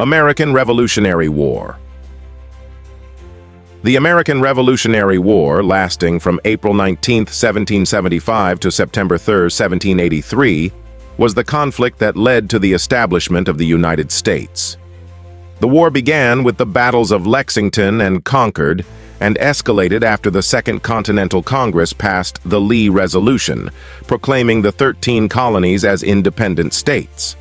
American Revolutionary War. The American Revolutionary War, lasting from April 19, 1775 to September 3, 1783, was the conflict that led to the establishment of the United States. The war began with the battles of Lexington and Concord and escalated after the Second Continental Congress passed the Lee Resolution, proclaiming the 13 colonies as independent states.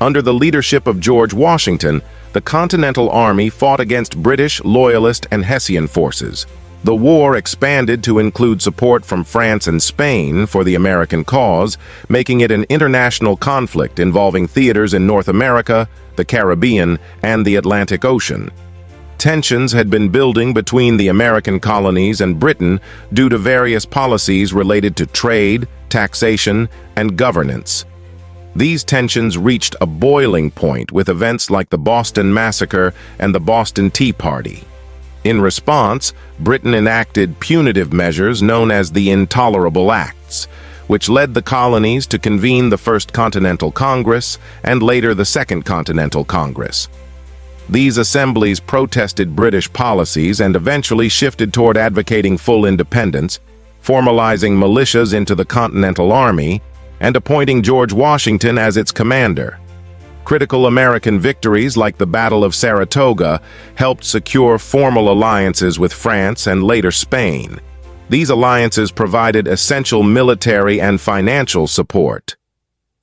Under the leadership of George Washington, the Continental Army fought against British, Loyalist, and Hessian forces. The war expanded to include support from France and Spain for the American cause, making it an international conflict involving theaters in North America, the Caribbean, and the Atlantic Ocean. Tensions had been building between the American colonies and Britain due to various policies related to trade, taxation, and governance. These tensions reached a boiling point with events like the Boston Massacre and the Boston Tea Party. In response, Britain enacted punitive measures known as the Intolerable Acts, which led the colonies to convene the First Continental Congress and later the Second Continental Congress. These assemblies protested British policies and eventually shifted toward advocating full independence, formalizing militias into the Continental Army, and appointing George Washington as its commander. Critical American victories like the Battle of Saratoga helped secure formal alliances with France and later Spain. These alliances provided essential military and financial support.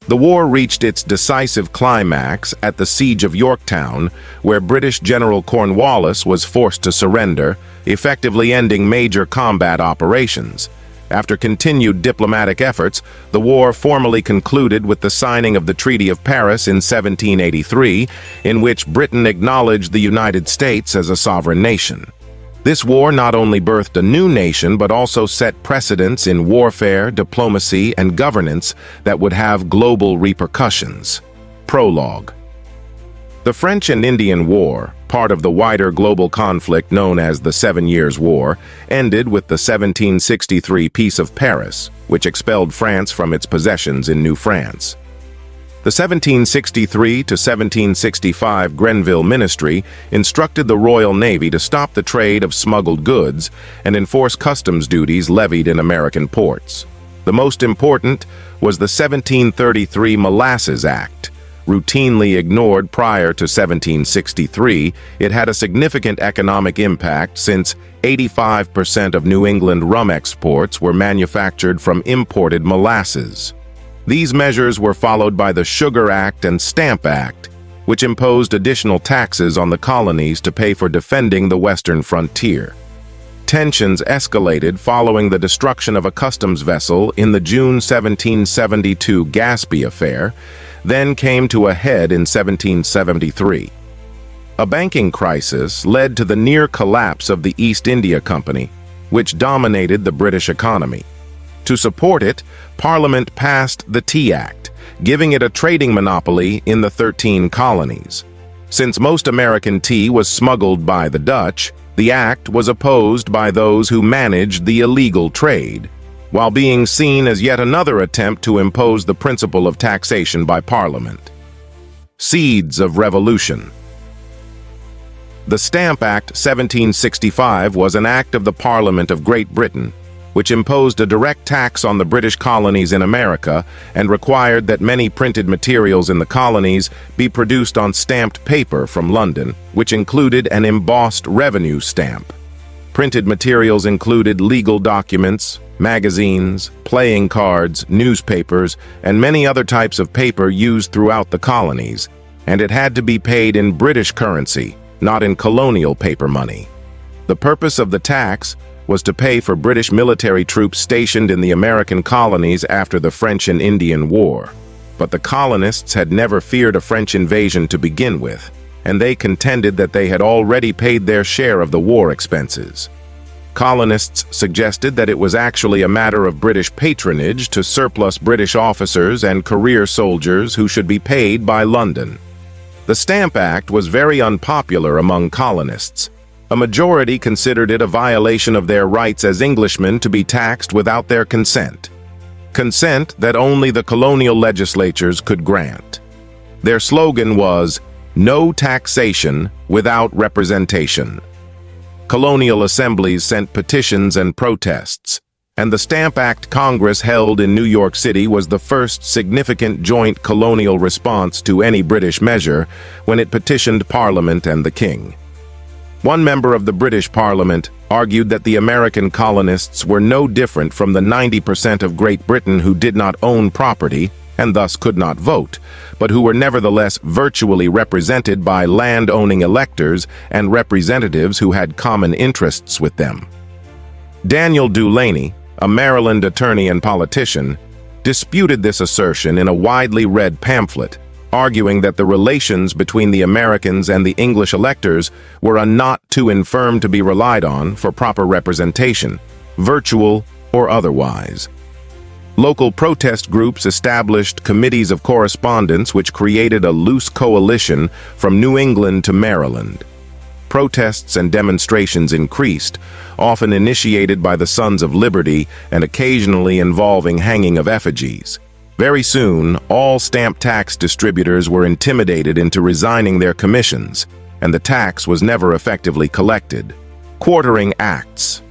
The war reached its decisive climax at the Siege of Yorktown, where British General Cornwallis was forced to surrender, effectively ending major combat operations. After continued diplomatic efforts, the war formally concluded with the signing of the Treaty of Paris in 1783, in which Britain acknowledged the United States as a sovereign nation. This war not only birthed a new nation but also set precedents in warfare, diplomacy, and governance that would have global repercussions. Prologue. The French and Indian War, part of the wider global conflict known as the 7 Years' War, ended with the 1763 Peace of Paris, which expelled France from its possessions in New France. The 1763 to 1765 Grenville Ministry instructed the Royal Navy to stop the trade of smuggled goods and enforce customs duties levied in American ports. The most important was the 1733 Molasses Act. Routinely ignored prior to 1763, it had a significant economic impact since 85% of New England rum exports were manufactured from imported molasses. These measures were followed by the Sugar Act and Stamp Act, which imposed additional taxes on the colonies to pay for defending the western frontier. Tensions escalated following the destruction of a customs vessel in the June 1772 Gaspee Affair, then came to a head in 1773. A banking crisis led to the near collapse of the East India Company, which dominated the British economy. To support it, Parliament passed the Tea Act, giving it a trading monopoly in the 13 colonies. Since most American tea was smuggled by the Dutch, the act was opposed by those who managed the illegal trade, while being seen as yet another attempt to impose the principle of taxation by Parliament. Seeds of Revolution. The Stamp Act 1765 was an act of the Parliament of Great Britain, which imposed a direct tax on the British colonies in America and required that many printed materials in the colonies be produced on stamped paper from London, which included an embossed revenue stamp. Printed materials included legal documents, magazines, playing cards, newspapers, and many other types of paper used throughout the colonies, and it had to be paid in British currency, not in colonial paper money. The purpose of the tax was to pay for British military troops stationed in the American colonies after the French and Indian War. But the colonists had never feared a French invasion to begin with, and they contended that they had already paid their share of the war expenses. Colonists suggested that it was actually a matter of British patronage to surplus British officers and career soldiers who should be paid by London. The Stamp Act was very unpopular among colonists. A majority considered it a violation of their rights as Englishmen to be taxed without their consent. Consent that only the colonial legislatures could grant. Their slogan was, no taxation without representation. Colonial assemblies sent petitions and protests, and the Stamp Act Congress held in New York City was the first significant joint colonial response to any British measure when it petitioned Parliament and the King. One member of the British Parliament argued that the American colonists were no different from the 90% of Great Britain who did not own property and thus could not vote, but who were nevertheless virtually represented by land-owning electors and representatives who had common interests with them. Daniel Dulaney, a Maryland attorney and politician, disputed this assertion in a widely read pamphlet, arguing that the relations between the Americans and the English electors were not too infirm to be relied on for proper representation, virtual or otherwise. Local protest groups established committees of correspondence which created a loose coalition from New England to Maryland. Protests and demonstrations increased, often initiated by the Sons of Liberty and occasionally involving hanging of effigies. Very soon, all stamp tax distributors were intimidated into resigning their commissions, and the tax was never effectively collected. Quartering Acts.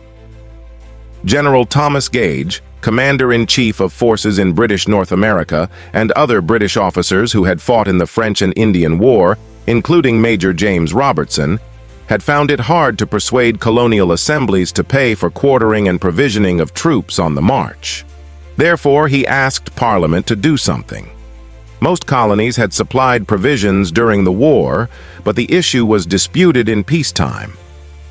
General Thomas Gage, Commander-in-Chief of forces in British North America, and other British officers who had fought in the French and Indian War, including Major James Robertson, had found it hard to persuade colonial assemblies to pay for quartering and provisioning of troops on the march. Therefore, he asked Parliament to do something. Most colonies had supplied provisions during the war, but the issue was disputed in peacetime.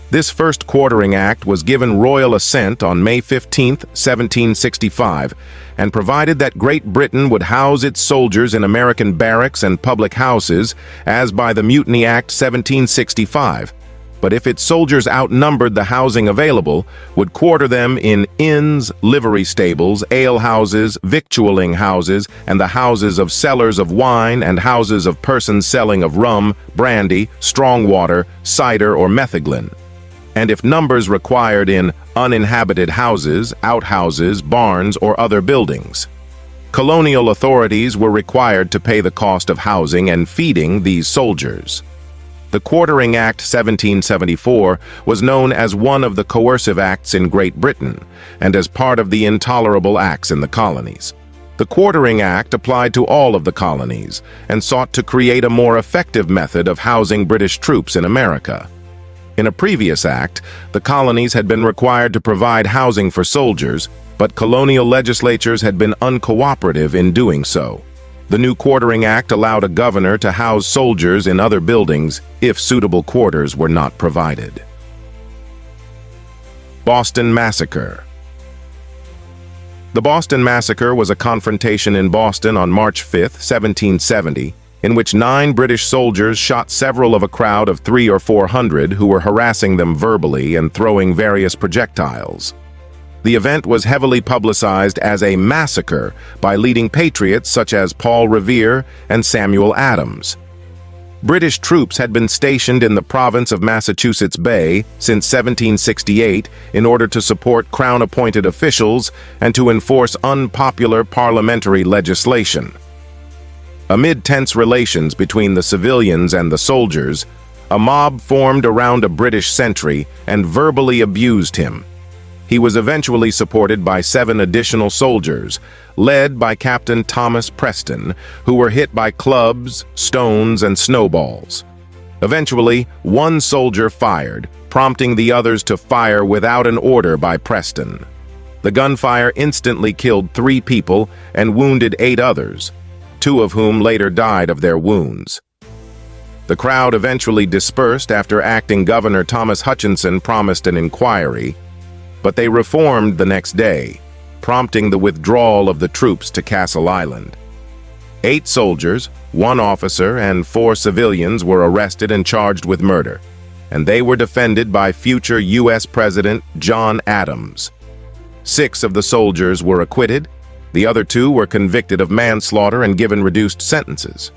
This first quartering act was given royal assent on May 15, 1765, and provided that Great Britain would house its soldiers in American barracks and public houses, as by the Mutiny Act 1765, but if its soldiers outnumbered the housing available, would quarter them in inns, livery stables, alehouses, victualling houses, and the houses of sellers of wine and houses of persons selling of rum, brandy, strong water, cider, or metheglin. And if numbers required in uninhabited houses, outhouses, barns, or other buildings. Colonial authorities were required to pay the cost of housing and feeding these soldiers. The Quartering Act 1774 was known as one of the coercive acts in Great Britain, and as part of the intolerable acts in the colonies. The Quartering Act applied to all of the colonies, and sought to create a more effective method of housing British troops in America. In a previous act, the colonies had been required to provide housing for soldiers, but colonial legislatures had been uncooperative in doing so. The new Quartering Act allowed a governor to house soldiers in other buildings if suitable quarters were not provided. Boston Massacre. The Boston Massacre was a confrontation in Boston on March 5, 1770, in which 9 British soldiers shot several of a crowd of 300 or 400 who were harassing them verbally and throwing various projectiles. The event was heavily publicized as a massacre by leading patriots such as Paul Revere and Samuel Adams. British troops had been stationed in the province of Massachusetts Bay since 1768 in order to support Crown-appointed officials and to enforce unpopular parliamentary legislation. Amid tense relations between the civilians and the soldiers, a mob formed around a British sentry and verbally abused him. He was eventually supported by 7 additional soldiers, led by Captain Thomas Preston, who were hit by clubs, stones, and snowballs. Eventually, one soldier fired, prompting the others to fire without an order by Preston. The gunfire instantly killed 3 people and wounded 8 others, 2 of whom later died of their wounds. The crowd eventually dispersed after Acting Governor Thomas Hutchinson promised an inquiry, but they reformed the next day, prompting the withdrawal of the troops to Castle Island. 8 soldiers, 1 officer, and 4 civilians were arrested and charged with murder, and they were defended by future U.S. President John Adams. 6 of the soldiers were acquitted. The other 2 were convicted of manslaughter and given reduced sentences.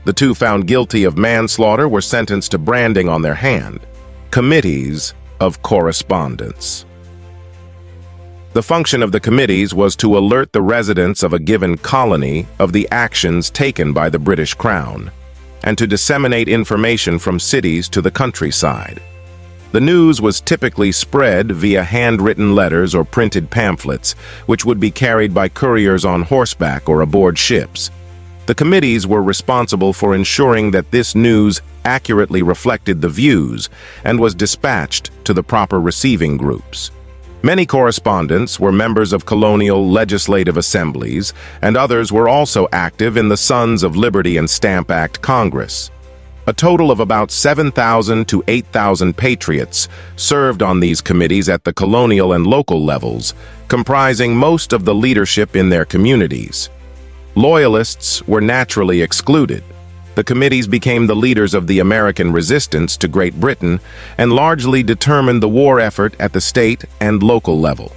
The 2 found guilty of manslaughter were sentenced to branding on their hand. Committees of correspondence. The function of the committees was to alert the residents of a given colony of the actions taken by the British Crown. and to disseminate information from cities to the countryside. The news was typically spread via handwritten letters or printed pamphlets, which would be carried by couriers on horseback or aboard ships. The committees were responsible for ensuring that this news accurately reflected the views and was dispatched to the proper receiving groups. Many correspondents were members of colonial legislative assemblies, and others were also active in the Sons of Liberty and Stamp Act Congress. A total of about 7,000 to 8,000 patriots served on these committees at the colonial and local levels, comprising most of the leadership in their communities. Loyalists were naturally excluded. The committees became the leaders of the American resistance to Great Britain and largely determined the war effort at the state and local level.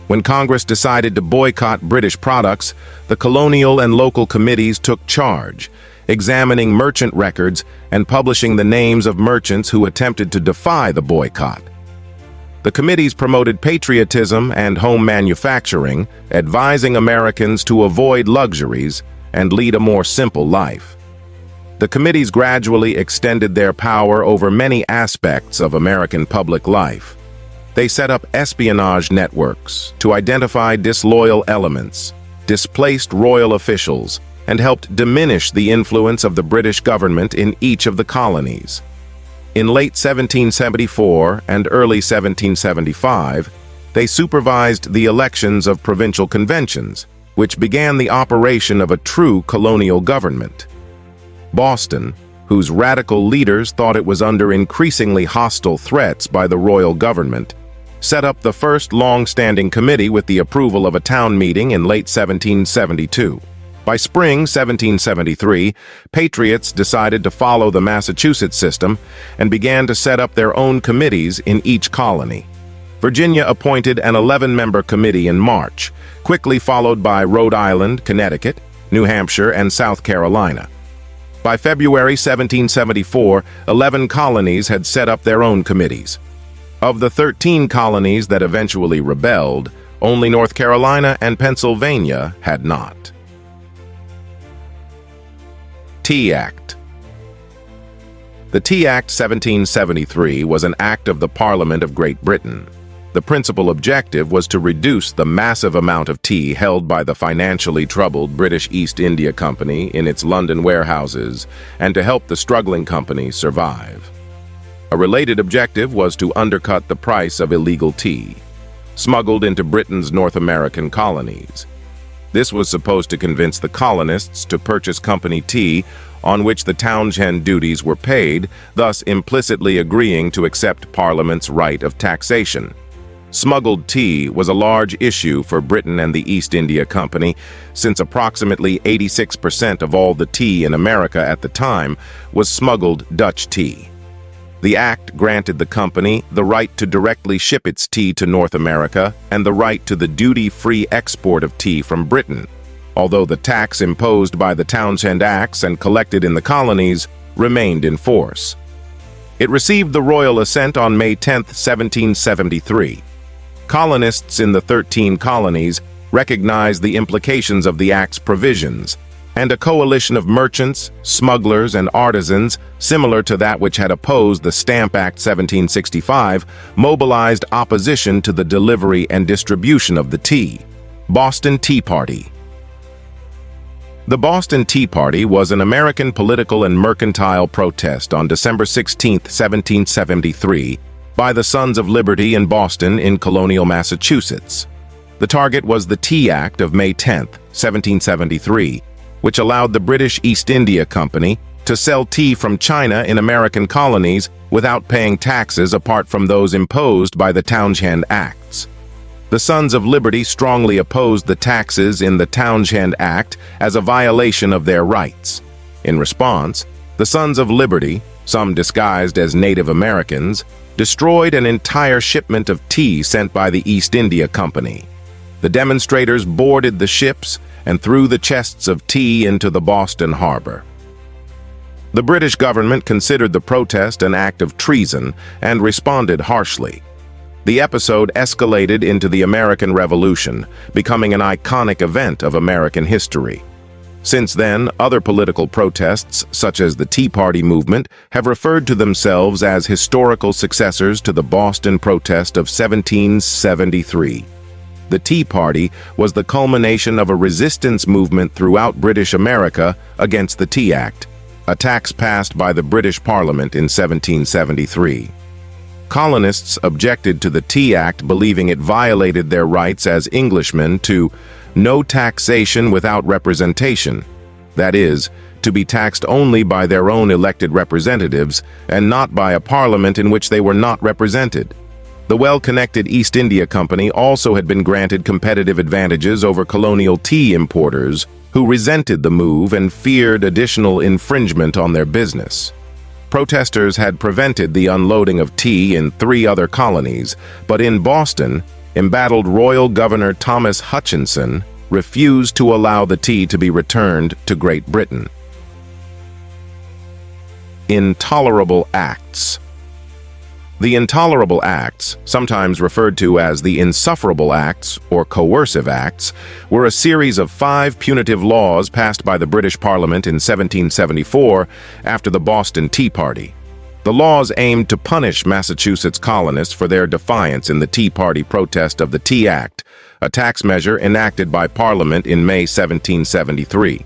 When Congress decided to boycott British products, the colonial and local committees took charge, examining merchant records and publishing the names of merchants who attempted to defy the boycott. The committees promoted patriotism and home manufacturing, advising Americans to avoid luxuries and lead a more simple life. The committees gradually extended their power over many aspects of American public life. They set up espionage networks to identify disloyal elements, displaced royal officials, and helped diminish the influence of the British government in each of the colonies. In late 1774 and early 1775, they supervised the elections of provincial conventions, which began the operation of a true colonial government. Boston, whose radical leaders thought it was under increasingly hostile threats by the royal government, set up the first long-standing committee with the approval of a town meeting in late 1772. By spring 1773, patriots decided to follow the Massachusetts system and began to set up their own committees in each colony. Virginia appointed an 11-member committee in March, quickly followed by Rhode Island, Connecticut, New Hampshire, and South Carolina. By February 1774, 11 colonies had set up their own committees. Of the 13 colonies that eventually rebelled, only North Carolina and Pennsylvania had not. Tea Act. The Tea Act 1773 was an act of the Parliament of Great Britain. The principal objective was to reduce the massive amount of tea held by the financially troubled British East India Company in its London warehouses and to help the struggling company survive. A related objective was to undercut the price of illegal tea, smuggled into Britain's North American colonies. This was supposed to convince the colonists to purchase company tea on which the townshend duties were paid, thus implicitly agreeing to accept Parliament's right of taxation. Smuggled tea was a large issue for Britain and the East India Company, since approximately 86% of all the tea in America at the time was smuggled Dutch tea. The act granted the company the right to directly ship its tea to North America and the right to the duty-free export of tea from Britain, although the tax imposed by the Townshend Acts and collected in the colonies remained in force. It received the royal assent on May 10, 1773. Colonists in the 13 colonies recognized the implications of the Act's provisions, and a coalition of merchants, smugglers, and artisans, similar to that which had opposed the Stamp Act 1765, mobilized opposition to the delivery and distribution of the tea. Boston Tea Party. The Boston Tea Party was an American political and mercantile protest on December 16, 1773, by the Sons of Liberty in Boston in colonial Massachusetts. The target was the Tea Act of May 10, 1773, which allowed the British East India Company to sell tea from China in American colonies without paying taxes apart from those imposed by the Townshend Acts. The Sons of Liberty strongly opposed the taxes in the Townshend Act as a violation of their rights. In response, the Sons of Liberty, some disguised as Native Americans, destroyed an entire shipment of tea sent by the East India Company. The demonstrators boarded the ships and threw the chests of tea into the Boston harbor. The British government considered the protest an act of treason and responded harshly. The episode escalated into the American Revolution, becoming an iconic event of American history. Since then, other political protests, such as the Tea Party movement, have referred to themselves as historical successors to the Boston protest of 1773. The Tea Party was the culmination of a resistance movement throughout British America against the Tea Act, a tax passed by the British Parliament in 1773. Colonists objected to the Tea Act, believing it violated their rights as Englishmen to no taxation without representation, that is, to be taxed only by their own elected representatives and not by a parliament in which they were not represented. The well-connected East India Company also had been granted competitive advantages over colonial tea importers who resented the move and feared additional infringement on their business. Protesters had prevented the unloading of tea in 3 other colonies, but in Boston, embattled Royal Governor Thomas Hutchinson refused to allow the tea to be returned to Great Britain. Intolerable Acts. The Intolerable Acts, sometimes referred to as the Insufferable Acts or Coercive Acts, were a series of 5 punitive laws passed by the British Parliament in 1774 after the Boston Tea Party. The laws aimed to punish Massachusetts colonists for their defiance in the Tea Party protest of the Tea Act, a tax measure enacted by Parliament in May 1773.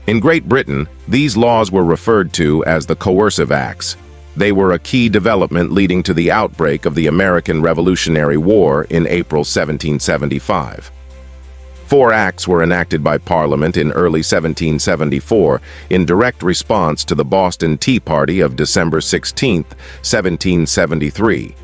In Great Britain, these laws were referred to as the Coercive Acts. They were a key development leading to the outbreak of the American Revolutionary War in April 1775. 4 acts were enacted by Parliament in early 1774 in direct response to the Boston Tea Party of December 16, 1773.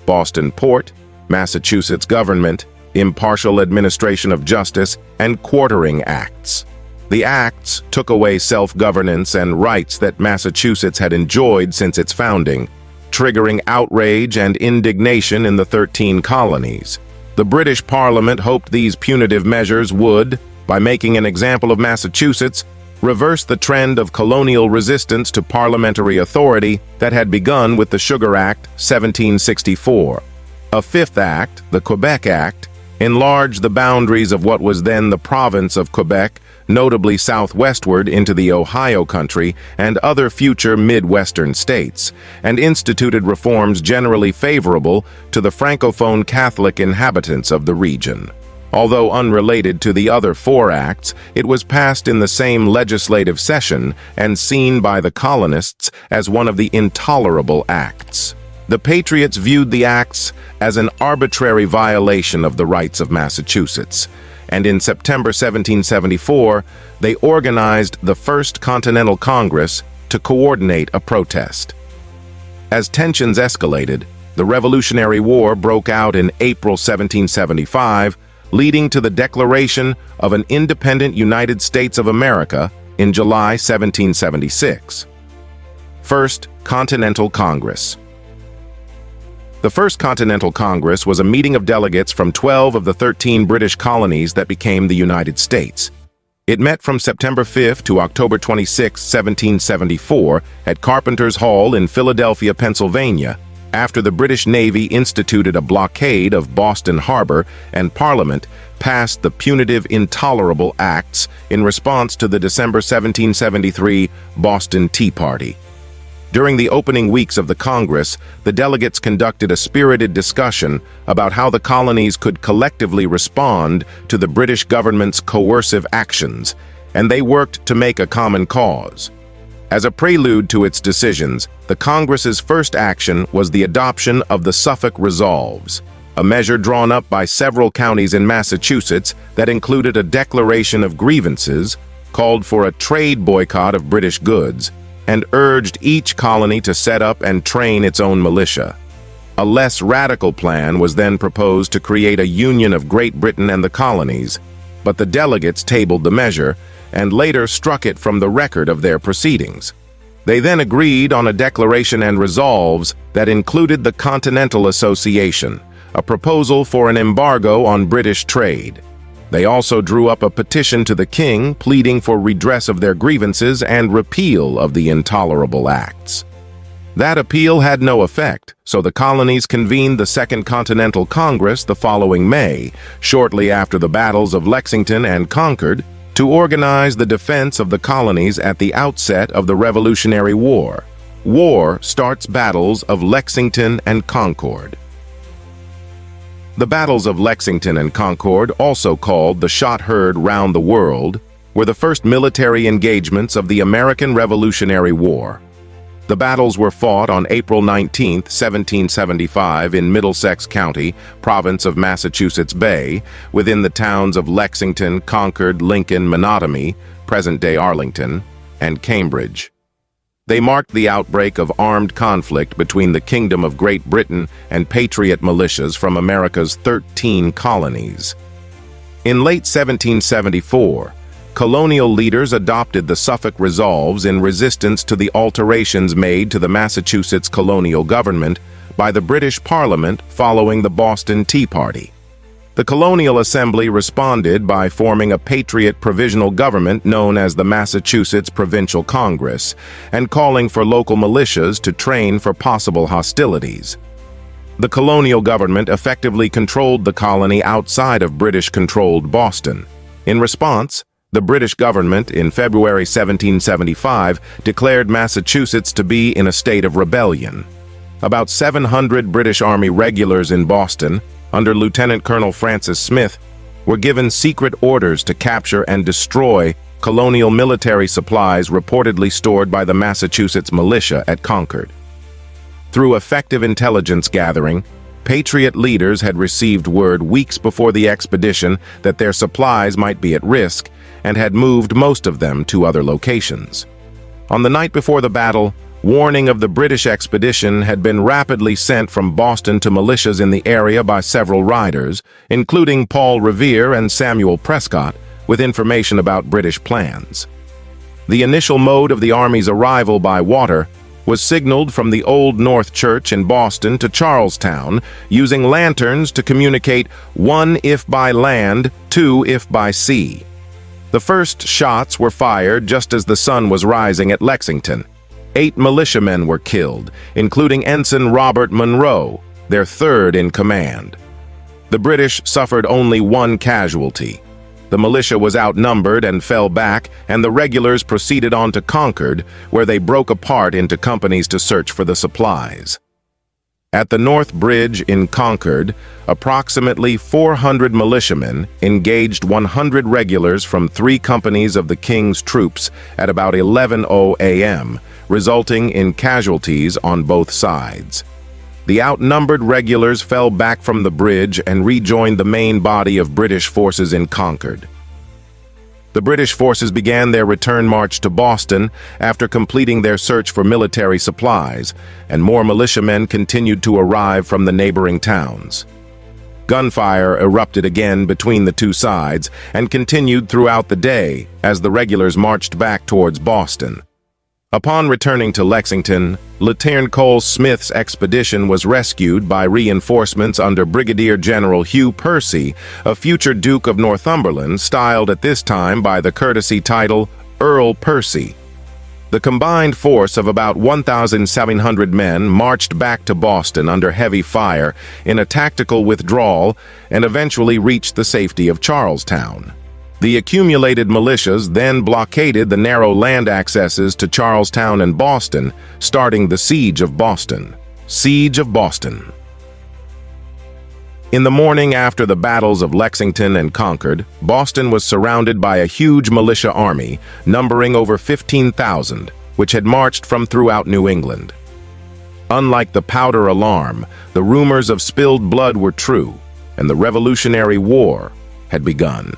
Boston Port, Massachusetts Government, Impartial Administration of Justice, and Quartering Acts. The acts took away self-governance and rights that Massachusetts had enjoyed since its founding, triggering outrage and indignation in the 13 colonies. The British Parliament hoped these punitive measures would, by making an example of Massachusetts, reverse the trend of colonial resistance to parliamentary authority that had begun with the Sugar Act 1764. A 5th act, the Quebec Act, enlarged the boundaries of what was then the province of Quebec, notably southwestward into the Ohio Country and other future Midwestern states, and instituted reforms generally favorable to the Francophone Catholic inhabitants of the region. Although unrelated to the other 4 acts, it was passed in the same legislative session and seen by the colonists as one of the intolerable acts. The Patriots viewed the acts as an arbitrary violation of the rights of Massachusetts, and in September 1774, they organized the First Continental Congress to coordinate a protest. As tensions escalated, the Revolutionary War broke out in April 1775, leading to the declaration of an independent United States of America in July 1776. First Continental Congress. The First Continental Congress was a meeting of delegates from 12 of the 13 British colonies that became the United States. It met from September 5 to October 26, 1774, at Carpenter's Hall in Philadelphia, Pennsylvania, after the British Navy instituted a blockade of Boston Harbor and Parliament passed the punitive Intolerable Acts in response to the December 1773 Boston Tea Party. During the opening weeks of the Congress, the delegates conducted a spirited discussion about how the colonies could collectively respond to the British government's coercive actions, and they worked to make a common cause. As a prelude to its decisions, the Congress's first action was the adoption of the Suffolk Resolves, a measure drawn up by several counties in Massachusetts that included a declaration of grievances, called for a trade boycott of British goods, and urged each colony to set up and train its own militia. A less radical plan was then proposed to create a union of Great Britain and the colonies, but the delegates tabled the measure and later struck it from the record of their proceedings. They then agreed on a declaration and resolves that included the Continental Association, a proposal for an embargo on British trade. They also drew up a petition to the king pleading for redress of their grievances and repeal of the Intolerable Acts. That appeal had no effect, so the colonies convened the Second Continental Congress the following May, shortly after the battles of Lexington and Concord, to organize the defense of the colonies at the outset of the Revolutionary War. War starts battles of Lexington and Concord. The battles of Lexington and Concord, also called the Shot Heard Round the World, were the first military engagements of the American Revolutionary War. The battles were fought on April 19, 1775 in Middlesex County, province of Massachusetts Bay, within the towns of Lexington, Concord, Lincoln, Menotomy, present-day Arlington, and Cambridge. They marked the outbreak of armed conflict between the Kingdom of Great Britain and patriot militias from America's 13 colonies. In late 1774, colonial leaders adopted the Suffolk Resolves in resistance to the alterations made to the Massachusetts colonial government by the British Parliament following the Boston Tea Party. The Colonial Assembly responded by forming a patriot provisional government known as the Massachusetts Provincial Congress and calling for local militias to train for possible hostilities. The colonial government effectively controlled the colony outside of British-controlled Boston. In response, the British government, in February 1775, declared Massachusetts to be in a state of rebellion. About 700 British Army regulars in Boston, under Lieutenant Colonel Francis Smith, were given secret orders to capture and destroy colonial military supplies reportedly stored by the Massachusetts militia at Concord. Through effective intelligence gathering, Patriot leaders had received word weeks before the expedition that their supplies might be at risk and had moved most of them to other locations. On the night before the battle, warning of the British expedition had been rapidly sent from Boston to militias in the area by several riders, including Paul Revere and Samuel Prescott, with information about British plans. The initial mode of the Army's arrival by water was signaled from the Old North Church in Boston to Charlestown using lanterns to communicate 1 if by land, 2 if by sea. The first shots were fired just as the sun was rising at Lexington. 8 militiamen were killed, including Ensign Robert Monroe, their third in command. The British suffered only 1 casualty. The militia was outnumbered and fell back, and the regulars proceeded on to Concord, where they broke apart into companies to search for the supplies. At the North Bridge in Concord, approximately 400 militiamen engaged 100 regulars from 3 companies of the King's troops at about 11:00 a.m., resulting in casualties on both sides. The outnumbered regulars fell back from the bridge and rejoined the main body of British forces in Concord. The British forces began their return march to Boston after completing their search for military supplies, and more militiamen continued to arrive from the neighboring towns. Gunfire erupted again between the two sides and continued throughout the day as the regulars marched back towards Boston. Upon returning to Lexington, Lieutenant Cole Smith's expedition was rescued by reinforcements under Brigadier General Hugh Percy, a future Duke of Northumberland, styled at this time by the courtesy title Earl Percy. The combined force of about 1,700 men marched back to Boston under heavy fire in a tactical withdrawal and eventually reached the safety of Charlestown. The accumulated militias then blockaded the narrow land accesses to Charlestown and Boston, starting the Siege of Boston. Siege of Boston. In the morning after the battles of Lexington and Concord, Boston was surrounded by a huge militia army, numbering over 15,000, which had marched from throughout New England. Unlike the powder alarm, the rumors of spilled blood were true, and the Revolutionary War had begun.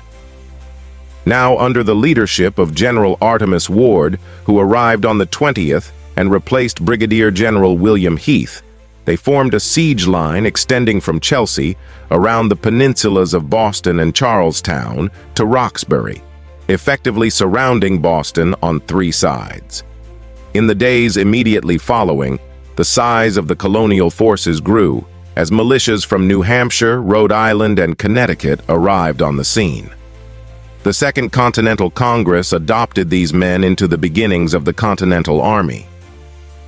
Now under the leadership of General Artemus Ward, who arrived on the 20th and replaced Brigadier General William Heath, they formed a siege line extending from Chelsea around the peninsulas of Boston and Charlestown to Roxbury, effectively surrounding Boston on 3 sides. In the days immediately following, the size of the colonial forces grew as militias from New Hampshire, Rhode Island, and Connecticut arrived on the scene. The Second Continental Congress adopted these men into the beginnings of the Continental Army.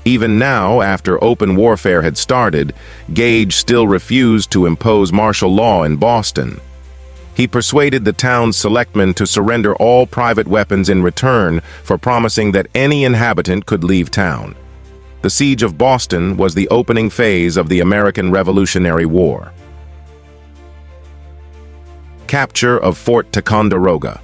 Even now, after open warfare had started, Gage still refused to impose martial law in Boston. He persuaded the town's selectmen to surrender all private weapons in return for promising that any inhabitant could leave town. The Siege of Boston was the opening phase of the American Revolutionary War. Capture of Fort Ticonderoga.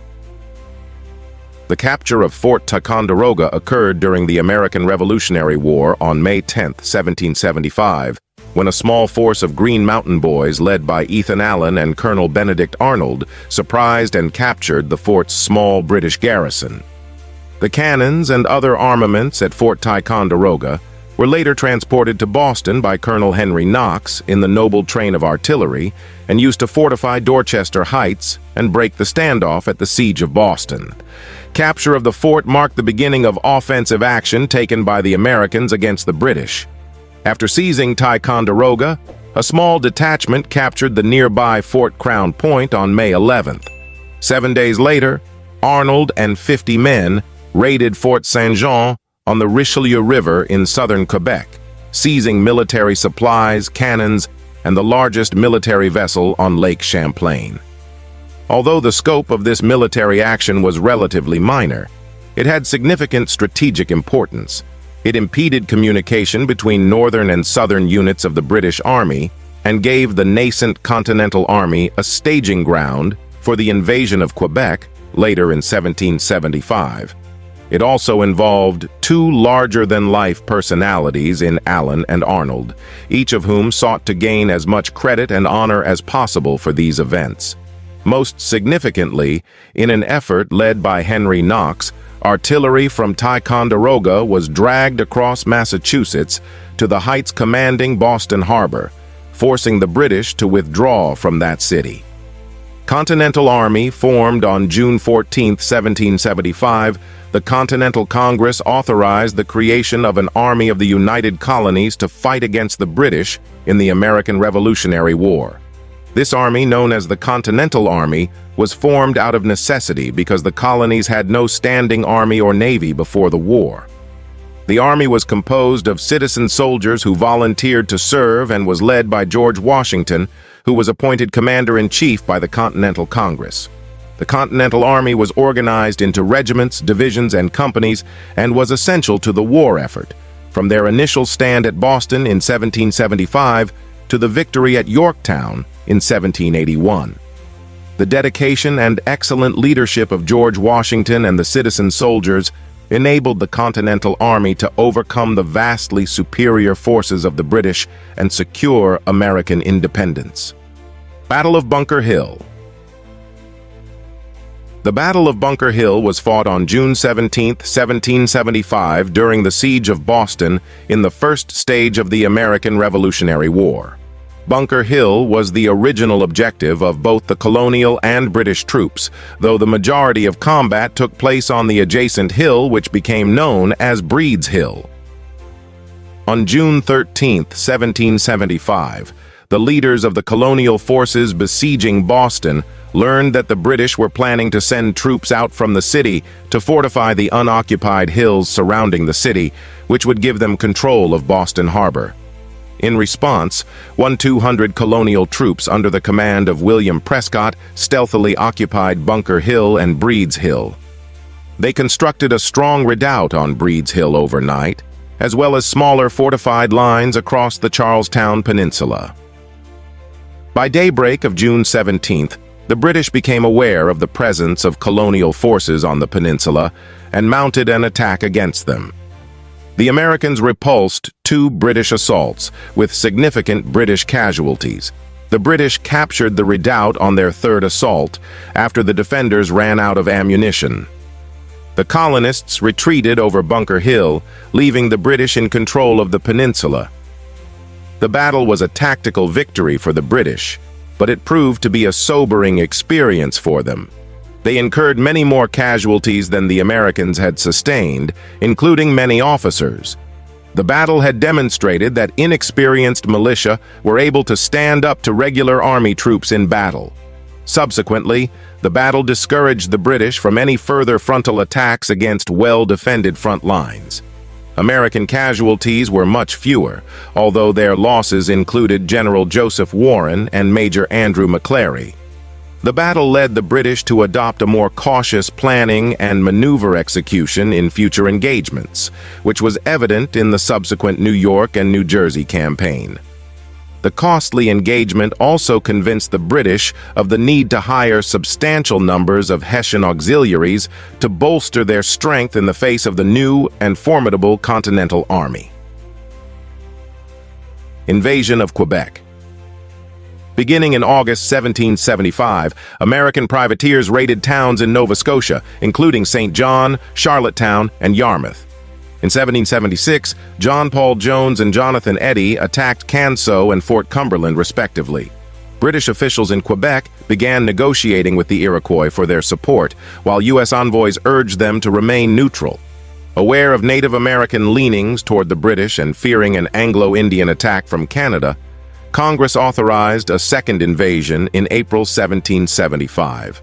The capture of Fort Ticonderoga occurred during the American Revolutionary War on May 10, 1775, when a small force of Green Mountain Boys led by Ethan Allen and Colonel Benedict Arnold surprised and captured the fort's small British garrison. The cannons and other armaments at Fort Ticonderoga were later transported to Boston by Colonel Henry Knox in the Noble Train of Artillery and used to fortify Dorchester Heights and break the standoff at the Siege of Boston. Capture of the fort marked the beginning of offensive action taken by the Americans against the British. After seizing Ticonderoga, a small detachment captured the nearby Fort Crown Point on May 11th. 7 days later, Arnold and 50 men raided Fort Saint-Jean on the Richelieu River in southern Quebec, seizing military supplies, cannons, and the largest military vessel on Lake Champlain. Although the scope of this military action was relatively minor, it had significant strategic importance. It impeded communication between northern and southern units of the British Army and gave the nascent Continental Army a staging ground for the invasion of Quebec later in 1775. It also involved two larger-than-life personalities in Allen and Arnold, each of whom sought to gain as much credit and honor as possible for these events. Most significantly, in an effort led by Henry Knox, artillery from Ticonderoga was dragged across Massachusetts to the heights commanding Boston Harbor, forcing the British to withdraw from that city. Continental Army formed on June 14, 1775, the Continental Congress authorized the creation of an Army of the United Colonies to fight against the British in the American Revolutionary War. This army, known as the Continental Army, was formed out of necessity because the colonies had no standing army or navy before the war. The army was composed of citizen soldiers who volunteered to serve and was led by George Washington, who was appointed commander-in-chief by the Continental Congress. The Continental Army was organized into regiments, divisions, and companies and was essential to the war effort, from their initial stand at Boston in 1775 to the victory at Yorktown in 1781. The dedication and excellent leadership of George Washington and the citizen soldiers enabled the Continental Army to overcome the vastly superior forces of the British and secure American independence. Battle of Bunker Hill. The Battle of Bunker Hill was fought on June 17, 1775, during the Siege of Boston in the first stage of the American Revolutionary War. Bunker Hill was the original objective of both the colonial and British troops, though the majority of combat took place on the adjacent hill, which became known as Breed's Hill. On June 13, 1775, the leaders of the colonial forces besieging Boston learned that the British were planning to send troops out from the city to fortify the unoccupied hills surrounding the city, which would give them control of Boston Harbor. In response, 200 colonial troops under the command of William Prescott stealthily occupied Bunker Hill and Breed's Hill. They constructed a strong redoubt on Breed's Hill overnight, as well as smaller fortified lines across the Charlestown Peninsula. By daybreak of June 17th, the British became aware of the presence of colonial forces on the peninsula and mounted an attack against them. The Americans repulsed 2 British assaults, with significant British casualties. The British captured the redoubt on their third assault after the defenders ran out of ammunition. The colonists retreated over Bunker Hill, leaving the British in control of the peninsula. The battle was a tactical victory for the British, but it proved to be a sobering experience for them. They incurred many more casualties than the Americans had sustained, including many officers. The battle had demonstrated that inexperienced militia were able to stand up to regular army troops in battle. Subsequently, the battle discouraged the British from any further frontal attacks against well-defended front lines. American casualties were much fewer, although their losses included General Joseph Warren and Major Andrew McClary. The battle led the British to adopt a more cautious planning and maneuver execution in future engagements, which was evident in the subsequent New York and New Jersey campaign. The costly engagement also convinced the British of the need to hire substantial numbers of Hessian auxiliaries to bolster their strength in the face of the new and formidable Continental Army. Invasion of Quebec. Beginning in August 1775, American privateers raided towns in Nova Scotia, including St. John, Charlottetown, and Yarmouth. In 1776, John Paul Jones and Jonathan Eddy attacked Canso and Fort Cumberland, respectively. British officials in Quebec began negotiating with the Iroquois for their support, while U.S. envoys urged them to remain neutral. Aware of Native American leanings toward the British and fearing an Anglo-Indian attack from Canada, Congress authorized a second invasion in April 1775.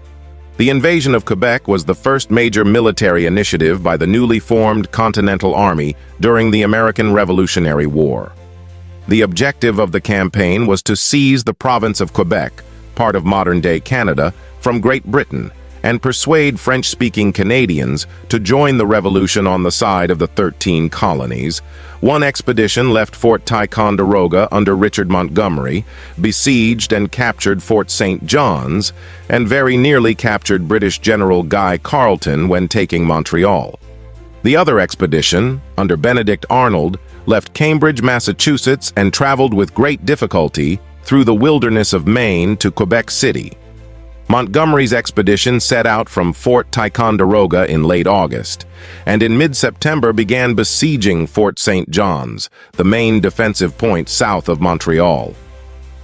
The invasion of Quebec was the first major military initiative by the newly formed Continental Army during the American Revolutionary War. The objective of the campaign was to seize the province of Quebec, part of modern-day Canada, from Great Britain, and persuade French-speaking Canadians to join the revolution on the side of the 13 colonies. One expedition left Fort Ticonderoga under Richard Montgomery, besieged and captured Fort St. John's, and very nearly captured British General Guy Carleton when taking Montreal. The other expedition, under Benedict Arnold, left Cambridge, Massachusetts, and traveled with great difficulty through the wilderness of Maine to Quebec City. Montgomery's expedition set out from Fort Ticonderoga in late August, and in mid-September began besieging Fort St. John's, the main defensive point south of Montreal.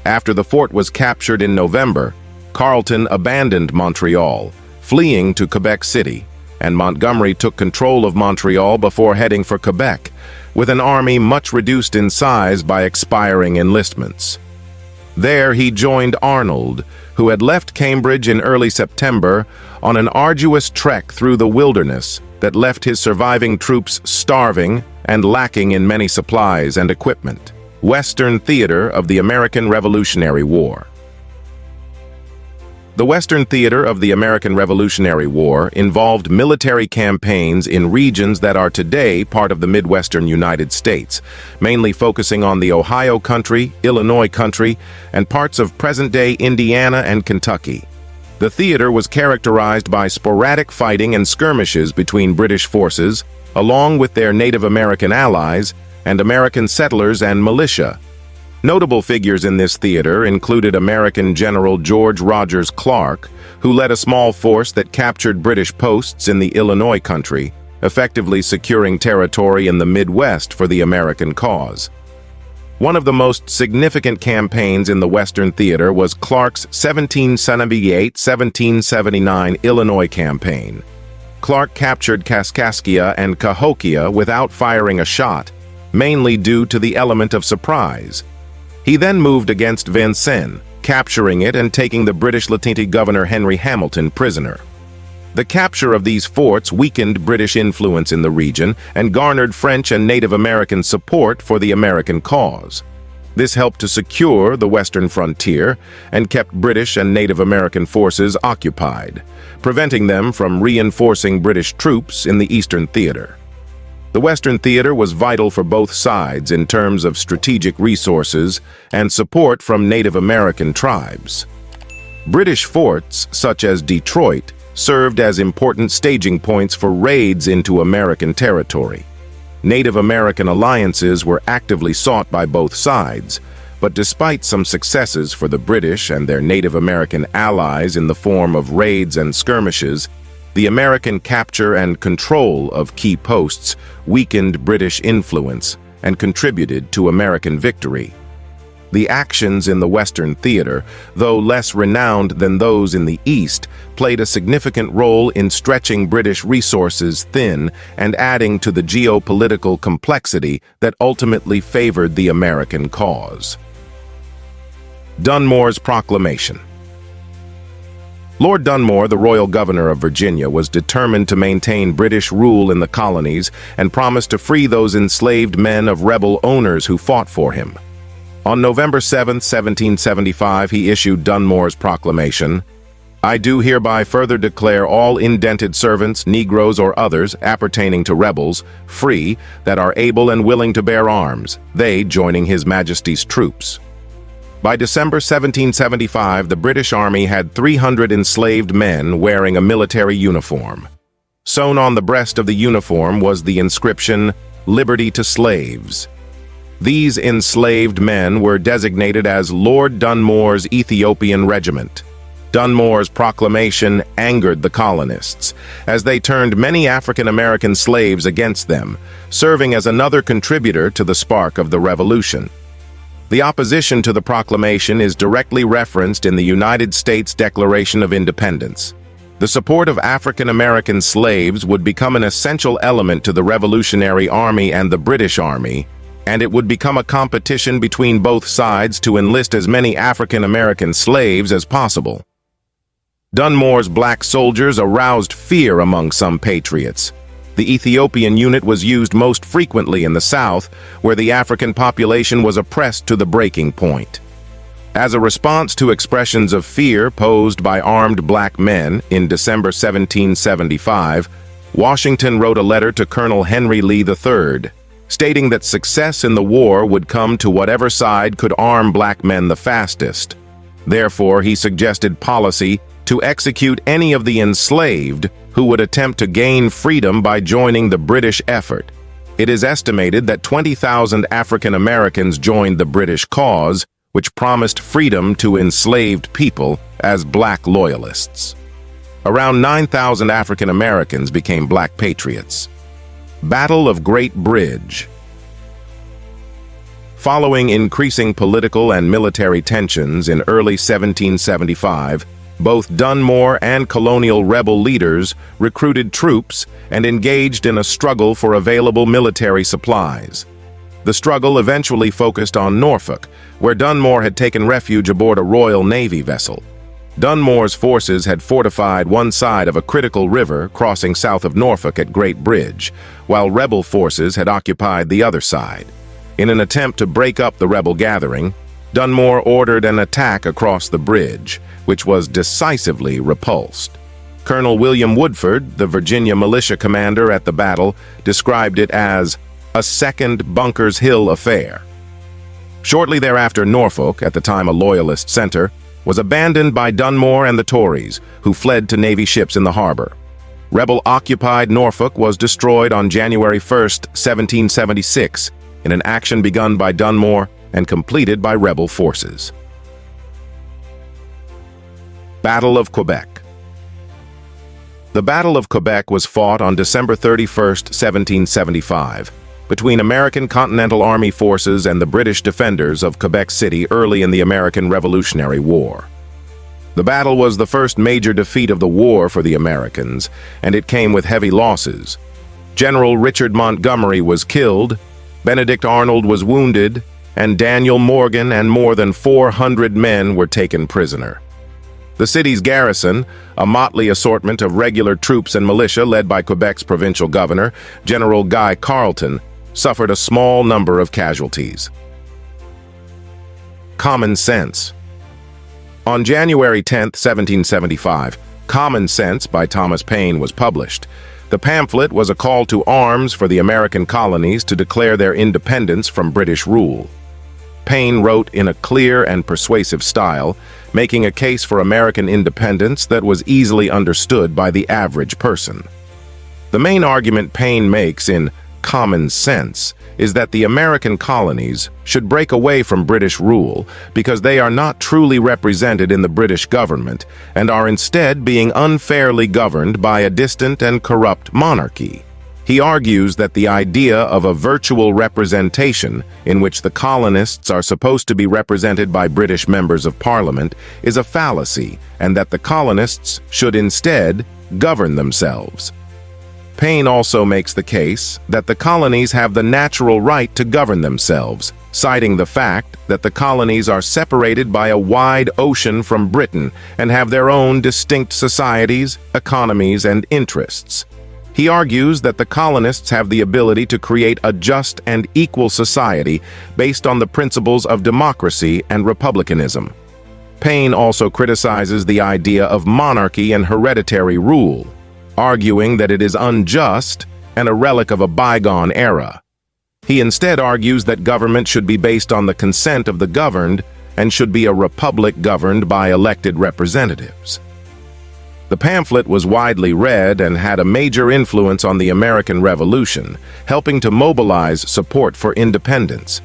After the fort was captured in November, Carleton abandoned Montreal, fleeing to Quebec City, and Montgomery took control of Montreal before heading for Quebec, with an army much reduced in size by expiring enlistments. There he joined Arnold, who had left Cambridge in early September on an arduous trek through the wilderness that left his surviving troops starving and lacking in many supplies and equipment. Western Theater of the American Revolutionary War. The Western Theater of the American Revolutionary War involved military campaigns in regions that are today part of the Midwestern United States, mainly focusing on the Ohio Country, Illinois Country, and parts of present-day Indiana and Kentucky. The theater was characterized by sporadic fighting and skirmishes between British forces, along with their Native American allies, and American settlers and militia. Notable figures in this theater included American General George Rogers Clark, who led a small force that captured British posts in the Illinois Country, effectively securing territory in the Midwest for the American cause. One of the most significant campaigns in the Western Theater was Clark's 1778-1779 Illinois campaign. Clark captured Kaskaskia and Cahokia without firing a shot, mainly due to the element of surprise. He then moved against Vincennes, capturing it and taking the British Lieutenant Governor Henry Hamilton prisoner. The capture of these forts weakened British influence in the region and garnered French and Native American support for the American cause. This helped to secure the western frontier and kept British and Native American forces occupied, preventing them from reinforcing British troops in the Eastern Theater. The Western Theater was vital for both sides in terms of strategic resources and support from Native American tribes. British forts, such as Detroit, served as important staging points for raids into American territory. Native American alliances were actively sought by both sides, but despite some successes for the British and their Native American allies in the form of raids and skirmishes, the American capture and control of key posts weakened British influence and contributed to American victory. The actions in the Western Theater, though less renowned than those in the East, played a significant role in stretching British resources thin and adding to the geopolitical complexity that ultimately favored the American cause. Dunmore's Proclamation. Lord Dunmore, the royal governor of Virginia, was determined to maintain British rule in the colonies and promised to free those enslaved men of rebel owners who fought for him. On November 7, 1775, he issued Dunmore's Proclamation, I do hereby further declare all indented servants, Negroes or others appertaining to rebels, free, that are able and willing to bear arms, they joining His Majesty's troops. By December 1775, the British Army had 300 enslaved men wearing a military uniform. Sewn on the breast of the uniform was the inscription, "Liberty to Slaves." These enslaved men were designated as Lord Dunmore's Ethiopian Regiment. Dunmore's proclamation angered the colonists, as they turned many African-American slaves against them, serving as another contributor to the spark of the Revolution. The opposition to the proclamation is directly referenced in the United States Declaration of Independence. The support of African-American slaves would become an essential element to the Revolutionary Army and the British Army, and it would become a competition between both sides to enlist as many African-American slaves as possible. Dunmore's black soldiers aroused fear among some patriots. The Ethiopian unit was used most frequently in the South, where the African population was oppressed to the breaking point. As a response to expressions of fear posed by armed black men in December 1775, Washington wrote a letter to Colonel Henry Lee III, stating that success in the war would come to whatever side could arm black men the fastest. Therefore, he suggested policy to execute any of the enslaved who would attempt to gain freedom by joining the British effort. It is estimated that 20,000 African Americans joined the British cause, which promised freedom to enslaved people as black loyalists. Around 9,000 African Americans became black patriots. Battle of Great Bridge. Following increasing political and military tensions in early 1775, both Dunmore and colonial rebel leaders recruited troops and engaged in a struggle for available military supplies. The struggle eventually focused on Norfolk, where Dunmore had taken refuge aboard a Royal Navy vessel. Dunmore's forces had fortified one side of a critical river crossing south of Norfolk at Great Bridge, while rebel forces had occupied the other side. In an attempt to break up the rebel gathering, Dunmore ordered an attack across the bridge, which was decisively repulsed. Colonel William Woodford, the Virginia militia commander at the battle, described it as a second Bunker's Hill affair. Shortly thereafter, Norfolk, at the time a Loyalist center, was abandoned by Dunmore and the Tories, who fled to Navy ships in the harbor. Rebel-occupied Norfolk was destroyed on January 1, 1776, in an action begun by Dunmore and completed by rebel forces. Battle of Quebec. The Battle of Quebec was fought on December 31, 1775, between American Continental Army forces and the British defenders of Quebec City early in the American Revolutionary War. The battle was the first major defeat of the war for the Americans, and it came with heavy losses. General Richard Montgomery was killed, Benedict Arnold was wounded, and Daniel Morgan and more than 400 men were taken prisoner. The city's garrison, a motley assortment of regular troops and militia led by Quebec's provincial governor, General Guy Carleton, suffered a small number of casualties. Common Sense. On January 10, 1775, Common Sense by Thomas Paine was published. The pamphlet was a call to arms for the American colonies to declare their independence from British rule. Paine wrote in a clear and persuasive style, making a case for American independence that was easily understood by the average person. The main argument Paine makes in Common Sense is that the American colonies should break away from British rule because they are not truly represented in the British government and are instead being unfairly governed by a distant and corrupt monarchy. He argues that the idea of a virtual representation in which the colonists are supposed to be represented by British members of Parliament is a fallacy, and that the colonists should instead govern themselves. Paine also makes the case that the colonies have the natural right to govern themselves, citing the fact that the colonies are separated by a wide ocean from Britain and have their own distinct societies, economies, and interests. He argues that the colonists have the ability to create a just and equal society based on the principles of democracy and republicanism. Paine also criticizes the idea of monarchy and hereditary rule, arguing that it is unjust and a relic of a bygone era. He instead argues that government should be based on the consent of the governed and should be a republic governed by elected representatives. The pamphlet was widely read and had a major influence on the American Revolution, helping to mobilize support for independence.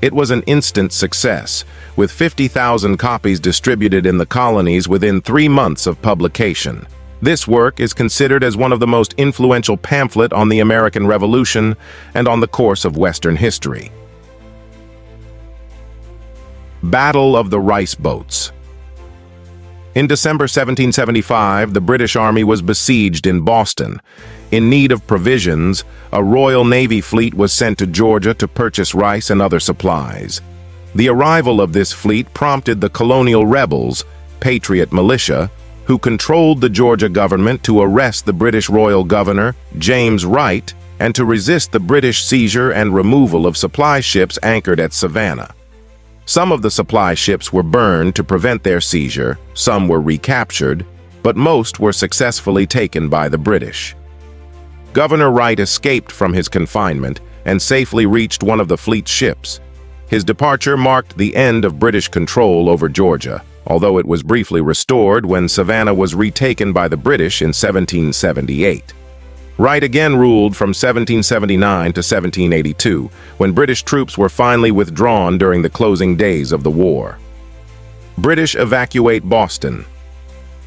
It was an instant success, with 50,000 copies distributed in the colonies within 3 months of publication. This work is considered as one of the most influential pamphlet on the American Revolution and on the course of Western history. Battle of the Rice Boats. In December 1775, the British Army was besieged in Boston. In need of provisions, a Royal Navy fleet was sent to Georgia to purchase rice and other supplies. The arrival of this fleet prompted the colonial rebels, Patriot Militia, who controlled the Georgia government, to arrest the British Royal Governor, James Wright, and to resist the British seizure and removal of supply ships anchored at Savannah. Some of the supply ships were burned to prevent their seizure, some were recaptured, but most were successfully taken by the British. Governor Wright escaped from his confinement and safely reached one of the fleet's ships. His departure marked the end of British control over Georgia, although it was briefly restored when Savannah was retaken by the British in 1778. Wright again ruled from 1779 to 1782, when British troops were finally withdrawn during the closing days of the war. British evacuate Boston.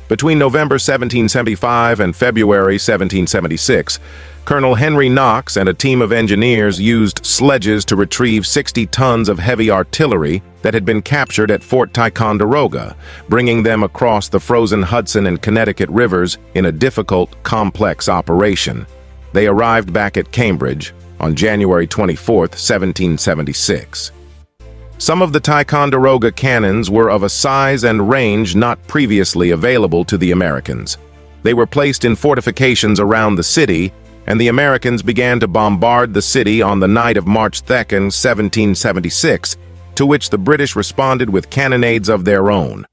Between November 1775 and February 1776, Colonel Henry Knox and a team of engineers used sledges to retrieve 60 tons of heavy artillery that had been captured at Fort Ticonderoga, bringing them across the frozen Hudson and Connecticut rivers in a difficult, complex operation. They arrived back at Cambridge on January 24, 1776. Some of the Ticonderoga cannons were of a size and range not previously available to the Americans. They were placed in fortifications around the city, and the Americans began to bombard the city on the night of March 2, 1776, to which the British responded with cannonades of their own.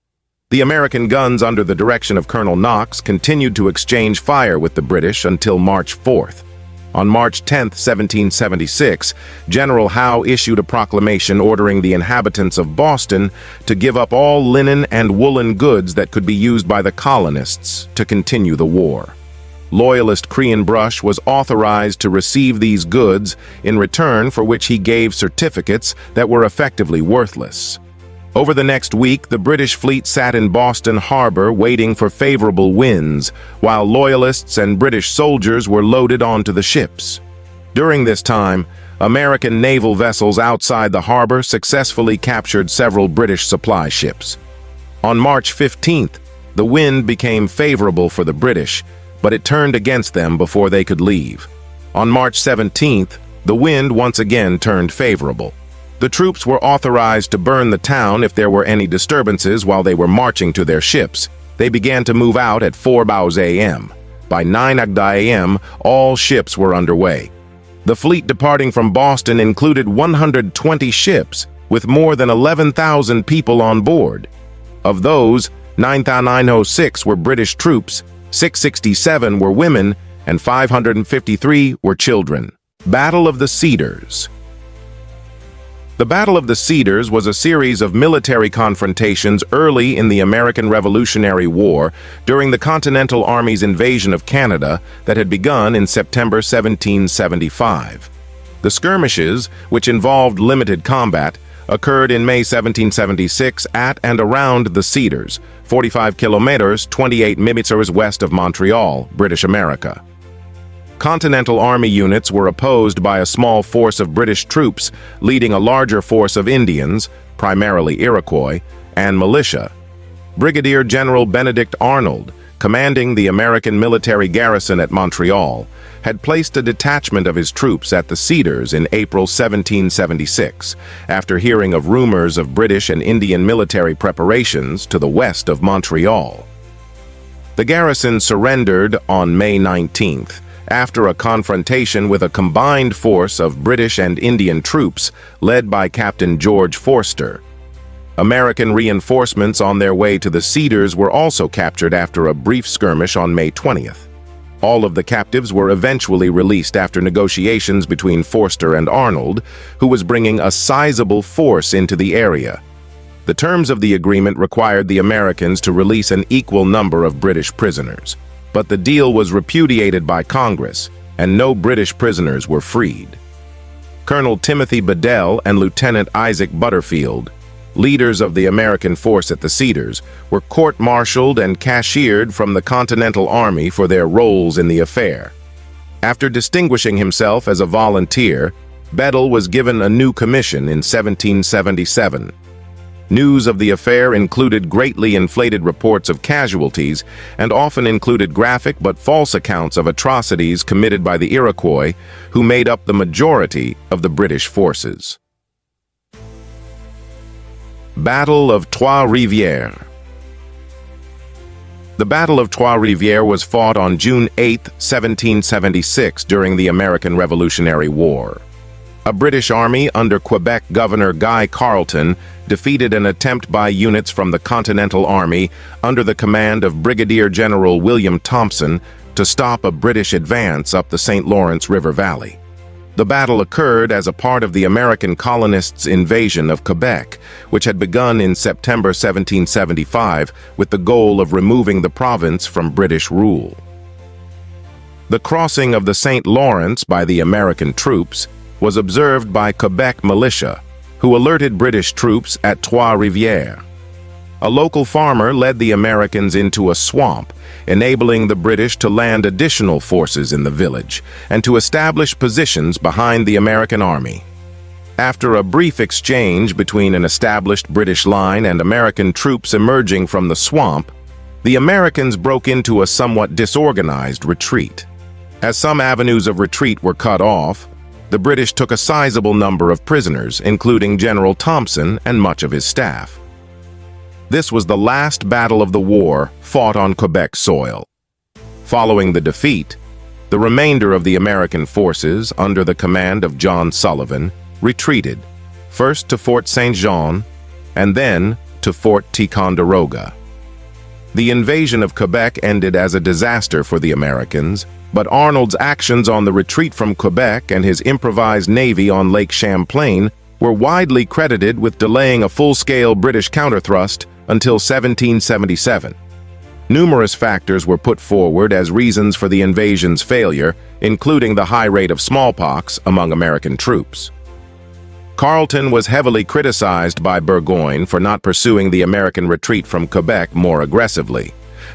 The American guns under the direction of Colonel Knox continued to exchange fire with the British until March 4th. On March 10, 1776, General Howe issued a proclamation ordering the inhabitants of Boston to give up all linen and woolen goods that could be used by the colonists to continue the war. Loyalist Crean Brush was authorized to receive these goods, in return for which he gave certificates that were effectively worthless. Over the next week, the British fleet sat in Boston Harbor waiting for favorable winds, while Loyalists and British soldiers were loaded onto the ships. During this time, American naval vessels outside the harbor successfully captured several British supply ships. On March 15th, the wind became favorable for the British, but it turned against them before they could leave. On March 17th, the wind once again turned favorable. The troops were authorized to burn the town if there were any disturbances while they were marching to their ships. They began to move out at 4 a.m. By 9 a.m., all ships were underway. The fleet departing from Boston included 120 ships with more than 11,000 people on board. Of those, 9,906 were British troops, 667 were women, and 553 were children. Battle of the Cedars. The Battle of the Cedars was a series of military confrontations early in the American Revolutionary War during the Continental Army's invasion of Canada that had begun in September 1775. The skirmishes, which involved limited combat, occurred in May 1776 at and around the Cedars, 45 kilometers, 28 miles west of Montreal, British America. Continental Army units were opposed by a small force of British troops leading a larger force of Indians, primarily Iroquois, and militia. Brigadier General Benedict Arnold, commanding the American military garrison at Montreal, had placed a detachment of his troops at the Cedars in April 1776, after hearing of rumors of British and Indian military preparations to the west of Montreal. The garrison surrendered on May 19th, after a confrontation with a combined force of British and Indian troops led by Captain George Forster. American reinforcements on their way to the Cedars were also captured after a brief skirmish on May 20th. All of the captives were eventually released after negotiations between Forster and Arnold, who was bringing a sizable force into the area. The terms of the agreement required the Americans to release an equal number of British prisoners, but the deal was repudiated by Congress, and no British prisoners were freed. Colonel Timothy Bedell and Lieutenant Isaac Butterfield, leaders of the American force at the Cedars, were court-martialed and cashiered from the Continental Army for their roles in the affair. After distinguishing himself as a volunteer, Bedell was given a new commission in 1777. News of the affair included greatly inflated reports of casualties and often included graphic but false accounts of atrocities committed by the Iroquois, who made up the majority of the British forces. Battle of Trois-Rivières. The Battle of Trois-Rivières was fought on June 8, 1776 during the American Revolutionary War. A British army under Quebec Governor Guy Carleton defeated an attempt by units from the Continental Army under the command of Brigadier General William Thompson to stop a British advance up the St. Lawrence River Valley. The battle occurred as a part of the American colonists' invasion of Quebec, which had begun in September 1775 with the goal of removing the province from British rule. The crossing of the St. Lawrence by the American troops was observed by Quebec militia, who alerted British troops at Trois-Rivières. A local farmer led the Americans into a swamp, enabling the British to land additional forces in the village and to establish positions behind the American army. After a brief exchange between an established British line and American troops emerging from the swamp, the Americans broke into a somewhat disorganized retreat. As some avenues of retreat were cut off, the British took a sizable number of prisoners, including General Thompson and much of his staff. This was the last battle of the war fought on Quebec soil. Following the defeat, the remainder of the American forces, under the command of John Sullivan, retreated, first to Fort St. Jean and then to Fort Ticonderoga. The invasion of Quebec ended as a disaster for the Americans, but Arnold's actions on the retreat from Quebec and his improvised navy on Lake Champlain were widely credited with delaying a full-scale British counterthrust until 1777. Numerous factors were put forward as reasons for the invasion's failure, including the high rate of smallpox among American troops. Carleton was heavily criticized by Burgoyne for not pursuing the American retreat from Quebec more aggressively.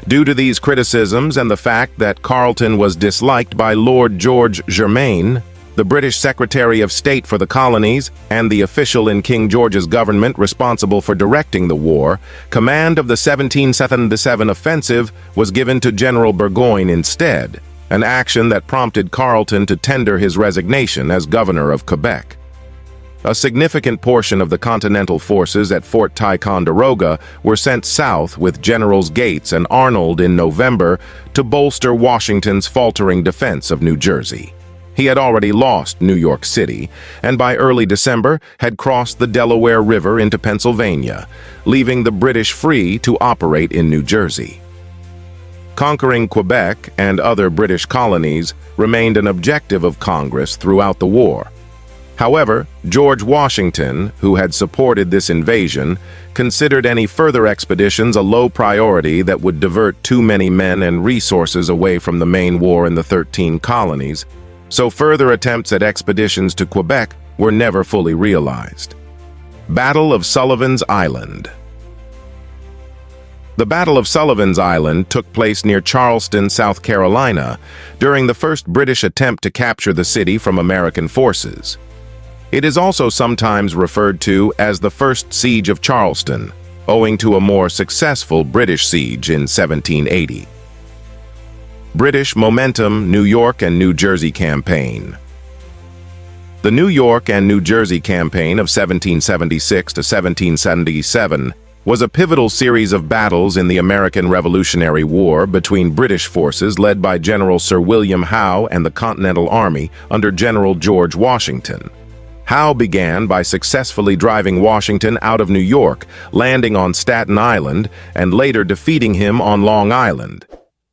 Due to these criticisms and the fact that Carleton was disliked by Lord George Germain, the British Secretary of State for the Colonies and the official in King George's government responsible for directing the war, command of the 1777 offensive was given to General Burgoyne instead, an action that prompted Carleton to tender his resignation as governor of Quebec. A significant portion of the Continental forces at Fort Ticonderoga were sent south with Generals Gates and Arnold in November to bolster Washington's faltering defense of New Jersey. He had already lost New York City, and by early December had crossed the Delaware River into Pennsylvania, leaving the British free to operate in New Jersey. Conquering Quebec and other British colonies remained an objective of Congress throughout the war. However, George Washington, who had supported this invasion, considered any further expeditions a low priority that would divert too many men and resources away from the main war in the 13 colonies, so further attempts at expeditions to Quebec were never fully realized. Battle of Sullivan's Island. The Battle of Sullivan's Island took place near Charleston, South Carolina, during the first British attempt to capture the city from American forces. It is also sometimes referred to as the First Siege of Charleston, owing to a more successful British siege in 1780. British Momentum, New York and New Jersey Campaign. The New York and New Jersey Campaign of 1776 to 1777 was a pivotal series of battles in the American Revolutionary War between British forces led by General Sir William Howe and the Continental Army under General George Washington. Howe began by successfully driving Washington out of New York, landing on Staten Island, and later defeating him on Long Island.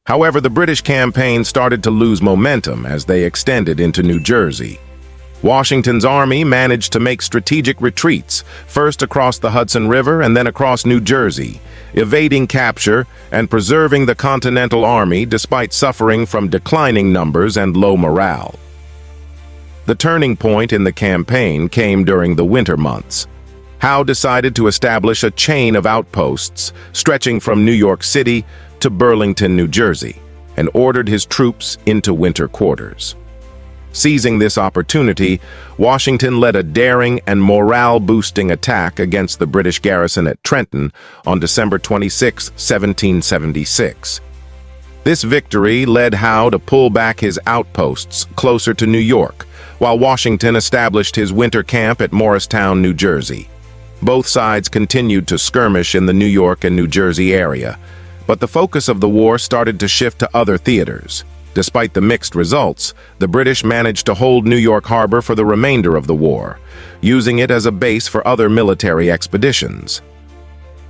However, the British campaign started to lose momentum as they extended into New Jersey. Washington's army managed to make strategic retreats, first across the Hudson River and then across New Jersey, evading capture and preserving the Continental Army despite suffering from declining numbers and low morale. The turning point in the campaign came during the winter months. Howe decided to establish a chain of outposts stretching from New York City to Burlington, New Jersey, and ordered his troops into winter quarters. Seizing this opportunity, Washington led a daring and morale-boosting attack against the British garrison at Trenton on December 26, 1776. This victory led Howe to pull back his outposts closer to New York, while Washington established his winter camp at Morristown, New Jersey. Both sides continued to skirmish in the New York and New Jersey area, but the focus of the war started to shift to other theaters. Despite the mixed results, the British managed to hold New York Harbor for the remainder of the war, using it as a base for other military expeditions.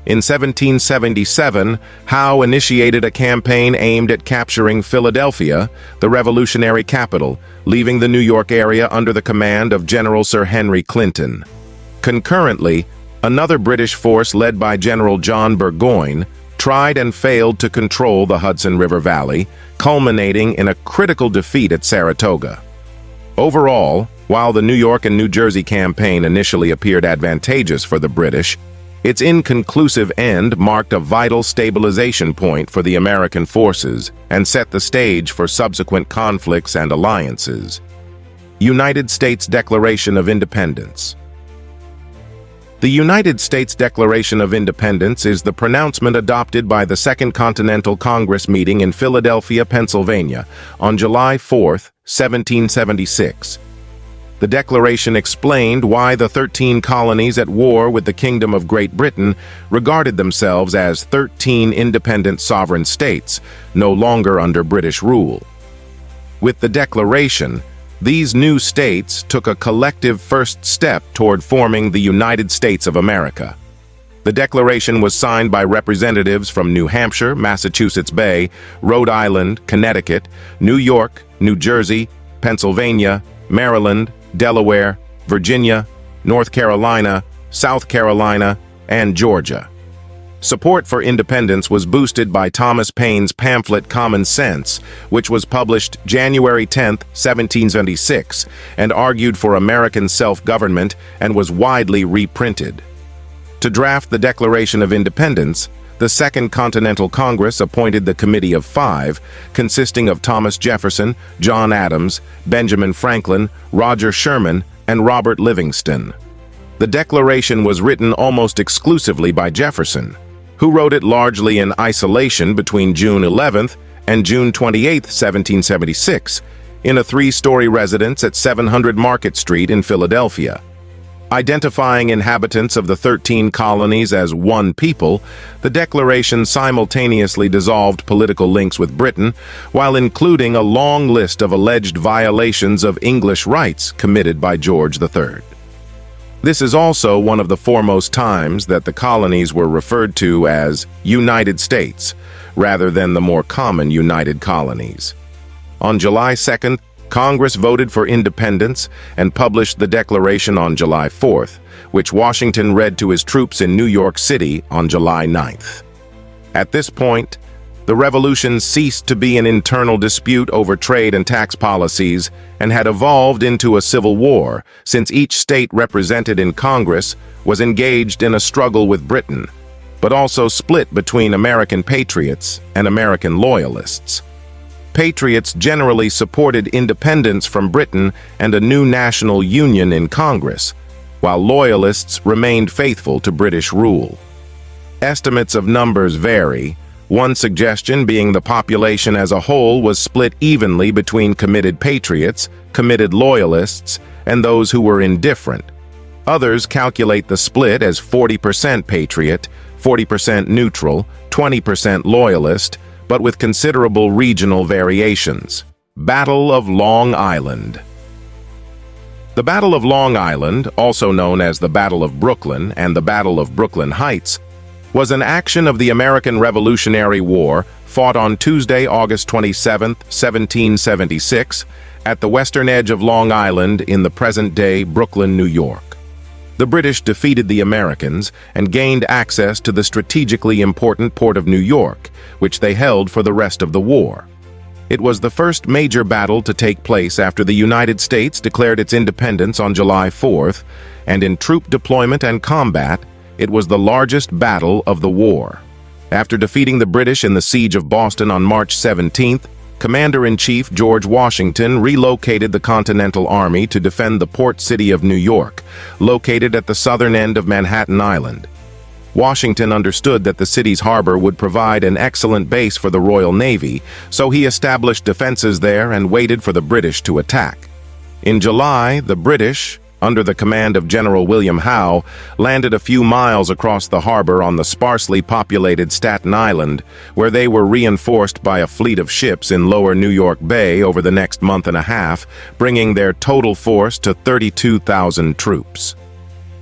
In 1777, Howe initiated a campaign aimed at capturing Philadelphia, the revolutionary capital, leaving the New York area under the command of General Sir Henry Clinton. Concurrently, another British force led by General John Burgoyne tried and failed to control the Hudson River Valley, culminating in a critical defeat at Saratoga. Overall, while the New York and New Jersey campaign initially appeared advantageous for the British, its inconclusive end marked a vital stabilization point for the American forces and set the stage for subsequent conflicts and alliances. United States Declaration of Independence. The United States Declaration of Independence is the pronouncement adopted by the Second Continental Congress meeting in Philadelphia, Pennsylvania, on July 4, 1776. The Declaration explained why the 13 colonies at war with the Kingdom of Great Britain regarded themselves as 13 independent sovereign states, no longer under British rule. With the Declaration, these new states took a collective first step toward forming the United States of America. The Declaration was signed by representatives from New Hampshire, Massachusetts Bay, Rhode Island, Connecticut, New York, New Jersey, Pennsylvania, Maryland, Delaware, Virginia, North Carolina, South Carolina, and Georgia. Support for independence was boosted by Thomas Paine's pamphlet Common Sense, which was published January 10, 1776, and argued for American self-government and was widely reprinted. To draft the Declaration of Independence, the Second Continental Congress appointed the Committee of Five, consisting of Thomas Jefferson, John Adams, Benjamin Franklin, Roger Sherman, and Robert Livingston. The Declaration was written almost exclusively by Jefferson, who wrote it largely in isolation between June 11th and June 28, 1776, in a three-story residence at 700 Market Street in Philadelphia. Identifying inhabitants of the 13 colonies as one people, the Declaration simultaneously dissolved political links with Britain, while including a long list of alleged violations of English rights committed by George III. This is also one of the foremost times that the colonies were referred to as United States, rather than the more common United Colonies. On July 2nd, Congress voted for independence and published the Declaration on July 4th, which Washington read to his troops in New York City on July 9th. At this point, the Revolution ceased to be an internal dispute over trade and tax policies and had evolved into a civil war, since each state represented in Congress was engaged in a struggle with Britain, but also split between American patriots and American loyalists. Patriots generally supported independence from Britain and a new national union in Congress, while loyalists remained faithful to British rule. Estimates of numbers vary, one suggestion being the population as a whole was split evenly between committed patriots, committed loyalists, and those who were indifferent. Others calculate the split as 40% patriot, 40% neutral, 20% loyalist, but with considerable regional variations. Battle of Long Island. The Battle of Long Island, also known as the Battle of Brooklyn and the Battle of Brooklyn Heights, was an action of the American Revolutionary War fought on Tuesday, August 27, 1776, at the western edge of Long Island in the present-day Brooklyn, New York. The British defeated the Americans and gained access to the strategically important port of New York, which they held for the rest of the war. It was the first major battle to take place after the United States declared its independence on July 4th, and in troop deployment and combat, it was the largest battle of the war. After defeating the British in the Siege of Boston on March 17th, Commander-in-Chief George Washington relocated the Continental Army to defend the port city of New York, located at the southern end of Manhattan Island. Washington understood that the city's harbor would provide an excellent base for the Royal Navy, so he established defenses there and waited for the British to attack. In July, the British, under the command of General William Howe, landed a few miles across the harbor on the sparsely populated Staten Island, where they were reinforced by a fleet of ships in lower New York Bay over the next month and a half, bringing their total force to 32,000 troops.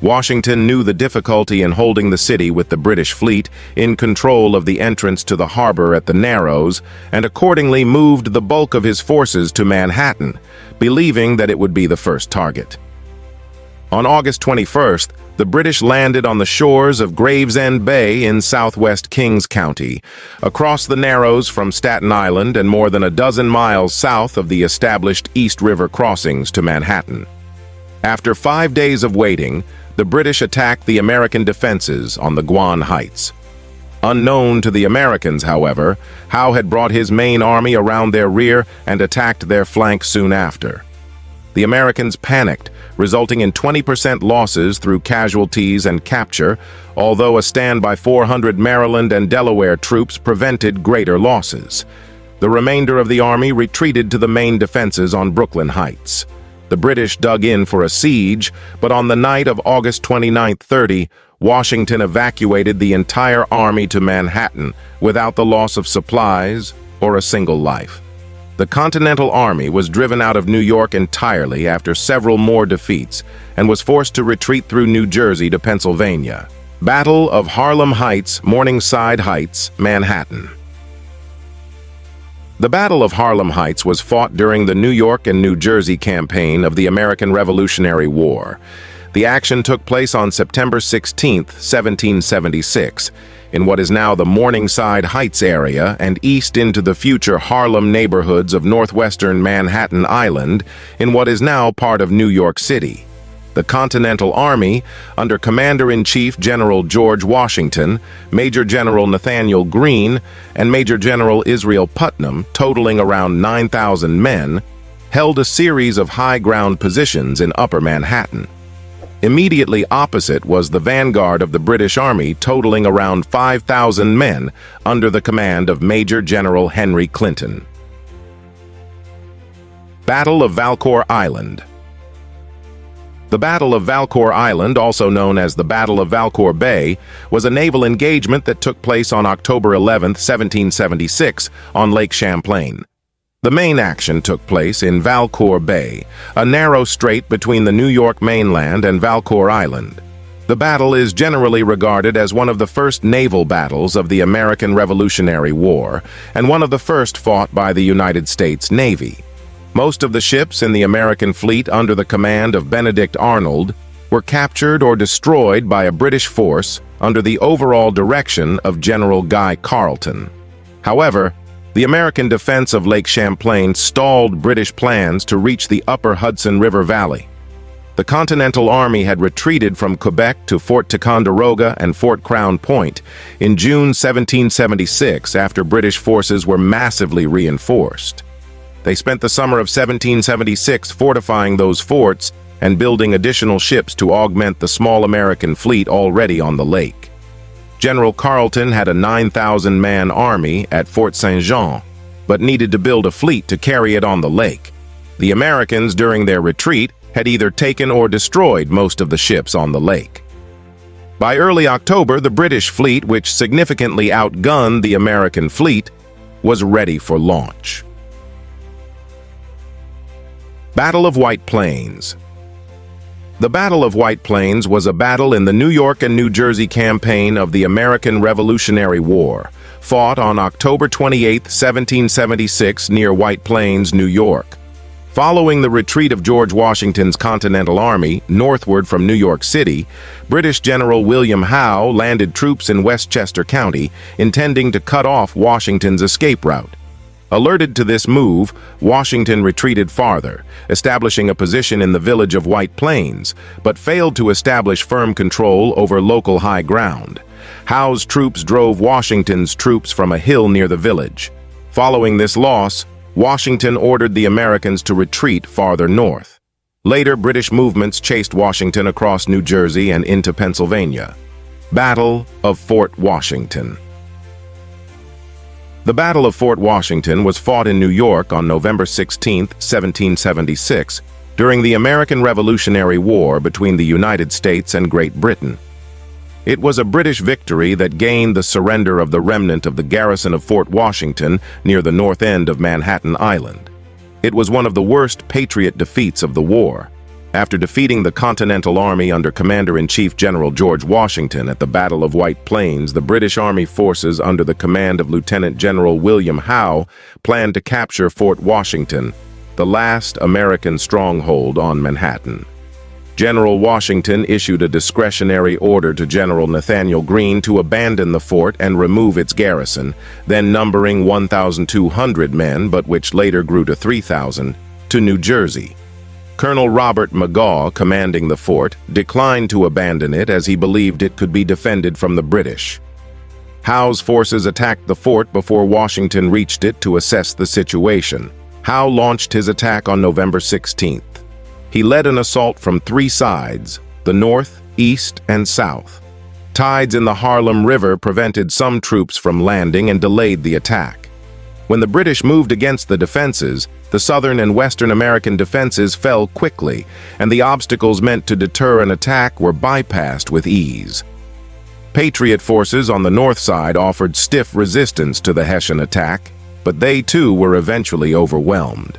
Washington knew the difficulty in holding the city with the British fleet in control of the entrance to the harbor at the Narrows, and accordingly moved the bulk of his forces to Manhattan, believing that it would be the first target. On August 21st, the British landed on the shores of Gravesend Bay in southwest Kings County, across the Narrows from Staten Island and more than a dozen miles south of the established East River crossings to Manhattan. After 5 days of waiting, the British attacked the American defenses on the Guan Heights. Unknown to the Americans, however, Howe had brought his main army around their rear and attacked their flank soon after. The Americans panicked, resulting in 20% losses through casualties and capture, although a stand by 400 Maryland and Delaware troops prevented greater losses. The remainder of the army retreated to the main defenses on Brooklyn Heights. The British dug in for a siege, but on the night of August 29-30, Washington evacuated the entire army to Manhattan without the loss of supplies or a single life. The Continental Army was driven out of New York entirely after several more defeats and was forced to retreat through New Jersey to Pennsylvania. Battle of Harlem Heights, Morningside Heights, Manhattan. The Battle of Harlem Heights was fought during the New York and New Jersey campaign of the American Revolutionary War. The action took place on September 16, 1776, in what is now the Morningside Heights area and east into the future Harlem neighborhoods of northwestern Manhattan Island in what is now part of New York City. The Continental Army, under Commander-in-Chief General George Washington, Major General Nathaniel Greene, and Major General Israel Putnam, totaling around 9,000 men, held a series of high-ground positions in Upper Manhattan. Immediately opposite was the vanguard of the British Army, totaling around 5,000 men under the command of Major General Henry Clinton. Battle of Valcour Island. The Battle of Valcour Island, also known as the Battle of Valcour Bay, was a naval engagement that took place on October 11, 1776, on Lake Champlain. The main action took place in Valcour Bay, a narrow strait between the New York mainland and Valcour Island. The battle is generally regarded as one of the first naval battles of the American Revolutionary War, and one of the first fought by the United States Navy. Most of the ships in the American fleet under the command of Benedict Arnold were captured or destroyed by a British force under the overall direction of General Guy Carleton. However, the American defense of Lake Champlain stalled British plans to reach the upper Hudson River Valley. The Continental Army had retreated from Quebec to Fort Ticonderoga and Fort Crown Point in June 1776 after British forces were massively reinforced. They spent the summer of 1776 fortifying those forts and building additional ships to augment the small American fleet already on the lake. General Carleton had a 9,000-man army at Fort St. Jean, but needed to build a fleet to carry it on the lake. The Americans, during their retreat, had either taken or destroyed most of the ships on the lake. By early October, the British fleet, which significantly outgunned the American fleet, was ready for launch. Battle of White Plains. The Battle of White Plains was a battle in the New York and New Jersey campaign of the American Revolutionary War, fought on October 28, 1776, near White Plains, New York. Following the retreat of George Washington's Continental Army northward from New York City, British General William Howe landed troops in Westchester County, intending to cut off Washington's escape route. Alerted to this move, Washington retreated farther, establishing a position in the village of White Plains, but failed to establish firm control over local high ground. Howe's troops drove Washington's troops from a hill near the village. Following this loss, Washington ordered the Americans to retreat farther north. Later, British movements chased Washington across New Jersey and into Pennsylvania. Battle of Fort Washington. The Battle of Fort Washington was fought in New York on November 16, 1776, during the American Revolutionary War between the United States and Great Britain. It was a British victory that gained the surrender of the remnant of the garrison of Fort Washington near the north end of Manhattan Island. It was one of the worst Patriot defeats of the war. After defeating the Continental Army under Commander-in-Chief General George Washington at the Battle of White Plains, the British Army forces under the command of Lieutenant General William Howe planned to capture Fort Washington, the last American stronghold on Manhattan. General Washington issued a discretionary order to General Nathanael Greene to abandon the fort and remove its garrison, then numbering 1,200 men, but which later grew to 3,000, to New Jersey. Colonel Robert Magaw, commanding the fort, declined to abandon it as he believed it could be defended from the British. Howe's forces attacked the fort before Washington reached it to assess the situation. Howe launched his attack on November 16th. He led an assault from three sides, the north, east, and south. Tides in the Harlem River prevented some troops from landing and delayed the attack. When the British moved against the defenses, the Southern and Western American defenses fell quickly, and the obstacles meant to deter an attack were bypassed with ease. Patriot forces on the north side offered stiff resistance to the Hessian attack, but they too were eventually overwhelmed.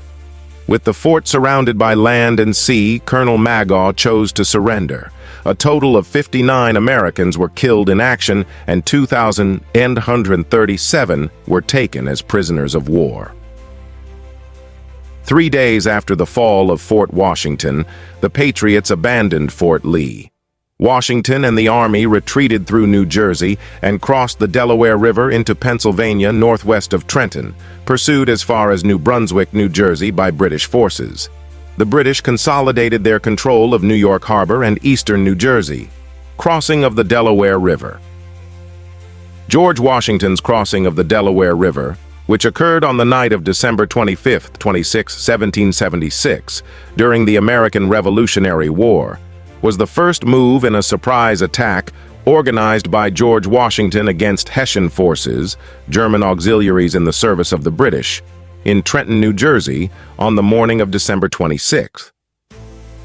With the fort surrounded by land and sea, Colonel Magaw chose to surrender. A total of 59 Americans were killed in action, and 2,137 were taken as prisoners of war. 3 days after the fall of Fort Washington, the Patriots abandoned Fort Lee. Washington and the Army retreated through New Jersey and crossed the Delaware River into Pennsylvania northwest of Trenton, pursued as far as New Brunswick, New Jersey by British forces. The British consolidated their control of New York Harbor and eastern New Jersey. Crossing of the Delaware River. George Washington's crossing of the Delaware River, which occurred on the night of December 25, 1776, during the American Revolutionary War, was the first move in a surprise attack organized by George Washington against Hessian forces, German auxiliaries in the service of the British, in Trenton, New Jersey, on the morning of December 26.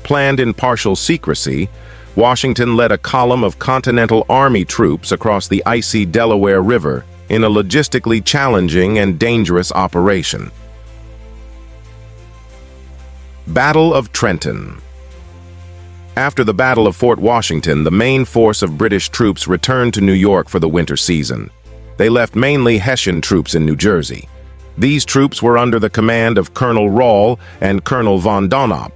Planned in partial secrecy, Washington led a column of Continental Army troops across the icy Delaware River in a logistically challenging and dangerous operation. Battle of Trenton. After the Battle of Fort Washington, the main force of British troops returned to New York for the winter season. They left mainly Hessian troops in New Jersey. These troops were under the command of Colonel Rahl and Colonel von Donop.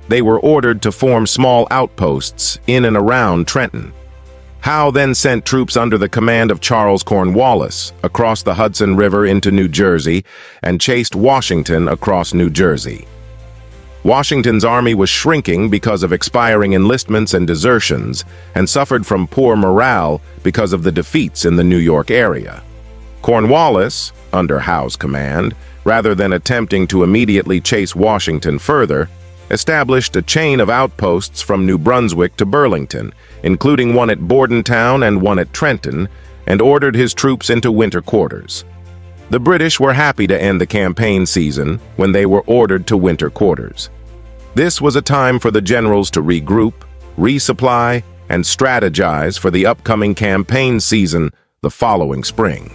They were ordered to form small outposts in and around Trenton. Howe then sent troops under the command of Charles Cornwallis across the Hudson River into New Jersey and chased Washington across New Jersey. Washington's army was shrinking because of expiring enlistments and desertions, and suffered from poor morale because of the defeats in the New York area. Cornwallis, under Howe's command, rather than attempting to immediately chase Washington further, established a chain of outposts from New Brunswick to Burlington, including one at Bordentown and one at Trenton, and ordered his troops into winter quarters. The British were happy to end the campaign season when they were ordered to winter quarters. This was a time for the generals to regroup, resupply, and strategize for the upcoming campaign season the following spring.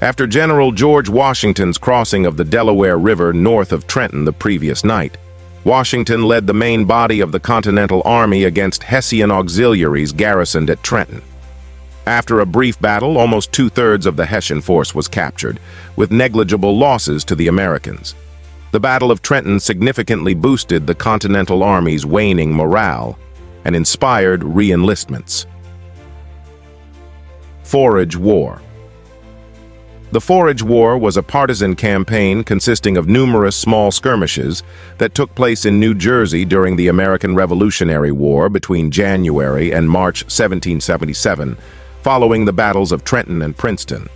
After General George Washington's crossing of the Delaware River north of Trenton the previous night, Washington led the main body of the Continental Army against Hessian auxiliaries garrisoned at Trenton. After a brief battle, almost two-thirds of the Hessian force was captured, with negligible losses to the Americans. The Battle of Trenton significantly boosted the Continental Army's waning morale and inspired re-enlistments. Forage War. The Forage War was a partisan campaign consisting of numerous small skirmishes that took place in New Jersey during the American Revolutionary War between January and March 1777, following the battles of Trenton and Princeton.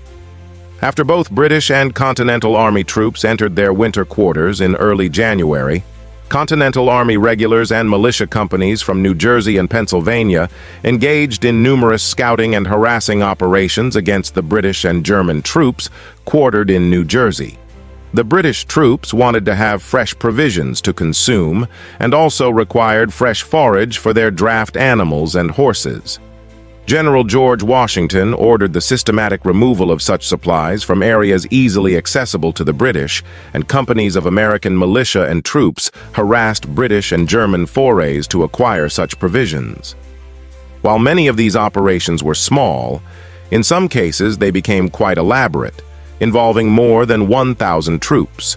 After both British and Continental Army troops entered their winter quarters in early January, Continental Army regulars and militia companies from New Jersey and Pennsylvania engaged in numerous scouting and harassing operations against the British and German troops quartered in New Jersey. The British troops wanted to have fresh provisions to consume and also required fresh forage for their draft animals and horses. General George Washington ordered the systematic removal of such supplies from areas easily accessible to the British, and companies of American militia and troops harassed British and German forays to acquire such provisions. While many of these operations were small, in some cases they became quite elaborate, involving more than 1,000 troops.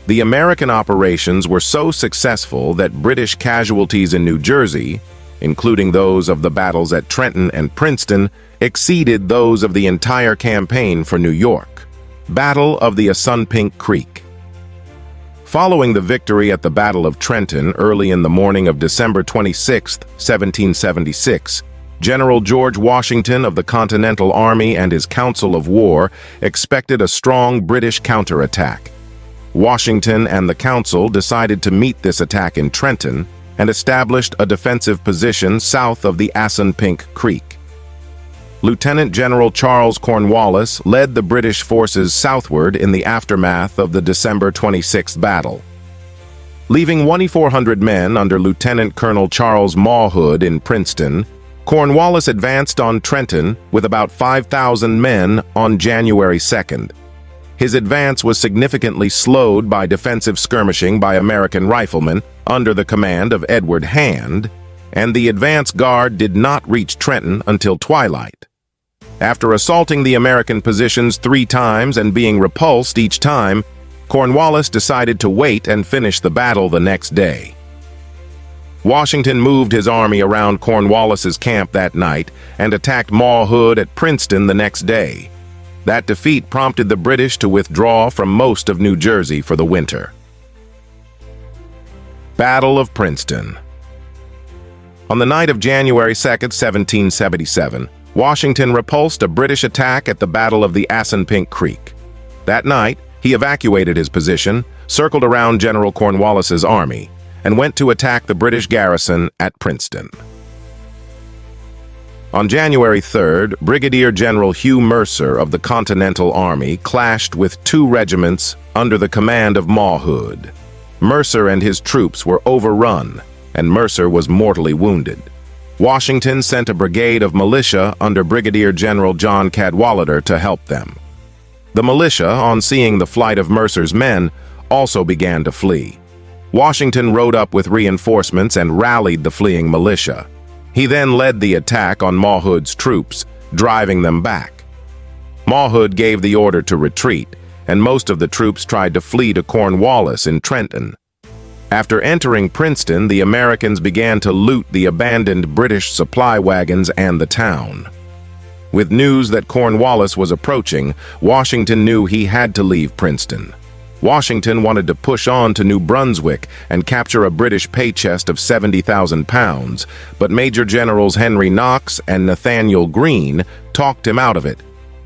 The American operations were so successful that British casualties in New Jersey, including those of the battles at Trenton and Princeton, exceeded those of the entire campaign for New York. Battle of the Assunpink Creek. Following the victory at the Battle of Trenton early in the morning of December 26, 1776, General George Washington of the Continental Army and his Council of War expected a strong British counterattack. Washington and the Council decided to meet this attack in Trenton and established a defensive position south of the Assunpink Creek. Lieutenant General Charles Cornwallis led the British forces southward in the aftermath of the December 26th battle. Leaving 2,400 men under Lieutenant Colonel Charles Mawhood in Princeton, Cornwallis advanced on Trenton with about 5,000 men on January 2nd. His advance was significantly slowed by defensive skirmishing by American riflemen under the command of Edward Hand, and the advance guard did not reach Trenton until twilight. After assaulting the American positions 3 times and being repulsed each time, Cornwallis decided to wait and finish the battle the next day. Washington moved his army around Cornwallis's camp that night and attacked Mawhood at Princeton the next day. That defeat prompted the British to withdraw from most of New Jersey for the winter. Battle of Princeton. On the night of January 2, 1777, Washington repulsed a British attack at the Battle of the Assunpink Creek. That night, he evacuated his position, circled around General Cornwallis's army, and went to attack the British garrison at Princeton. On January 3rd, Brigadier General Hugh Mercer of the Continental Army clashed with 2 regiments under the command of Mawhood. Mercer and his troops were overrun, and Mercer was mortally wounded. Washington sent a brigade of militia under Brigadier General John Cadwalader to help them. The militia, on seeing the flight of Mercer's men, also began to flee. Washington rode up with reinforcements and rallied the fleeing militia. He then led the attack on Mawhood's troops, driving them back. Mawhood gave the order to retreat, and most of the troops tried to flee to Cornwallis in Trenton. After entering Princeton, the Americans began to loot the abandoned British supply wagons and the town. With news that Cornwallis was approaching, Washington knew he had to leave Princeton. Washington wanted to push on to New Brunswick and capture a British pay chest of 70,000 pounds, but Major Generals Henry Knox and Nathaniel Greene talked him out of it.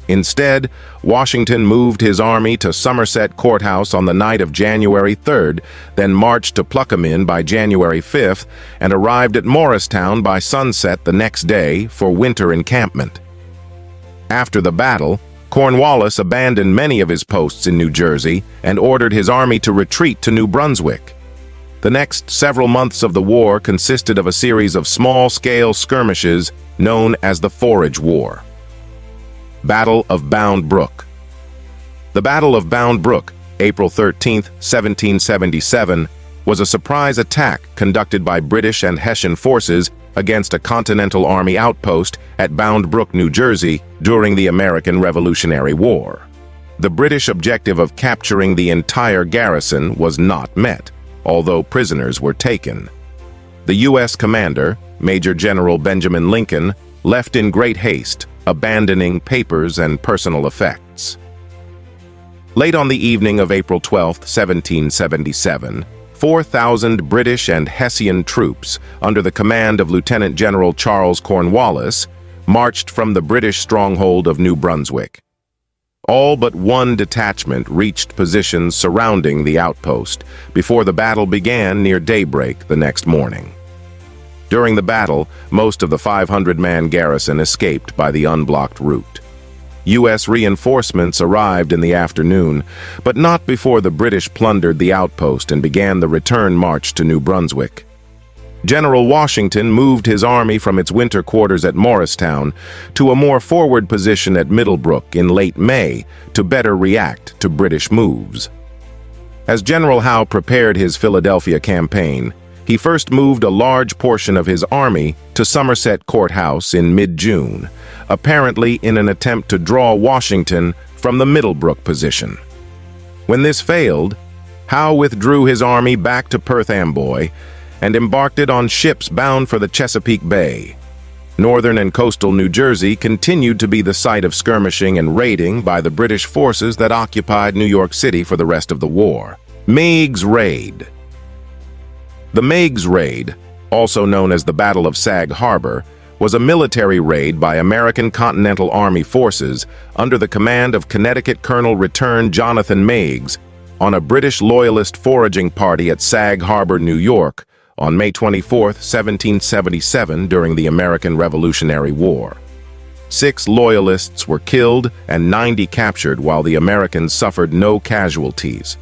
Instead, Washington moved his army to Somerset Courthouse on the night of January 3rd, then marched to Plaquemine by January 5th, and arrived at Morristown by sunset the next day for winter encampment. After the battle, Cornwallis abandoned many of his posts in New Jersey and ordered his army to retreat to New Brunswick. The next several months of the war consisted of a series of small-scale skirmishes known as the Forage War. Battle of Bound Brook. The Battle of Bound Brook, April 13, 1777, was a surprise attack conducted by British and Hessian forces against a Continental Army outpost at Bound Brook, New Jersey, during the American Revolutionary War. The British objective of capturing the entire garrison was not met, although prisoners were taken. The U.S. commander, Major General Benjamin Lincoln, left in great haste, abandoning papers and personal effects. Late on the evening of April 12, 1777, 4,000 British and Hessian troops, under the command of Lieutenant General Charles Cornwallis, marched from the British stronghold of New Brunswick. All but one detachment reached positions surrounding the outpost before the battle began near daybreak the next morning. During the battle, most of the 500-man garrison escaped by the unblocked route. U.S. reinforcements arrived in the afternoon, but not before the British plundered the outpost and began the return march to New Brunswick. General Washington moved his army from its winter quarters at Morristown to a more forward position at Middlebrook in late May to better react to British moves. As General Howe prepared his Philadelphia campaign, he first moved a large portion of his army to Somerset Courthouse in mid-June, apparently in an attempt to draw Washington from the Middlebrook position. When this failed, Howe withdrew his army back to Perth Amboy and embarked it on ships bound for the Chesapeake Bay. Northern and coastal New Jersey continued to be the site of skirmishing and raiding by the British forces that occupied New York City for the rest of the war. Meigs Raid. The Meigs Raid, also known as the Battle of Sag Harbor, was a military raid by American Continental Army forces under the command of Connecticut Colonel Returned Jonathan Meigs on a British Loyalist foraging party at Sag Harbor, New York, on May 24, 1777, during the American Revolutionary War. 6 Loyalists were killed and 90 captured, while the Americans suffered no casualties.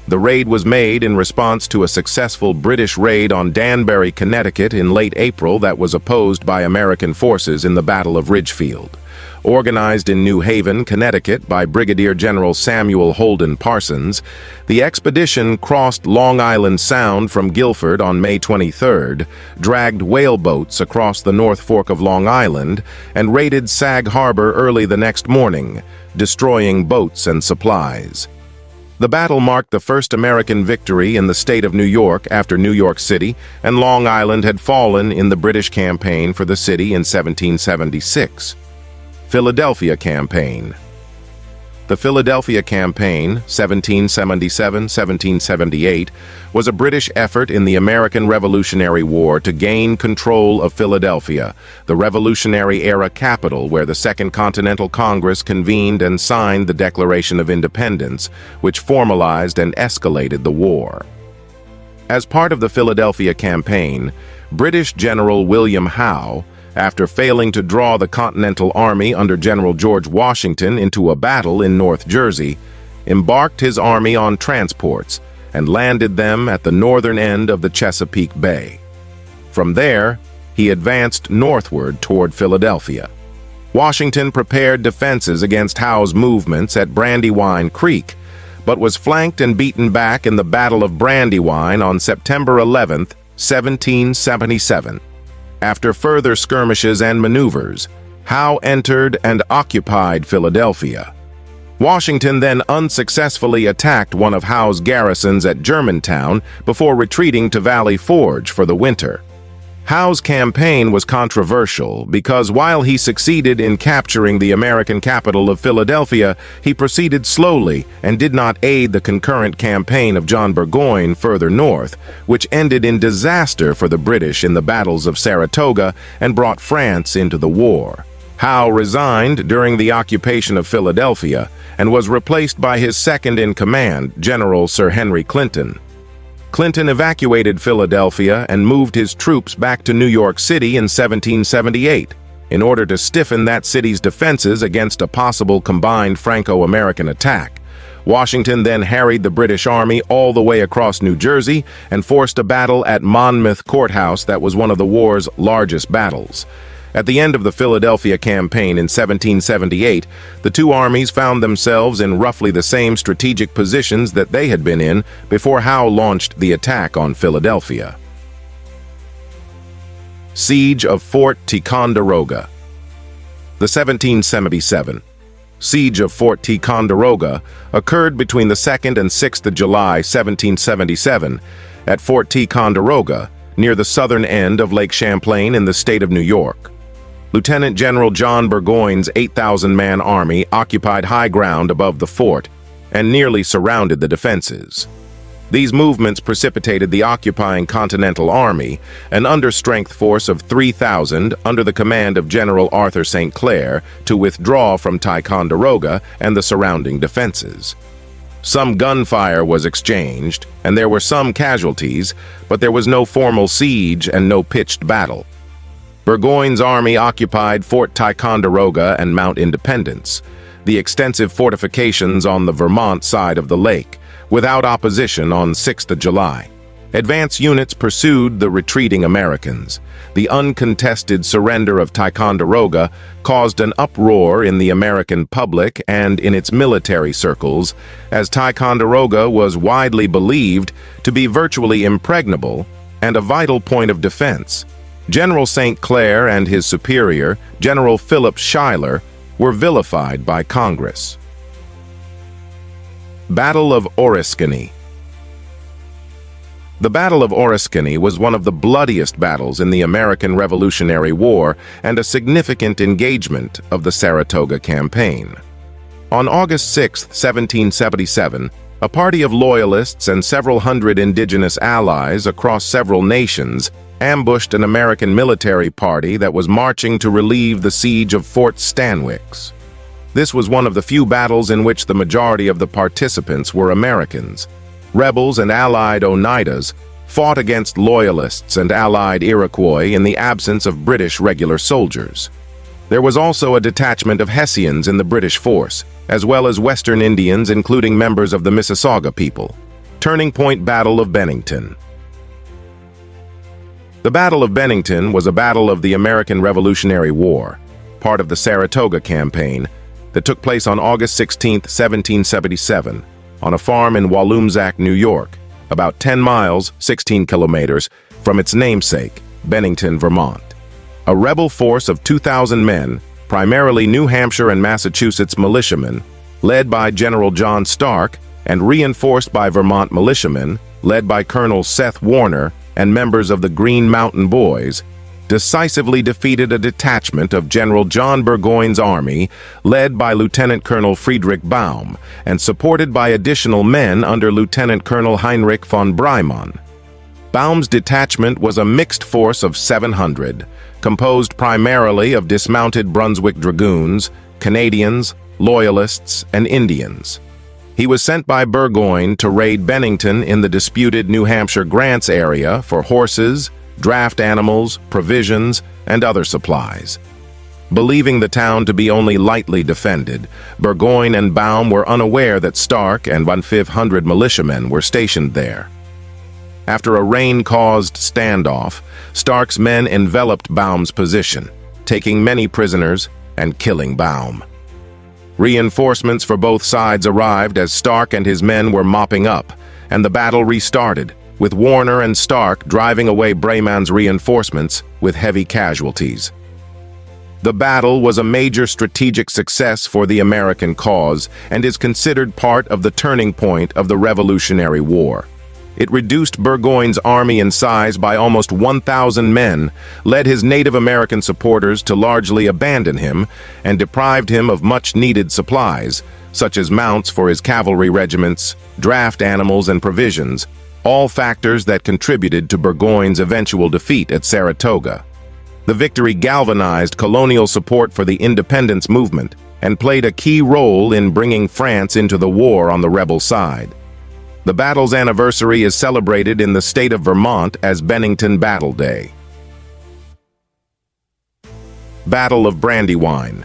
The raid was made in response to a successful British raid on Danbury, Connecticut in late April that was opposed by American forces in the Battle of Ridgefield. Organized in New Haven, Connecticut by Brigadier General Samuel Holden Parsons, the expedition crossed Long Island Sound from Guilford on May 23rd, dragged whaleboats across the North Fork of Long Island, and raided Sag Harbor early the next morning, destroying boats and supplies. The battle marked the first American victory in the state of New York after New York City and Long Island had fallen in the British campaign for the city in 1776. Philadelphia Campaign. The Philadelphia Campaign, 1777-1778, was a British effort in the American Revolutionary War to gain control of Philadelphia, the Revolutionary-era capital where the Second Continental Congress convened and signed the Declaration of Independence, which formalized and escalated the war. As part of the Philadelphia Campaign, British General William Howe, after failing to draw the Continental Army under General George Washington into a battle in North Jersey, embarked his army on transports and landed them at the northern end of the Chesapeake Bay. From there, he advanced northward toward Philadelphia. Washington prepared defenses against Howe's movements at Brandywine Creek, but was flanked and beaten back in the Battle of Brandywine on September 11, 1777. After further skirmishes and maneuvers, Howe entered and occupied Philadelphia. Washington then unsuccessfully attacked one of Howe's garrisons at Germantown before retreating to Valley Forge for the winter. Howe's campaign was controversial because while he succeeded in capturing the American capital of Philadelphia, he proceeded slowly and did not aid the concurrent campaign of John Burgoyne further north, which ended in disaster for the British in the battles of Saratoga and brought France into the war. Howe resigned during the occupation of Philadelphia and was replaced by his second-in-command, General Sir Henry Clinton. Clinton evacuated Philadelphia and moved his troops back to New York City in 1778 in order to stiffen that city's defenses against a possible combined Franco-American attack. Washington then harried the British Army all the way across New Jersey and forced a battle at Monmouth Courthouse that was one of the war's largest battles. At the end of the Philadelphia campaign in 1778, the two armies found themselves in roughly the same strategic positions that they had been in before Howe launched the attack on Philadelphia. Siege of Fort Ticonderoga. The 1777 Siege of Fort Ticonderoga occurred between the 2nd and 6th of July 1777 at Fort Ticonderoga, near the southern end of Lake Champlain in the state of New York. Lieutenant General John Burgoyne's 8,000-man army occupied high ground above the fort and nearly surrounded the defenses. These movements precipitated the occupying Continental Army, an understrength force of 3,000 under the command of General Arthur St. Clair, to withdraw from Ticonderoga and the surrounding defenses. Some gunfire was exchanged, and there were some casualties, but there was no formal siege and no pitched battle. Burgoyne's army occupied Fort Ticonderoga and Mount Independence, the extensive fortifications on the Vermont side of the lake, without opposition on 6th of July. Advance units pursued the retreating Americans. The uncontested surrender of Ticonderoga caused an uproar in the American public and in its military circles, as Ticonderoga was widely believed to be virtually impregnable and a vital point of defense. General St. Clair and his superior, General Philip Schuyler, were vilified by Congress. Battle of Oriskany. The Battle of Oriskany was one of the bloodiest battles in the American Revolutionary War and a significant engagement of the Saratoga Campaign. On August 6, 1777, a party of Loyalists and several hundred indigenous allies across several nations ambushed an American military party that was marching to relieve the siege of Fort Stanwix. This was one of the few battles in which the majority of the participants were Americans. Rebels and allied Oneidas fought against Loyalists and allied Iroquois in the absence of British regular soldiers. There was also a detachment of Hessians in the British force, as well as Western Indians, including members of the Mississauga people. Turning Point Battle of Bennington. The Battle of Bennington was a battle of the American Revolutionary War, part of the Saratoga Campaign, that took place on August 16, 1777, on a farm in Walloomsac, New York, about 10 miles, 16 kilometers, from its namesake, Bennington, Vermont. A rebel force of 2,000 men, primarily New Hampshire and Massachusetts militiamen, led by General John Stark, and reinforced by Vermont militiamen, led by Colonel Seth Warner and members of the Green Mountain Boys, decisively defeated a detachment of General John Burgoyne's army, led by Lieutenant Colonel Friedrich Baum, and supported by additional men under Lieutenant Colonel Heinrich von Breymann. Baum's detachment was a mixed force of 700, composed primarily of dismounted Brunswick Dragoons, Canadians, Loyalists, and Indians. He was sent by Burgoyne to raid Bennington in the disputed New Hampshire Grants area for horses, draft animals, provisions, and other supplies. Believing the town to be only lightly defended, Burgoyne and Baum were unaware that Stark and 1,500 militiamen were stationed there. After a rain-caused standoff, Stark's men enveloped Baum's position, taking many prisoners and killing Baum. Reinforcements for both sides arrived as Stark and his men were mopping up, and the battle restarted, with Warner and Stark driving away Breymann's reinforcements with heavy casualties. The battle was a major strategic success for the American cause and is considered part of the turning point of the Revolutionary War. It reduced Burgoyne's army in size by almost 1,000 men, led his Native American supporters to largely abandon him, and deprived him of much-needed supplies, such as mounts for his cavalry regiments, draft animals, and provisions, all factors that contributed to Burgoyne's eventual defeat at Saratoga. The victory galvanized colonial support for the independence movement and played a key role in bringing France into the war on the rebel side. The battle's anniversary is celebrated in the state of Vermont as Bennington Battle Day. Battle of Brandywine.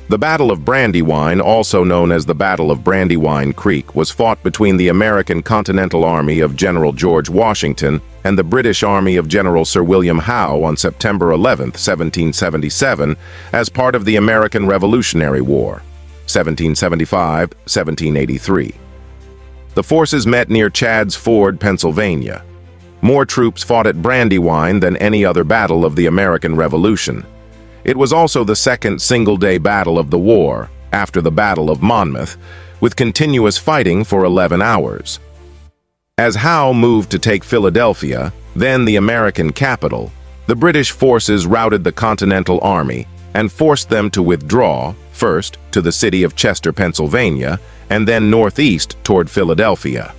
The Battle of Brandywine, also known as the Battle of Brandywine Creek, was fought between the American Continental Army of General George Washington and the British Army of General Sir William Howe on September 11, 1777, as part of the American Revolutionary War, 1775-1783. The forces met near Chadds Ford, Pennsylvania. More troops fought at Brandywine than any other battle of the American Revolution. It was also the second single-day battle of the war, after the Battle of Monmouth, with continuous fighting for 11 hours. As Howe moved to take Philadelphia, then the American capital, the British forces routed the Continental Army and forced them to withdraw, first to the city of Chester, Pennsylvania, and then northeast toward Philadelphia.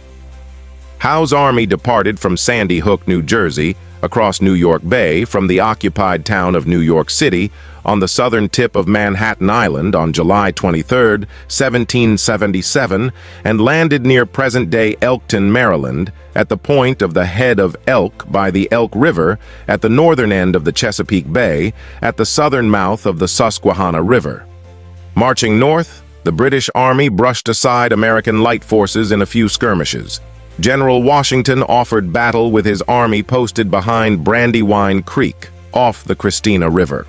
Howe's army departed from Sandy Hook, New Jersey, across New York Bay from the occupied town of New York City on the southern tip of Manhattan Island on July 23, 1777, and landed near present-day Elkton, Maryland, at the point of the head of Elk by the Elk River at the northern end of the Chesapeake Bay at the southern mouth of the Susquehanna River. Marching north, the British Army brushed aside American light forces in a few skirmishes. General Washington offered battle with his army posted behind Brandywine Creek, off the Christina River.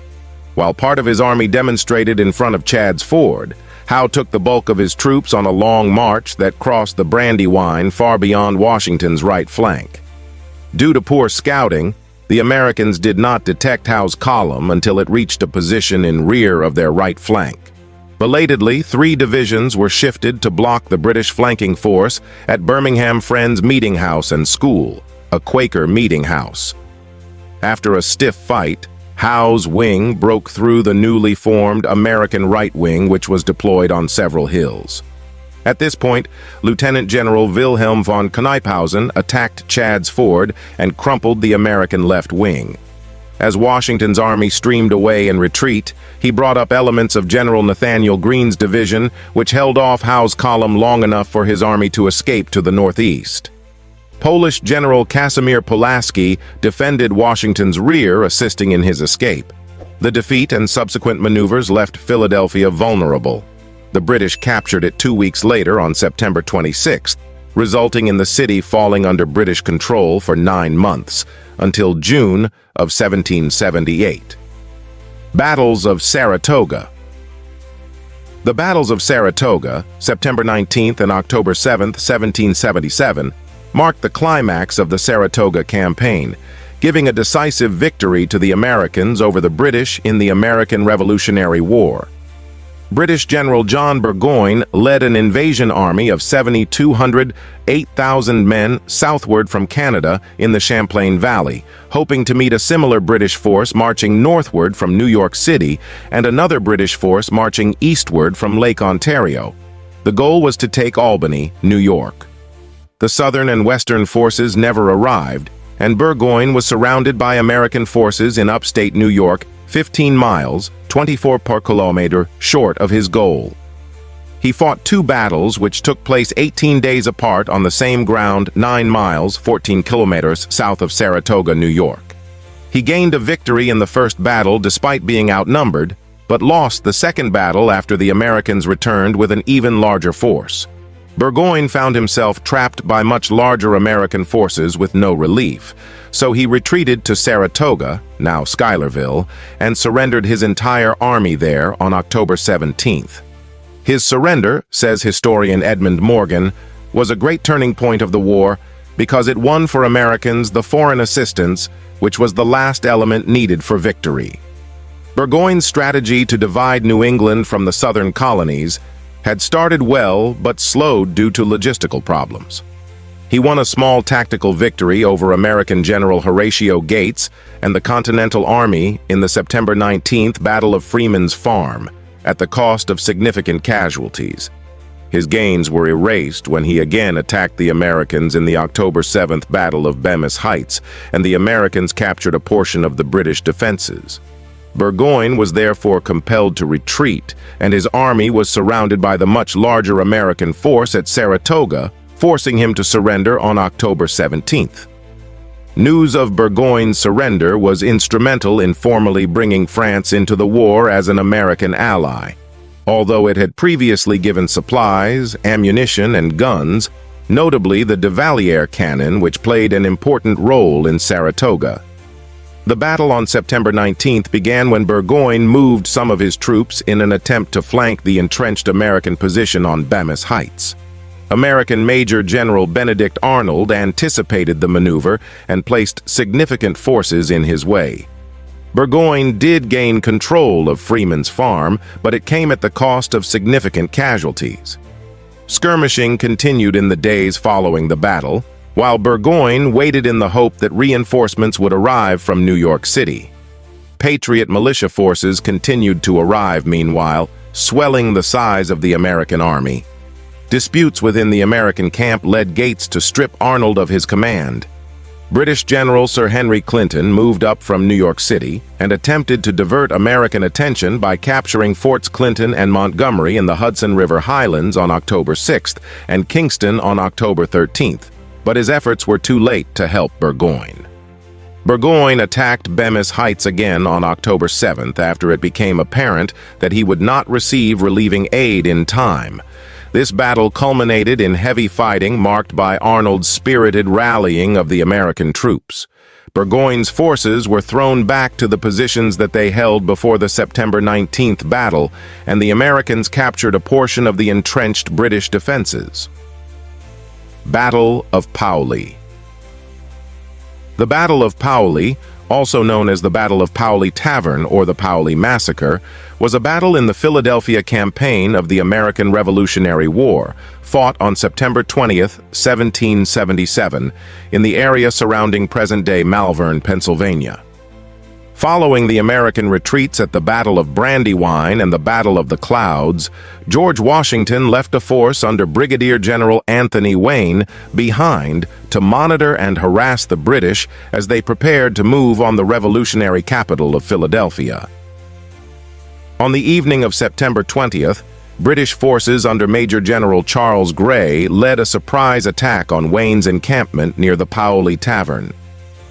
While part of his army demonstrated in front of Chadds Ford, Howe took the bulk of his troops on a long march that crossed the Brandywine far beyond Washington's right flank. Due to poor scouting, the Americans did not detect Howe's column until it reached a position in rear of their right flank. Belatedly, 3 divisions were shifted to block the British flanking force at Birmingham Friends Meeting House and School, a Quaker meeting house. After a stiff fight, Howe's wing broke through the newly formed American right wing, which was deployed on several hills. At this point, Lieutenant General Wilhelm von Knyphausen attacked Chadds Ford and crumpled the American left wing. As Washington's army streamed away in retreat, he brought up elements of General Nathanael Greene's division, which held off Howe's column long enough for his army to escape to the northeast. Polish General Casimir Pulaski defended Washington's rear, assisting in his escape. The defeat and subsequent maneuvers left Philadelphia vulnerable. The British captured it 2 weeks later on September 26th, resulting in the city falling under British control for 9 months, until June of 1778. Battles of Saratoga. The battles of Saratoga, September 19th and October 7th, 1777, marked the climax of the Saratoga campaign, giving a decisive victory to the Americans over the British in the American Revolutionary War. British General John Burgoyne led an invasion army of 7,200, 8,000 men southward from Canada in the Champlain Valley, hoping to meet a similar British force marching northward from New York City and another British force marching eastward from Lake Ontario. The goal was to take Albany, New York. The southern and western forces never arrived, and Burgoyne was surrounded by American forces in upstate New York, 15 miles, 24 per kilometer, short of his goal. He fought 2 battles which took place 18 days apart on the same ground 9 miles, 14 kilometers south of Saratoga, New York. He gained a victory in the first battle despite being outnumbered, but lost the second battle after the Americans returned with an even larger force. Burgoyne found himself trapped by much larger American forces with no relief, so he retreated to Saratoga, now Schuylerville, and surrendered his entire army there on October 17th. His surrender, says historian Edmund Morgan, was a great turning point of the war because it won for Americans the foreign assistance, which was the last element needed for victory. Burgoyne's strategy to divide New England from the southern colonies had started well but slowed due to logistical problems. He won a small tactical victory over American General Horatio Gates and the Continental Army in the September 19th Battle of Freeman's Farm, at the cost of significant casualties. His gains were erased when he again attacked the Americans in the October 7th Battle of Bemis Heights, and the Americans captured a portion of the British defenses. Burgoyne was therefore compelled to retreat, and his army was surrounded by the much larger American force at Saratoga, forcing him to surrender on October 17th. News of Burgoyne's surrender was instrumental in formally bringing France into the war as an American ally. although it had previously given supplies, ammunition, and guns, notably the de Valliere cannon, which played an important role in Saratoga. The battle on September 19th began when Burgoyne moved some of his troops in an attempt to flank the entrenched American position on Bemis Heights. American Major General Benedict Arnold anticipated the maneuver and placed significant forces in his way. Burgoyne did gain control of Freeman's Farm, but it came at the cost of significant casualties. Skirmishing continued in the days following the battle, while Burgoyne waited in the hope that reinforcements would arrive from New York City. Patriot militia forces continued to arrive meanwhile, swelling the size of the American army. Disputes within the American camp led Gates to strip Arnold of his command. British General Sir Henry Clinton moved up from New York City and attempted to divert American attention by capturing Forts Clinton and Montgomery in the Hudson River Highlands on October 6th and Kingston on October 13th, but his efforts were too late to help Burgoyne. Burgoyne attacked Bemis Heights again on October 7th after it became apparent that he would not receive relieving aid in time. This battle culminated in heavy fighting marked by Arnold's spirited rallying of the American troops. Burgoyne's forces were thrown back to the positions that they held before the September 19th battle, and the Americans captured a portion of the entrenched British defenses. Battle of Paoli. The Battle of Paoli, also known as the Battle of Paoli Tavern or the Paoli Massacre, was a battle in the Philadelphia campaign of the American Revolutionary War, fought on September 20th, 1777, in the area surrounding present-day Malvern, Pennsylvania. Following the American retreats at the Battle of Brandywine and the Battle of the Clouds, George Washington left a force under Brigadier General Anthony Wayne behind to monitor and harass the British as they prepared to move on the revolutionary capital of Philadelphia. On the evening of September 20th, British forces under Major General Charles Grey led a surprise attack on Wayne's encampment near the Paoli Tavern.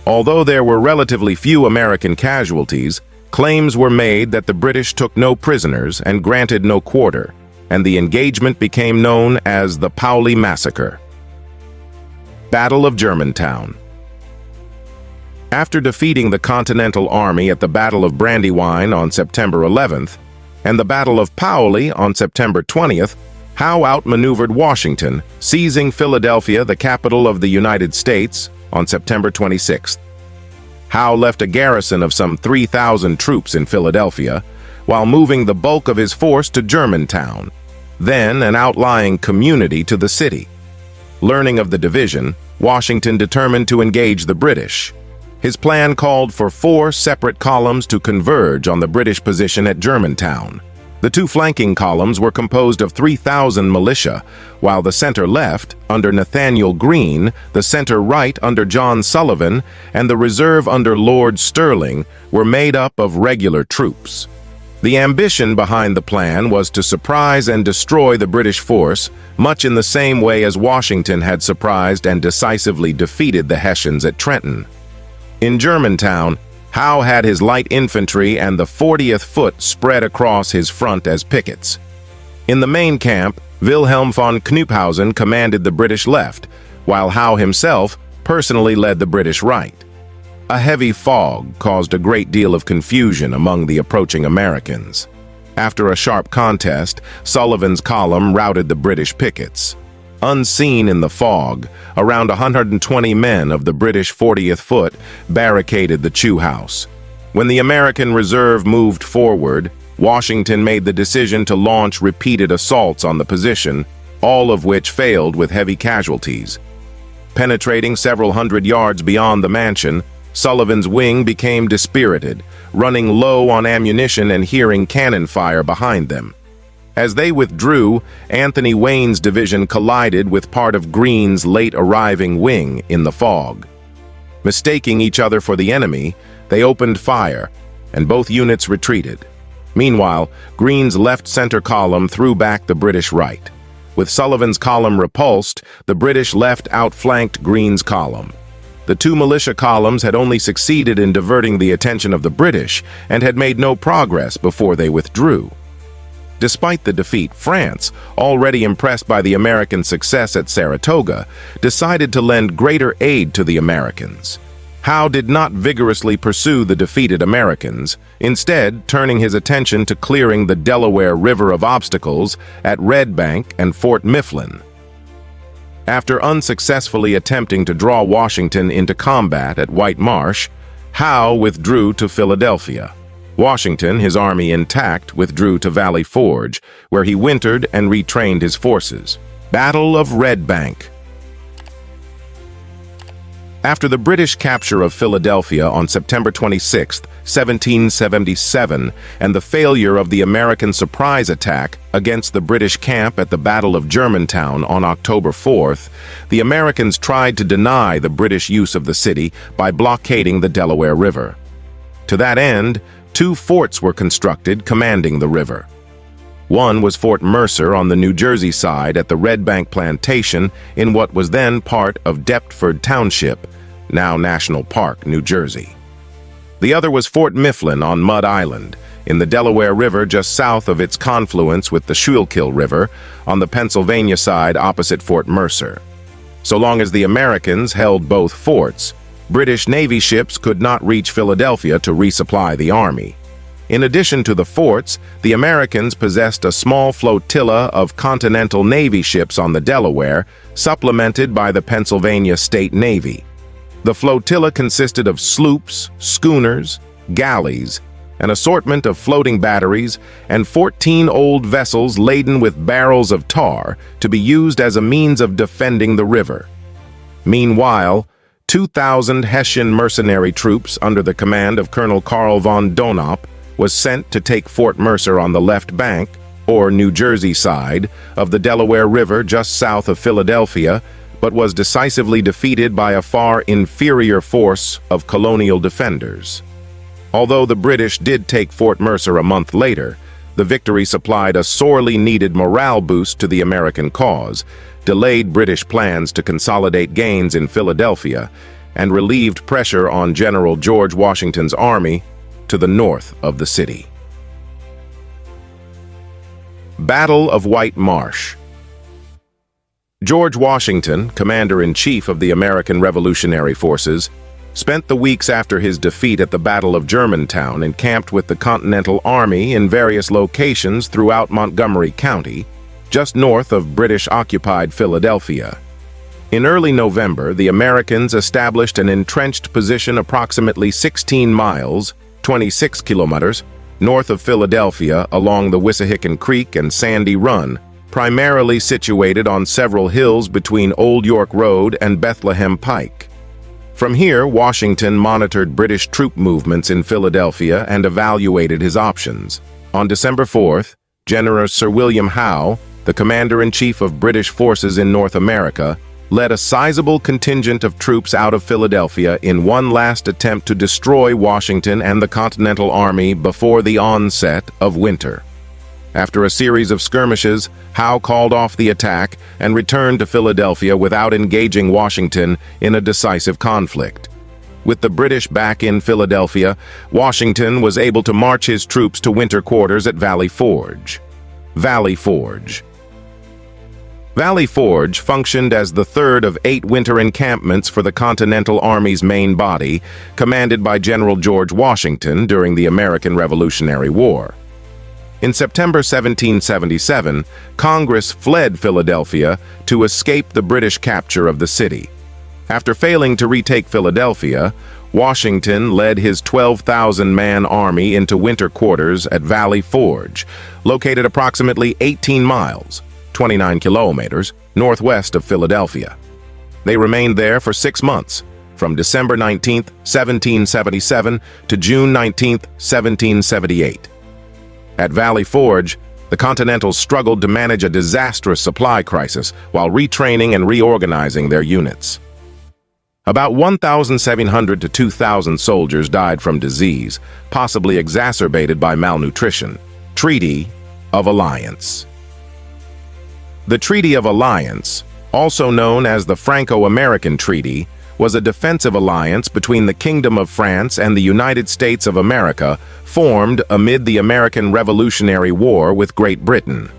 Although there were relatively few American casualties, claims were made that the British took no prisoners and granted no quarter, and the engagement became known as the Paoli Massacre. Battle of Germantown. After defeating the Continental Army at the Battle of Brandywine on September 11th and the Battle of Paoli on September 20th, Howe outmaneuvered Washington, seizing Philadelphia, the capital of the United States, on September 26th. Howe left a garrison of some 3,000 troops in Philadelphia, while moving the bulk of his force to Germantown, then an outlying community to the city. Learning of the division, Washington determined to engage the British. His plan called for 4 separate columns to converge on the British position at Germantown. The 2 flanking columns were composed of 3,000 militia, while the center left, under Nathaniel Greene, the center right under John Sullivan, and the reserve under Lord Stirling were made up of regular troops. The ambition behind the plan was to surprise and destroy the British force, much in the same way as Washington had surprised and decisively defeated the Hessians at Trenton. In Germantown, Howe had his light infantry and the 40th Foot spread across his front as pickets. In the main camp, Wilhelm von Knuphausen commanded the British left, while Howe himself personally led the British right. A heavy fog caused a great deal of confusion among the approaching Americans. After a sharp contest, Sullivan's column routed the British pickets. Unseen in the fog, around 120 men of the British 40th Foot barricaded the Chew House. When the American reserve moved forward, Washington made the decision to launch repeated assaults on the position, all of which failed with heavy casualties. Penetrating several hundred yards beyond the mansion, Sullivan's wing became dispirited, running low on ammunition and hearing cannon fire behind them. As they withdrew, Anthony Wayne's division collided with part of Greene's late-arriving wing in the fog. Mistaking each other for the enemy, they opened fire, and both units retreated. Meanwhile, Greene's left center column threw back the British right. With Sullivan's column repulsed, the British left outflanked Greene's column. The 2 militia columns had only succeeded in diverting the attention of the British and had made no progress before they withdrew. Despite the defeat, France, already impressed by the American success at Saratoga, decided to lend greater aid to the Americans. Howe did not vigorously pursue the defeated Americans, instead turning his attention to clearing the Delaware River of obstacles at Red Bank and Fort Mifflin. After unsuccessfully attempting to draw Washington into combat at White Marsh, Howe withdrew to Philadelphia. Washington, his army intact, withdrew to Valley Forge, where he wintered and retrained his forces. Battle of Red Bank. After the British capture of Philadelphia on September 26, 1777, and the failure of the American surprise attack against the British camp at the Battle of Germantown on October 4th, the Americans tried to deny the British use of the city by blockading the Delaware River. To that end, 2 forts were constructed commanding the river. One was Fort Mercer on the New Jersey side at the Red Bank Plantation in what was then part of Deptford Township, now National Park, New Jersey. The other was Fort Mifflin on Mud Island, in the Delaware River just south of its confluence with the Schuylkill River, on the Pennsylvania side opposite Fort Mercer. So long as the Americans held both forts, British Navy ships could not reach Philadelphia to resupply the army. In addition to the forts, the Americans possessed a small flotilla of Continental Navy ships on the Delaware, supplemented by the Pennsylvania State Navy. The flotilla consisted of sloops, schooners, galleys, an assortment of floating batteries, and 14 old vessels laden with barrels of tar to be used as a means of defending the river. Meanwhile, 2,000 Hessian mercenary troops under the command of Colonel Karl von Donop was sent to take Fort Mercer on the left bank, or New Jersey side, of the Delaware River just south of Philadelphia, but was decisively defeated by a far inferior force of colonial defenders. Although the British did take Fort Mercer a month later, the victory supplied a sorely needed morale boost to the American cause, delayed British plans to consolidate gains in Philadelphia, and relieved pressure on General George Washington's army to the north of the city. Battle of White Marsh. George Washington, Commander-in-Chief of the American Revolutionary Forces, spent the weeks after his defeat at the Battle of Germantown encamped with the Continental Army in various locations throughout Montgomery County, just north of British-occupied Philadelphia. In early November, the Americans established an entrenched position approximately 16 miles, 26 kilometers, north of Philadelphia along the Wissahickon Creek and Sandy Run, primarily situated on several hills between Old York Road and Bethlehem Pike. From here, Washington monitored British troop movements in Philadelphia and evaluated his options. On December 4th, General Sir William Howe, the Commander-in-Chief of British forces in North America, led a sizable contingent of troops out of Philadelphia in one last attempt to destroy Washington and the Continental Army before the onset of winter. After a series of skirmishes, Howe called off the attack and returned to Philadelphia without engaging Washington in a decisive conflict. With the British back in Philadelphia, Washington was able to march his troops to winter quarters at Valley Forge. Valley Forge. Valley Forge functioned as the third of 8 winter encampments for the Continental Army's main body, commanded by General George Washington during the American Revolutionary War. In September 1777, Congress fled Philadelphia to escape the British capture of the city. After failing to retake Philadelphia, Washington led his 12,000-man army into winter quarters at Valley Forge, located approximately 18 miles, 29 kilometers, northwest of Philadelphia. They remained there for 6 months, from December 19, 1777 to June 19, 1778. At Valley Forge, the Continentals struggled to manage a disastrous supply crisis while retraining and reorganizing their units. About 1,700 to 2,000 soldiers died from disease, possibly exacerbated by malnutrition. Treaty of Alliance. The Treaty of Alliance, also known as the Franco-American Treaty, was a defensive alliance between the Kingdom of France and the United States of America, formed amid the American Revolutionary War with Great Britain.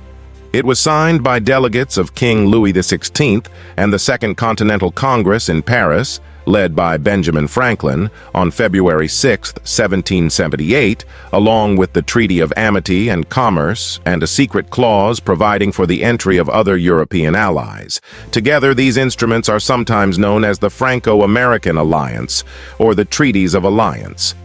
It was signed by delegates of King Louis XVI and the Second Continental Congress in Paris, led by Benjamin Franklin, on February 6, 1778, along with the Treaty of Amity and Commerce and a secret clause providing for the entry of other European allies. Together, these instruments are sometimes known as the Franco-American Alliance or the Treaties of Alliance.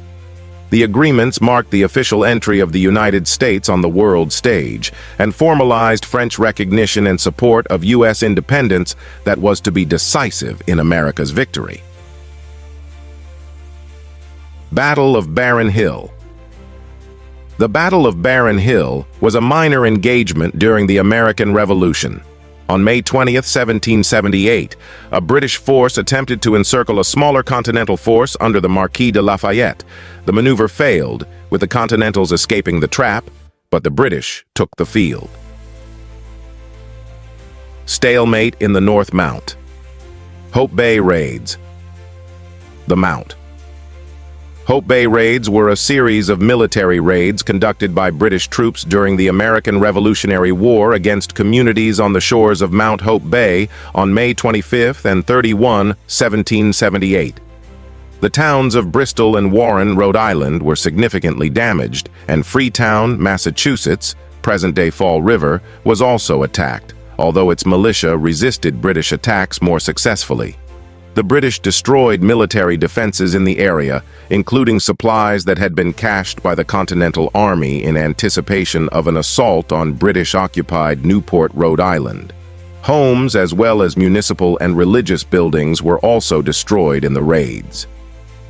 The agreements marked the official entry of the United States on the world stage and formalized French recognition and support of U.S. independence that was to be decisive in America's victory. Battle of Barren Hill. The Battle of Barren Hill was a minor engagement during the American Revolution. On May 20, 1778, a British force attempted to encircle a smaller Continental force under the Marquis de Lafayette. The maneuver failed, with the Continentals escaping the trap, but the British took the field. Stalemate in the North Mount. Hope Bay Raids. The Mount. Hope Bay raids were a series of military raids conducted by British troops during the American Revolutionary War against communities on the shores of Mount Hope Bay on May 25 and 31, 1778. The towns of Bristol and Warren, Rhode Island, were significantly damaged, and Freetown, Massachusetts, present-day Fall River, was also attacked, although its militia resisted British attacks more successfully. The British destroyed military defenses in the area, including supplies that had been cached by the Continental Army in anticipation of an assault on British-occupied Newport, Rhode Island. Homes as well as municipal and religious buildings were also destroyed in the raids.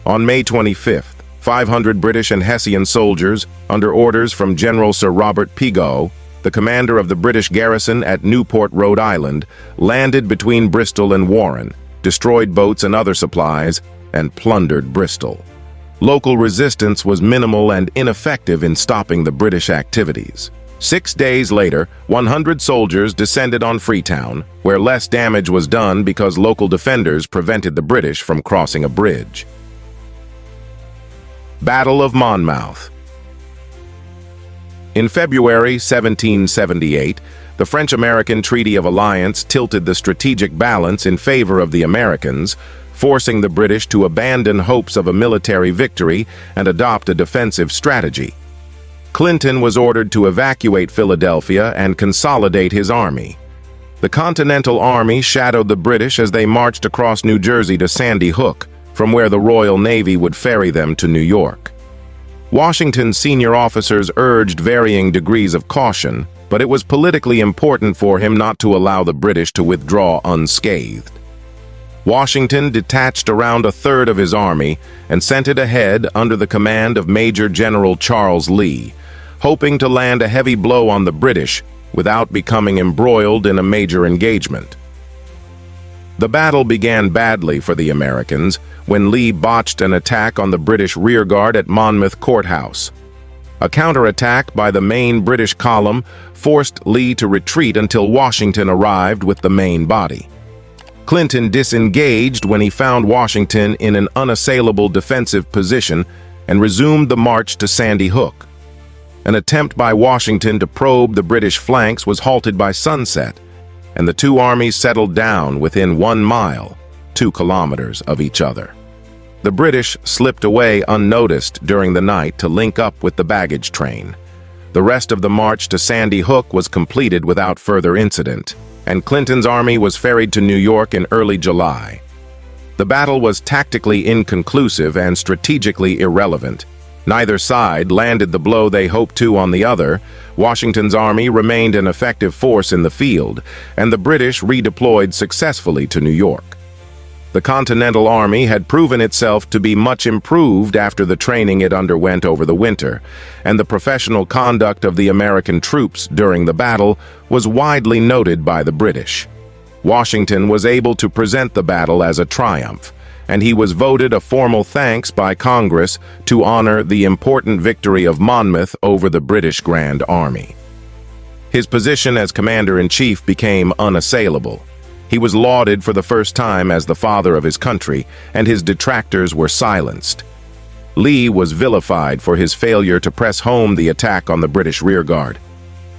On May 25th, 500 British and Hessian soldiers, under orders from General Sir Robert Pigot, the commander of the British garrison at Newport, Rhode Island, landed between Bristol and Warren, destroyed boats and other supplies, and plundered Bristol. Local resistance was minimal and ineffective in stopping the British activities. 6 days later, 100 soldiers descended on Freetown, where less damage was done because local defenders prevented the British from crossing a bridge. Battle of Monmouth. In February 1778, the French-American Treaty of Alliance tilted the strategic balance in favor of the Americans, forcing the British to abandon hopes of a military victory and adopt a defensive strategy. Clinton was ordered to evacuate Philadelphia and consolidate his army. The Continental Army shadowed the British as they marched across New Jersey to Sandy Hook, from where the Royal Navy would ferry them to New York. Washington's senior officers urged varying degrees of caution, but it was politically important for him not to allow the British to withdraw unscathed. Washington detached around a third of his army and sent it ahead under the command of Major General Charles Lee, hoping to land a heavy blow on the British without becoming embroiled in a major engagement. The battle began badly for the Americans when Lee botched an attack on the British rearguard at Monmouth Courthouse. A counterattack by the main British column forced Lee to retreat until Washington arrived with the main body. Clinton disengaged when he found Washington in an unassailable defensive position and resumed the march to Sandy Hook. An attempt by Washington to probe the British flanks was halted by sunset, and the two armies settled down within 1 mile, 2 kilometers of each other. The British slipped away unnoticed during the night to link up with the baggage train. The rest of the march to Sandy Hook was completed without further incident, and Clinton's army was ferried to New York in early July. The battle was tactically inconclusive and strategically irrelevant. Neither side landed the blow they hoped to on the other. Washington's army remained an effective force in the field, and the British redeployed successfully to New York. The Continental Army had proven itself to be much improved after the training it underwent over the winter, and the professional conduct of the American troops during the battle was widely noted by the British. Washington was able to present the battle as a triumph, and he was voted a formal thanks by Congress to honor the important victory of Monmouth over the British Grand Army. His position as commander-in-chief became unassailable. He was lauded for the first time as the father of his country, and his detractors were silenced. Lee was vilified for his failure to press home the attack on the British rearguard.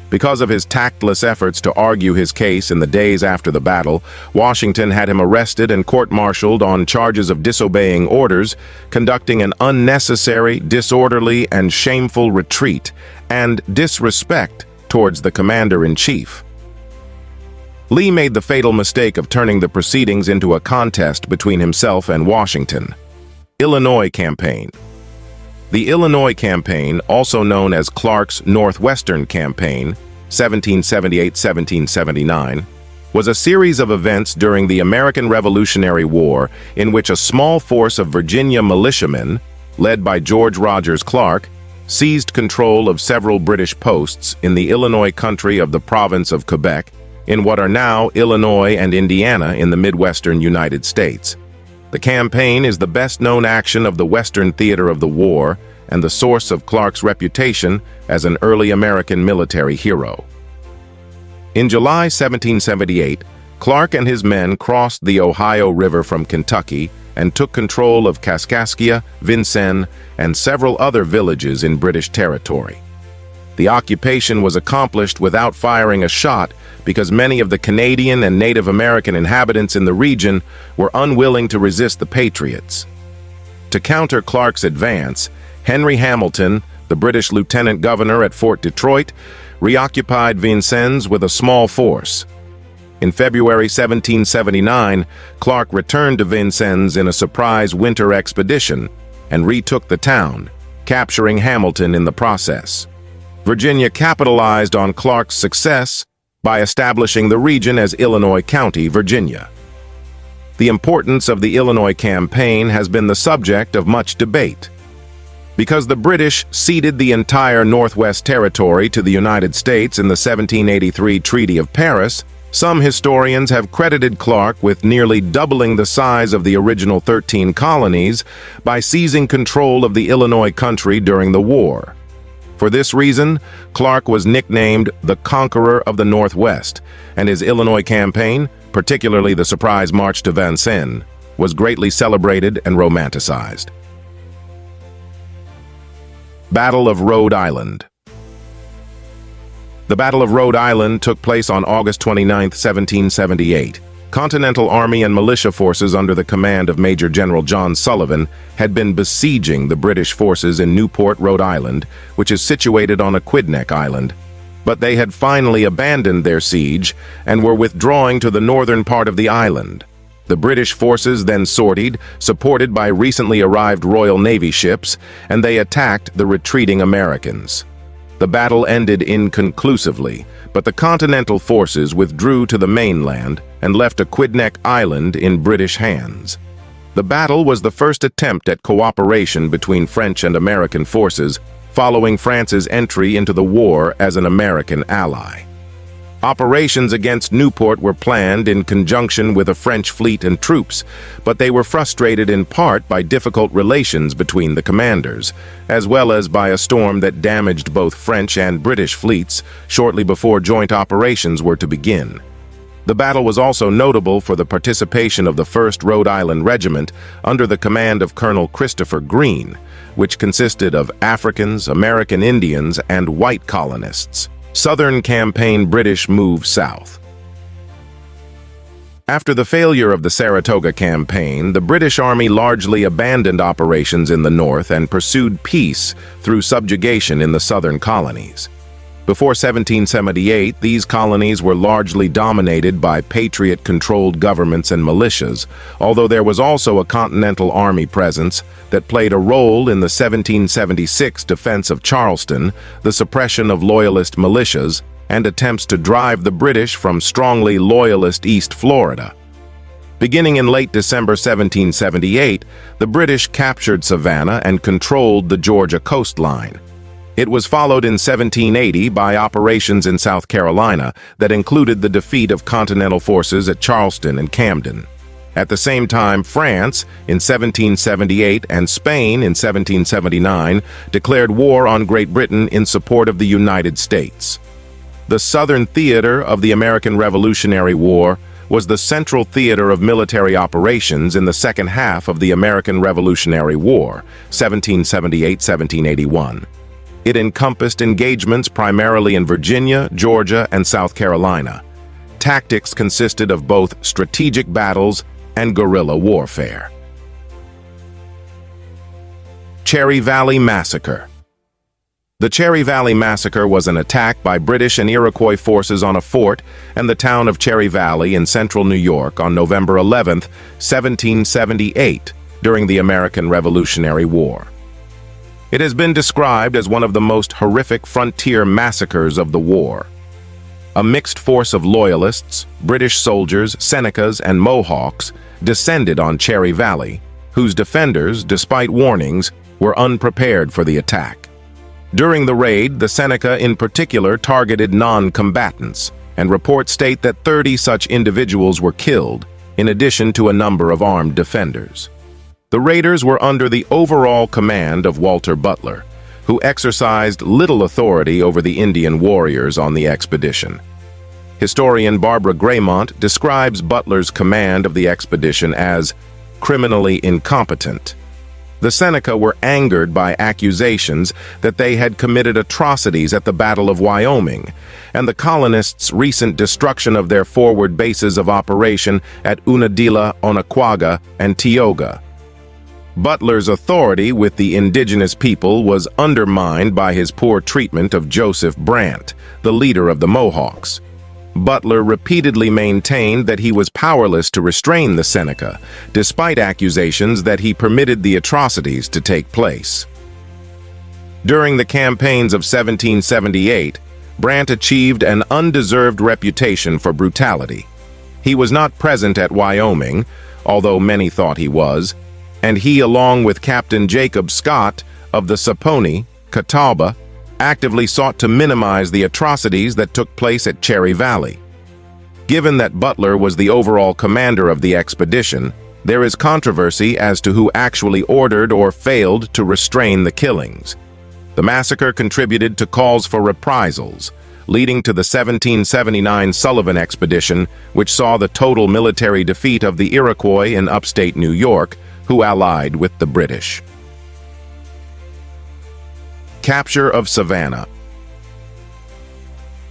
Because of his tactless efforts to argue his case in the days after the battle, Washington had him arrested and court-martialed on charges of disobeying orders, conducting an unnecessary, disorderly, and shameful retreat, and disrespect towards the commander-in-chief. Lee made the fatal mistake of turning the proceedings into a contest between himself and Washington. Illinois Campaign. The Illinois Campaign, also known as Clark's Northwestern Campaign, 1778-1779, was a series of events during the American Revolutionary War in which a small force of Virginia militiamen, led by George Rogers Clark, seized control of several British posts in the Illinois country of the province of Quebec, in what are now Illinois and Indiana in the Midwestern United States. The campaign is the best-known action of the Western theater of the war and the source of Clark's reputation as an early American military hero. In July 1778, Clark and his men crossed the Ohio River from Kentucky and took control of Kaskaskia, Vincennes, and several other villages in British territory. The occupation was accomplished without firing a shot because many of the Canadian and Native American inhabitants in the region were unwilling to resist the Patriots. To counter Clark's advance, Henry Hamilton, the British lieutenant governor at Fort Detroit, reoccupied Vincennes with a small force. In February 1779, Clark returned to Vincennes in a surprise winter expedition and retook the town, capturing Hamilton in the process. Virginia capitalized on Clark's success by establishing the region as Illinois County, Virginia. The importance of the Illinois campaign has been the subject of much debate. Because the British ceded the entire Northwest Territory to the United States in the 1783 Treaty of Paris, some historians have credited Clark with nearly doubling the size of the original 13 colonies by seizing control of the Illinois country during the war. For this reason, Clark was nicknamed the Conqueror of the Northwest, and his Illinois campaign, particularly the surprise march to Vincennes, was greatly celebrated and romanticized. Battle of Rhode Island. The Battle of Rhode Island took place on August 29, 1778. Continental Army and militia forces under the command of Major General John Sullivan had been besieging the British forces in Newport, Rhode Island, which is situated on Aquidneck Island. But they had finally abandoned their siege and were withdrawing to the northern part of the island. The British forces then sortied, supported by recently arrived Royal Navy ships, and they attacked the retreating Americans. The battle ended inconclusively, but the Continental forces withdrew to the mainland and left Aquidneck Island in British hands. The battle was the first attempt at cooperation between French and American forces, following France's entry into the war as an American ally. Operations against Newport were planned in conjunction with a French fleet and troops, but they were frustrated in part by difficult relations between the commanders, as well as by a storm that damaged both French and British fleets shortly before joint operations were to begin. The battle was also notable for the participation of the 1st Rhode Island Regiment under the command of Colonel Christopher Greene, which consisted of Africans, American Indians, and white colonists. Southern Campaign British move south. After the failure of the Saratoga Campaign, the British Army largely abandoned operations in the north and pursued peace through subjugation in the southern colonies. Before 1778, these colonies were largely dominated by Patriot-controlled governments and militias, although there was also a Continental Army presence that played a role in the 1776 defense of Charleston, the suppression of Loyalist militias, and attempts to drive the British from strongly Loyalist East Florida. Beginning in late December 1778, the British captured Savannah and controlled the Georgia coastline. It was followed in 1780 by operations in South Carolina that included the defeat of Continental forces at Charleston and Camden. At the same time, France, in 1778, and Spain, in 1779, declared war on Great Britain in support of the United States. The Southern theater of the American Revolutionary War was the central theater of military operations in the second half of the American Revolutionary War, 1778-1781. It encompassed engagements primarily in Virginia, Georgia, and South Carolina. Tactics consisted of both strategic battles and guerrilla warfare. Cherry Valley Massacre. The Cherry Valley Massacre was an attack by British and Iroquois forces on a fort and the town of Cherry Valley in central New York on November 11, 1778, during the American Revolutionary War. It has been described as one of the most horrific frontier massacres of the war. A mixed force of Loyalists, British soldiers, Senecas, and Mohawks descended on Cherry Valley, whose defenders, despite warnings, were unprepared for the attack. During the raid, the Seneca in particular targeted non-combatants, and reports state that 30 such individuals were killed, in addition to a number of armed defenders. The raiders were under the overall command of Walter Butler, who exercised little authority over the Indian warriors on the expedition. Historian Barbara Graymont describes Butler's command of the expedition as criminally incompetent. The Seneca were angered by accusations that they had committed atrocities at the Battle of Wyoming, and the colonists' recent destruction of their forward bases of operation at Unadilla, Onondaga, and Tioga. Butler's authority with the indigenous people was undermined by his poor treatment of Joseph Brant, the leader of the Mohawks. Butler repeatedly maintained that he was powerless to restrain the Seneca, despite accusations that he permitted the atrocities to take place. During the campaigns of 1778, Brant achieved an undeserved reputation for brutality. He was not present at Wyoming, although many thought he was, and he, along with Captain Jacob Scott of the Saponi, Catawba, actively sought to minimize the atrocities that took place at Cherry Valley. Given that Butler was the overall commander of the expedition, there is controversy as to who actually ordered or failed to restrain the killings. The massacre contributed to calls for reprisals, leading to the 1779 Sullivan Expedition, which saw the total military defeat of the Iroquois in upstate New York, who allied with the British. Capture of Savannah.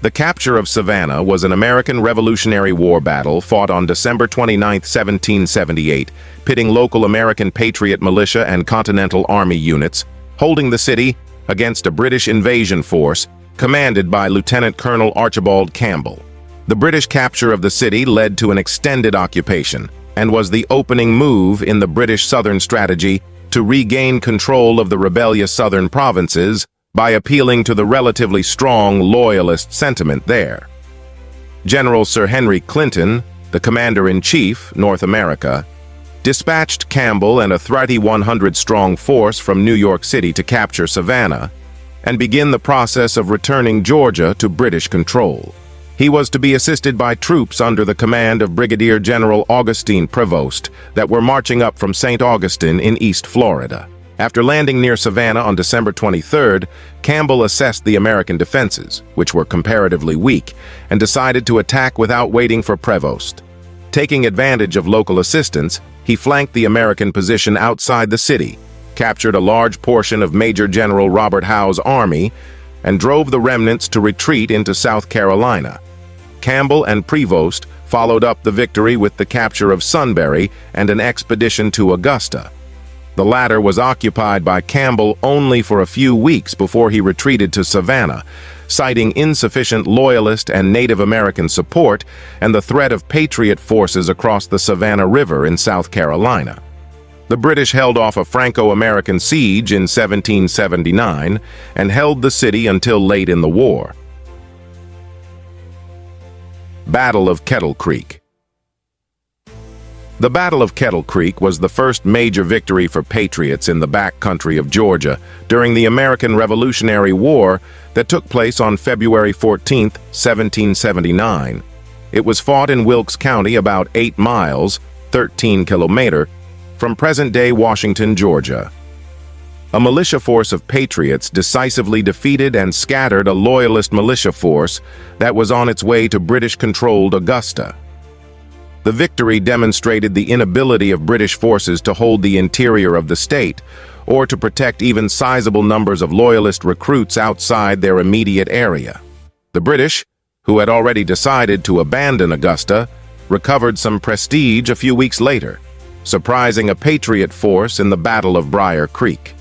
The capture of Savannah was an American Revolutionary War battle fought on December 29, 1778, pitting local American Patriot militia and Continental Army units, holding the city against a British invasion force commanded by Lieutenant Colonel Archibald Campbell. The British capture of the city led to an extended occupation and was the opening move in the British Southern strategy to regain control of the rebellious southern provinces by appealing to the relatively strong Loyalist sentiment there. General Sir Henry Clinton, the commander-in-chief, North America, dispatched Campbell and a 3,100-strong force from New York City to capture Savannah and begin the process of returning Georgia to British control. He was to be assisted by troops under the command of Brigadier General Augustine Prevost that were marching up from St. Augustine in East Florida. After landing near Savannah on December 23rd, Campbell assessed the American defenses, which were comparatively weak, and decided to attack without waiting for Prevost. Taking advantage of local assistance, he flanked the American position outside the city, captured a large portion of Major General Robert Howe's army, and drove the remnants to retreat into South Carolina. Campbell and Prevost followed up the victory with the capture of Sunbury and an expedition to Augusta. The latter was occupied by Campbell only for a few weeks before he retreated to Savannah, citing insufficient Loyalist and Native American support and the threat of Patriot forces across the Savannah River in South Carolina. The British held off a Franco-American siege in 1779 and held the city until late in the war. Battle of Kettle Creek. The Battle of Kettle Creek was the first major victory for Patriots in the backcountry of Georgia during the American Revolutionary War that took place on February 14, 1779. It was fought in Wilkes County, about 8 miles, 13 kilometers, from present-day Washington, Georgia. A militia force of Patriots decisively defeated and scattered a Loyalist militia force that was on its way to British-controlled Augusta. The victory demonstrated the inability of British forces to hold the interior of the state, or to protect even sizable numbers of loyalist recruits outside their immediate area. The British, who had already decided to abandon Augusta, recovered some prestige a few weeks later, surprising a Patriot force in the Battle of Briar Creek.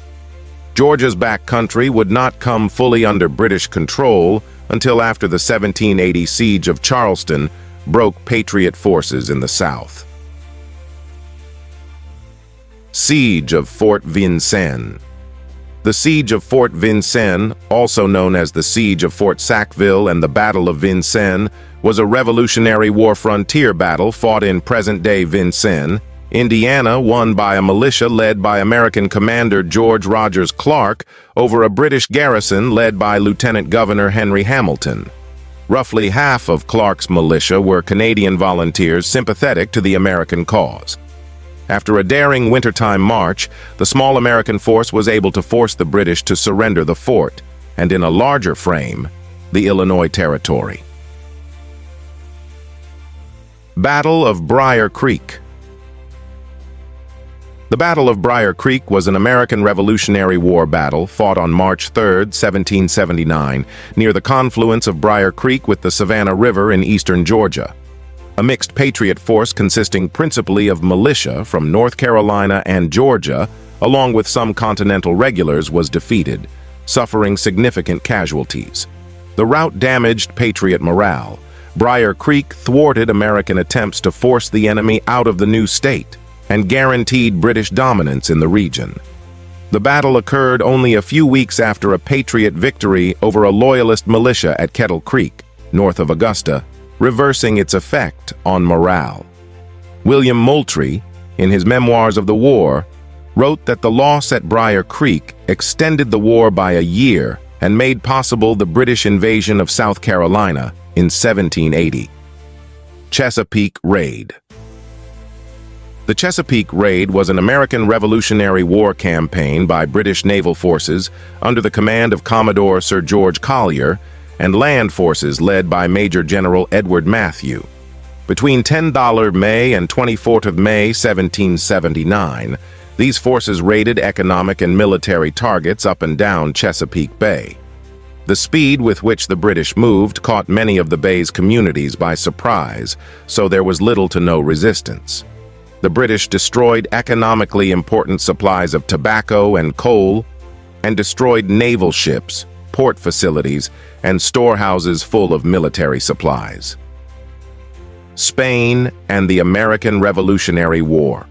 Georgia's back country would not come fully under British control until after the 1780 siege of Charleston broke Patriot forces in the South. Siege of Fort Vincennes. The Siege of Fort Vincennes, also known as the Siege of Fort Sackville and the Battle of Vincennes, was a Revolutionary War frontier battle fought in present-day Vincennes, Indiana, won by a militia led by American commander George Rogers Clark over a British garrison led by Lieutenant Governor Henry Hamilton. Roughly half of Clark's militia were Canadian volunteers sympathetic to the American cause. After a daring wintertime march, the small American force was able to force the British to surrender the fort, and in a larger frame, the Illinois Territory. Battle of Briar Creek. The Battle of Briar Creek was an American Revolutionary War battle fought on March 3, 1779, near the confluence of Briar Creek with the Savannah River in eastern Georgia. A mixed Patriot force consisting principally of militia from North Carolina and Georgia, along with some Continental regulars, was defeated, suffering significant casualties. The rout damaged Patriot morale. Briar Creek thwarted American attempts to force the enemy out of the new state and guaranteed British dominance in the region. The battle occurred only a few weeks after a Patriot victory over a Loyalist militia at Kettle Creek, north of Augusta, reversing its effect on morale. William Moultrie, in his Memoirs of the War, wrote that the loss at Briar Creek extended the war by a year and made possible the British invasion of South Carolina in 1780. Chesapeake Raid. The Chesapeake Raid was an American Revolutionary War campaign by British naval forces under the command of Commodore Sir George Collier and land forces led by Major General Edward Matthew. Between 10 May and 24 May 1779, these forces raided economic and military targets up and down Chesapeake Bay. The speed with which the British moved caught many of the bay's communities by surprise, so there was little to no resistance. The British destroyed economically important supplies of tobacco and coal, and destroyed naval ships, port facilities, and storehouses full of military supplies. Spain and the American Revolutionary War.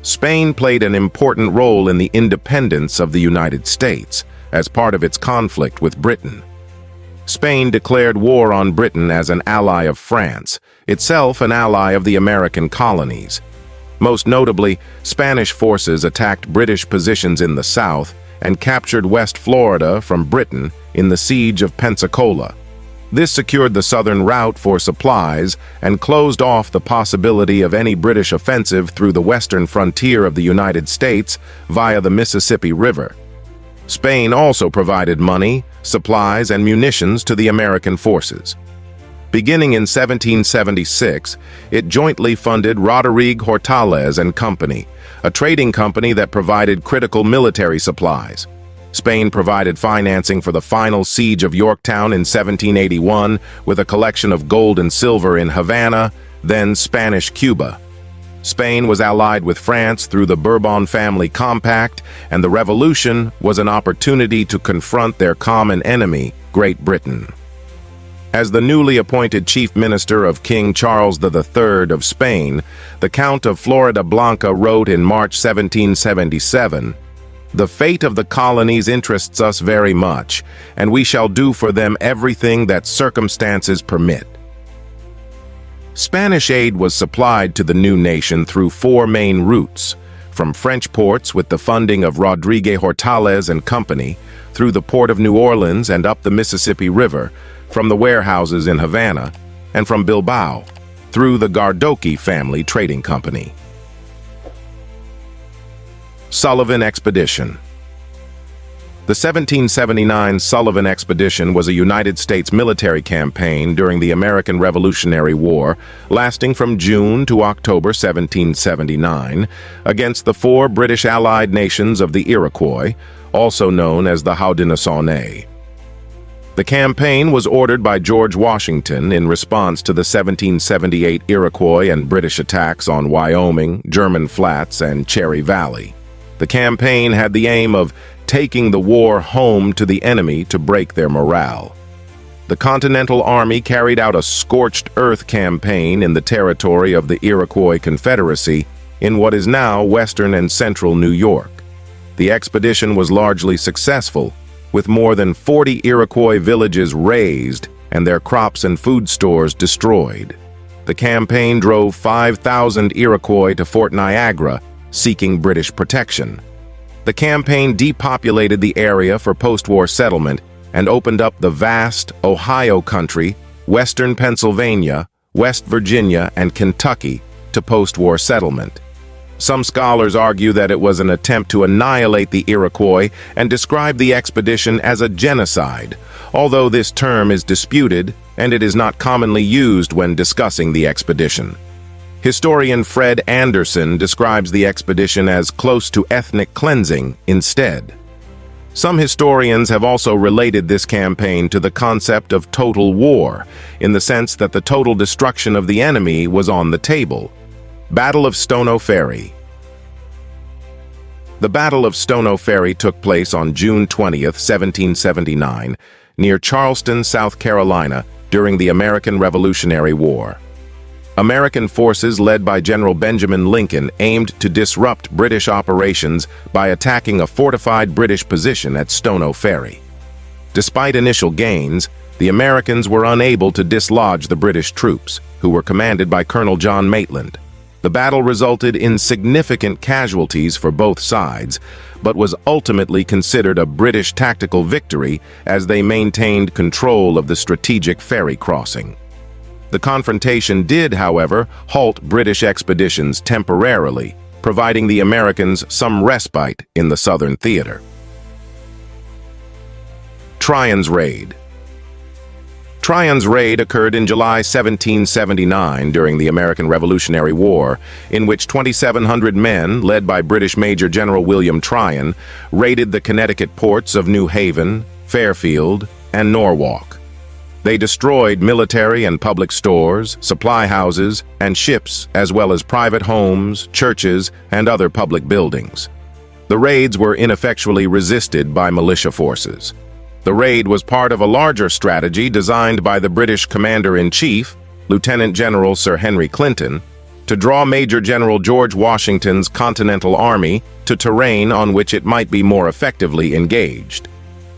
Spain played an important role in the independence of the United States as part of its conflict with Britain. Spain declared war on Britain as an ally of France, itself an ally of the American colonies. Most notably, Spanish forces attacked British positions in the south and captured West Florida from Britain in the Siege of Pensacola. This secured the southern route for supplies and closed off the possibility of any British offensive through the western frontier of the United States via the Mississippi River. Spain also provided money, supplies, and munitions to the American forces. Beginning in 1776, it jointly funded Rodrigue Hortalez and Company, a trading company that provided critical military supplies. Spain provided financing for the final siege of Yorktown in 1781 with a collection of gold and silver in Havana, then Spanish Cuba. Spain was allied with France through the Bourbon family compact, and the revolution was an opportunity to confront their common enemy, Great Britain. As the newly appointed chief minister of King Charles III of Spain, the Count of Floridablanca wrote in March 1777, "The fate of the colonies interests us very much, and we shall do for them everything that circumstances permit." Spanish aid was supplied to the new nation through four main routes, from French ports with the funding of Rodrigue Hortalez and Company, through the port of New Orleans and up the Mississippi River, from the warehouses in Havana, and from Bilbao, through the Gardoqui family trading company. Sullivan Expedition. The 1779 Sullivan Expedition was a United States military campaign during the American Revolutionary War, lasting from June to October 1779, against the four British allied nations of the Iroquois, also known as the Haudenosaunee. The campaign was ordered by George Washington in response to the 1778 Iroquois and British attacks on Wyoming, German Flats, and Cherry Valley. The campaign had the aim of taking the war home to the enemy to break their morale. The Continental Army carried out a scorched earth campaign in the territory of the Iroquois Confederacy in what is now western and central New York. The expedition was largely successful, with more than 40 Iroquois villages razed and their crops and food stores destroyed. The campaign drove 5,000 Iroquois to Fort Niagara, seeking British protection. The campaign depopulated the area for post-war settlement and opened up the vast Ohio country, western Pennsylvania, West Virginia, and Kentucky to post-war settlement. Some scholars argue that it was an attempt to annihilate the Iroquois and describe the expedition as a genocide, although this term is disputed and it is not commonly used when discussing the expedition. Historian Fred Anderson describes the expedition as close to ethnic cleansing instead. Some historians have also related this campaign to the concept of total war, in the sense that the total destruction of the enemy was on the table. Battle of Stono Ferry. The Battle of Stono Ferry took place on June 20, 1779, near Charleston, South Carolina, during the American Revolutionary War. American forces led by General Benjamin Lincoln aimed to disrupt British operations by attacking a fortified British position at Stono Ferry. Despite initial gains, the Americans were unable to dislodge the British troops, who were commanded by Colonel John Maitland. The battle resulted in significant casualties for both sides, but was ultimately considered a British tactical victory as they maintained control of the strategic ferry crossing. The confrontation did, however, halt British expeditions temporarily, providing the Americans some respite in the Southern theater. Tryon's Raid. Tryon's Raid occurred in July 1779 during the American Revolutionary War, in which 2,700 men, led by British Major General William Tryon, raided the Connecticut ports of New Haven, Fairfield, and Norwalk. They destroyed military and public stores, supply houses, and ships, as well as private homes, churches, and other public buildings. The raids were ineffectually resisted by militia forces. The raid was part of a larger strategy designed by the British Commander-in-Chief, Lieutenant General Sir Henry Clinton, to draw Major General George Washington's Continental Army to terrain on which it might be more effectively engaged.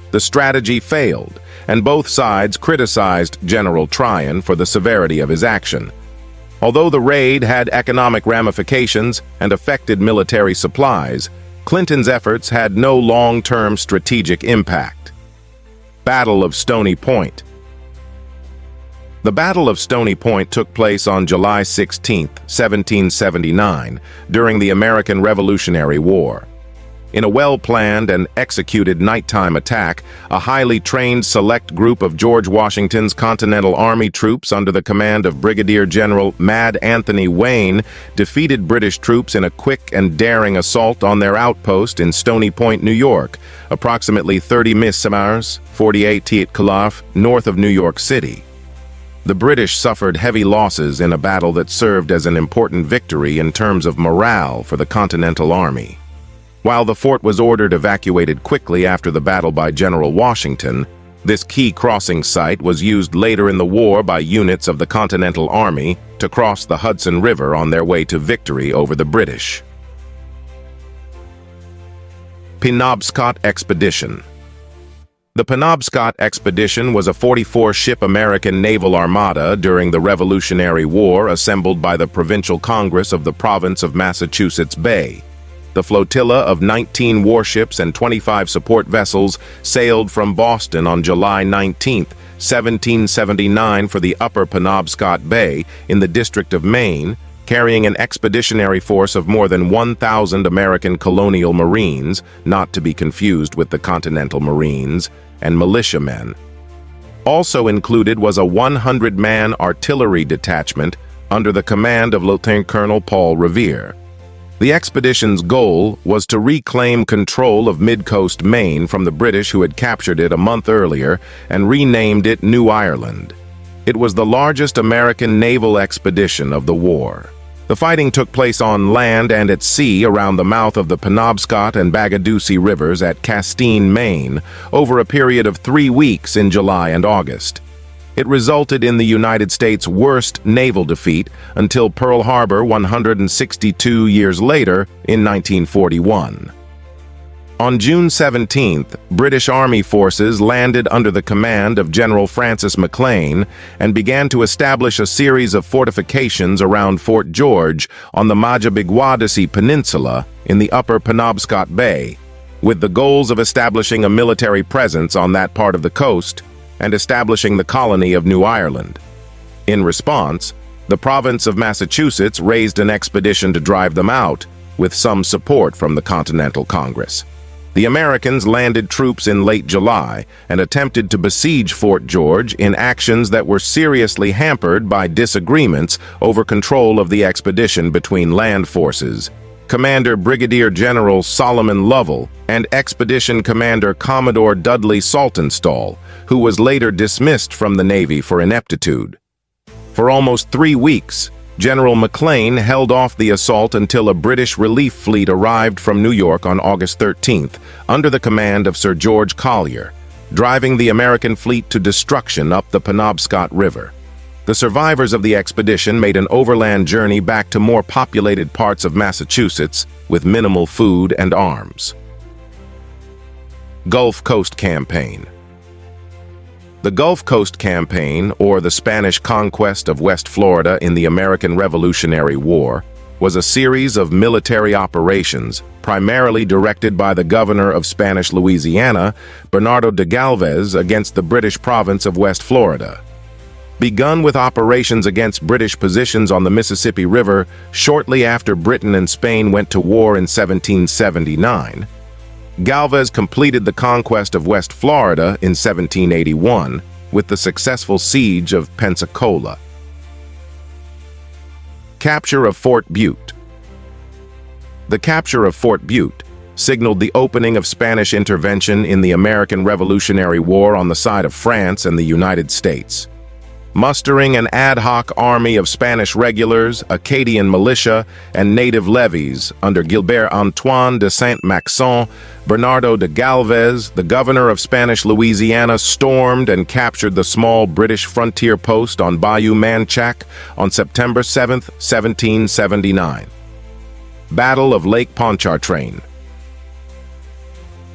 The strategy failed, and both sides criticized General Tryon for the severity of his action. Although the raid had economic ramifications and affected military supplies, Clinton's efforts had no long-term strategic impact. Battle of Stony Point. The Battle of Stony Point took place on July 16, 1779, during the American Revolutionary War. In a well-planned and executed nighttime attack, a highly trained select group of George Washington's Continental Army troops under the command of Brigadier General Mad Anthony Wayne defeated British troops in a quick and daring assault on their outpost in Stony Point, New York, approximately 30 miles, 48 km, north of New York City. The British suffered heavy losses in a battle that served as an important victory in terms of morale for the Continental Army. While the fort was ordered evacuated quickly after the battle by General Washington, this key crossing site was used later in the war by units of the Continental Army to cross the Hudson River on their way to victory over the British. Penobscot Expedition. The Penobscot Expedition was a 44-ship American naval armada during the Revolutionary War assembled by the Provincial Congress of the Province of Massachusetts Bay. The flotilla of 19 warships and 25 support vessels sailed from Boston on July 19, 1779 for the upper Penobscot Bay in the District of Maine carrying an expeditionary force of more than 1,000 American colonial Marines, not to be confused with the Continental Marines, and militiamen. Also included was a 100-man artillery detachment under the command of Lieutenant Colonel Paul Revere. The expedition's goal was to reclaim control of mid-coast Maine from the British, who had captured it a month earlier and renamed it New Ireland. It was the largest American naval expedition of the war. The fighting took place on land and at sea around the mouth of the Penobscot and Bagaduce rivers at Castine, Maine, over a period of 3 weeks in July and August. It resulted in the United States' worst naval defeat until Pearl Harbor 162 years later in 1941. On June 17th, British Army forces landed under the command of General Francis McLean and began to establish a series of fortifications around Fort George on the Majabigwadisi Peninsula in the upper Penobscot Bay, with the goals of establishing a military presence on that part of the coast and establishing the colony of New Ireland. In response, the province of Massachusetts raised an expedition to drive them out, with some support from the Continental Congress. The Americans landed troops in late July and attempted to besiege Fort George in actions that were seriously hampered by disagreements over control of the expedition between land forces. Commander Brigadier General Solomon Lovell and Expedition Commander Commodore Dudley Saltonstall, who was later dismissed from the Navy for ineptitude. For almost 3 weeks, General McLean held off the assault until a British relief fleet arrived from New York on August 13th under the command of Sir George Collier, driving the American fleet to destruction up the Penobscot River. The survivors of the expedition made an overland journey back to more populated parts of Massachusetts with minimal food and arms. Gulf Coast Campaign. The Gulf Coast Campaign, or the Spanish conquest of West Florida in the American Revolutionary War, was a series of military operations primarily directed by the governor of Spanish Louisiana, Bernardo de Galvez, against the British province of West Florida. Begun with operations against British positions on the Mississippi River shortly after Britain and Spain went to war in 1779, Galvez completed the conquest of West Florida in 1781 with the successful siege of Pensacola. Capture of Fort Butte. The capture of Fort Butte signaled the opening of Spanish intervention in the American Revolutionary War on the side of France and the United States. Mustering an ad hoc army of Spanish regulars, Acadian militia, and native levies under Gilbert Antoine de Saint-Maxent, Bernardo de Galvez, the governor of Spanish Louisiana, stormed and captured the small British frontier post on Bayou Manchac on September 7, 1779. Battle of Lake Pontchartrain.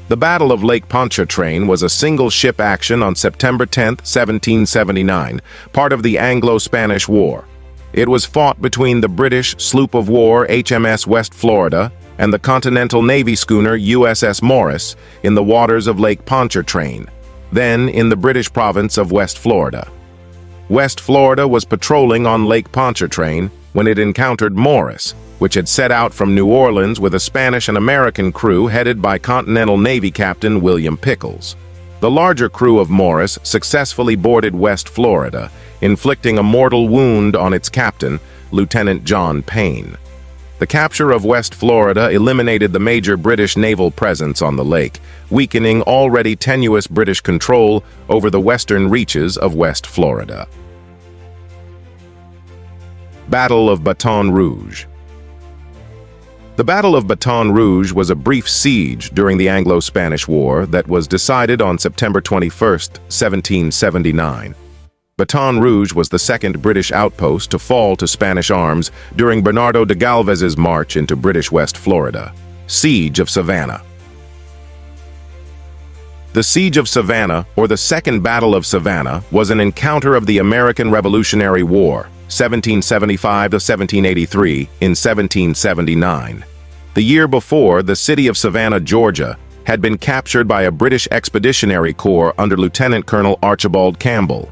The Battle of Lake Pontchartrain was a single-ship action on September 10, 1779, part of the Anglo-Spanish War. It was fought between the British sloop of war HMS West Florida and the Continental Navy schooner USS Morris in the waters of Lake Pontchartrain, then in the British province of West Florida. West Florida was patrolling on Lake Pontchartrain when it encountered Morris, which had set out from New Orleans with a Spanish and American crew headed by Continental Navy Captain William Pickles. The larger crew of Morris successfully boarded West Florida, inflicting a mortal wound on its captain, Lieutenant John Payne. The capture of West Florida eliminated the major British naval presence on the lake, weakening already tenuous British control over the western reaches of West Florida. Battle of Baton Rouge. The Battle of Baton Rouge was a brief siege during the Anglo-Spanish War that was decided on September 21, 1779. Baton Rouge was the second British outpost to fall to Spanish arms during Bernardo de Galvez's march into British West Florida. Siege of Savannah. The Siege of Savannah, or the Second Battle of Savannah, was an encounter of the American Revolutionary War, 1775 to 1783, in 1779. The year before, the city of Savannah, Georgia, had been captured by a British Expeditionary Corps under Lieutenant Colonel Archibald Campbell.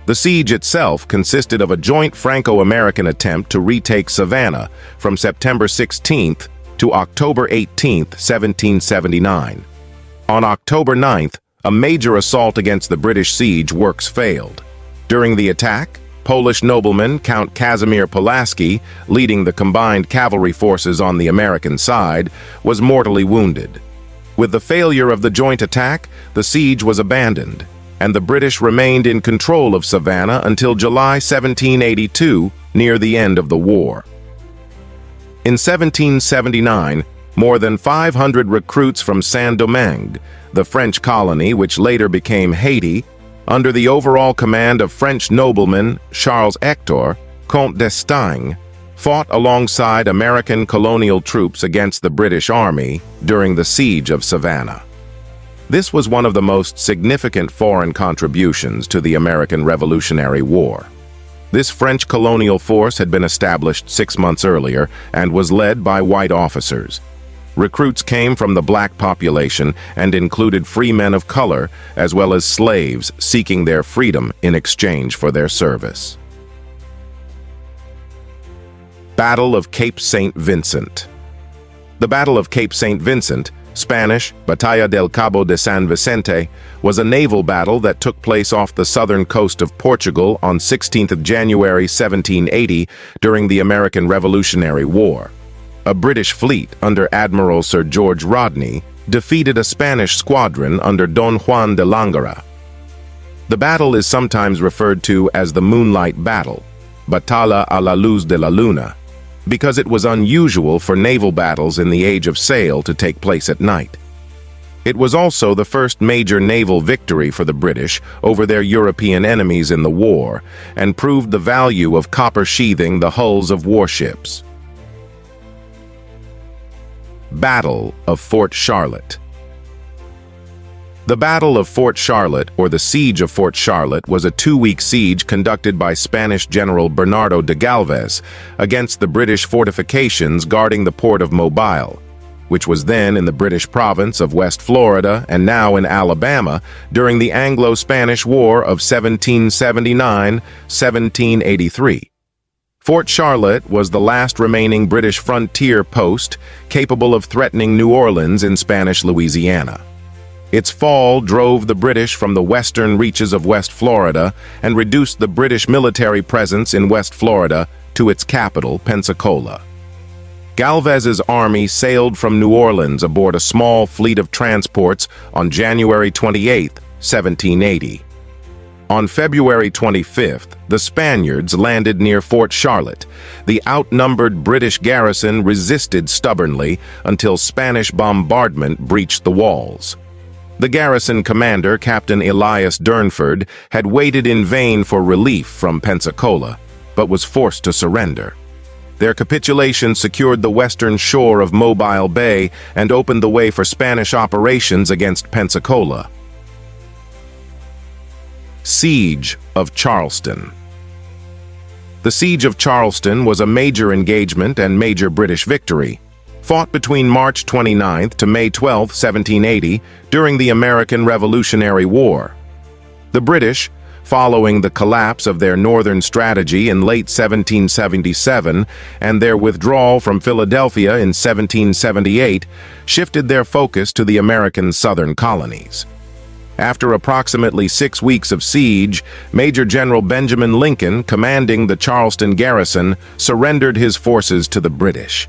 The siege itself consisted of a joint Franco-American attempt to retake Savannah from September 16th to October 18th, 1779. On October 9th, a major assault against the British siege works failed. During the attack, Polish nobleman Count Casimir Pulaski, leading the combined cavalry forces on the American side, was mortally wounded. With the failure of the joint attack, the siege was abandoned, and the British remained in control of Savannah until July 1782, near the end of the war. In 1779, more than 500 recruits from Saint-Domingue, the French colony which later became Haiti, under the overall command of French nobleman Charles Hector, Comte d'Estaing, fought alongside American colonial troops against the British Army during the Siege of Savannah. This was one of the most significant foreign contributions to the American Revolutionary War. This French colonial force had been established 6 months earlier and was led by white officers. Recruits came from the black population and included free men of color, as well as slaves seeking their freedom in exchange for their service. Battle of Cape St. Vincent. The Battle of Cape St. Vincent, Spanish, Batalla del Cabo de San Vicente, was a naval battle that took place off the southern coast of Portugal on 16th of January 1780 during the American Revolutionary War. A British fleet under Admiral Sir George Rodney defeated a Spanish squadron under Don Juan de Langara. The battle is sometimes referred to as the Moonlight Battle, Batalla a la Luz de la Luna, because it was unusual for naval battles in the Age of Sail to take place at night. It was also the first major naval victory for the British over their European enemies in the war, and proved the value of copper sheathing the hulls of warships. Battle of Fort Charlotte. The Battle of Fort Charlotte, or the Siege of Fort Charlotte, was a 2-week siege conducted by Spanish General Bernardo de Galvez against the British fortifications guarding the port of Mobile, which was then in the British province of West Florida and now in Alabama during the Anglo-Spanish War of 1779-1783. Fort Charlotte was the last remaining British frontier post capable of threatening New Orleans in Spanish Louisiana. Its fall drove the British from the western reaches of West Florida and reduced the British military presence in West Florida to its capital, Pensacola. Galvez's army sailed from New Orleans aboard a small fleet of transports on January 28, 1780. On February 25th, the Spaniards landed near Fort Charlotte. The outnumbered British garrison resisted stubbornly until Spanish bombardment breached the walls. The garrison commander, Captain Elias Durnford, had waited in vain for relief from Pensacola, but was forced to surrender. Their capitulation secured the western shore of Mobile Bay and opened the way for Spanish operations against Pensacola. Siege of Charleston. The Siege of Charleston was a major engagement and major British victory, fought between March 29 to May 12, 1780, during the American Revolutionary War. The British, following the collapse of their northern strategy in late 1777 and their withdrawal from Philadelphia in 1778, shifted their focus to the American southern colonies. After approximately 6 weeks of siege, Major General Benjamin Lincoln, commanding the Charleston garrison, surrendered his forces to the British.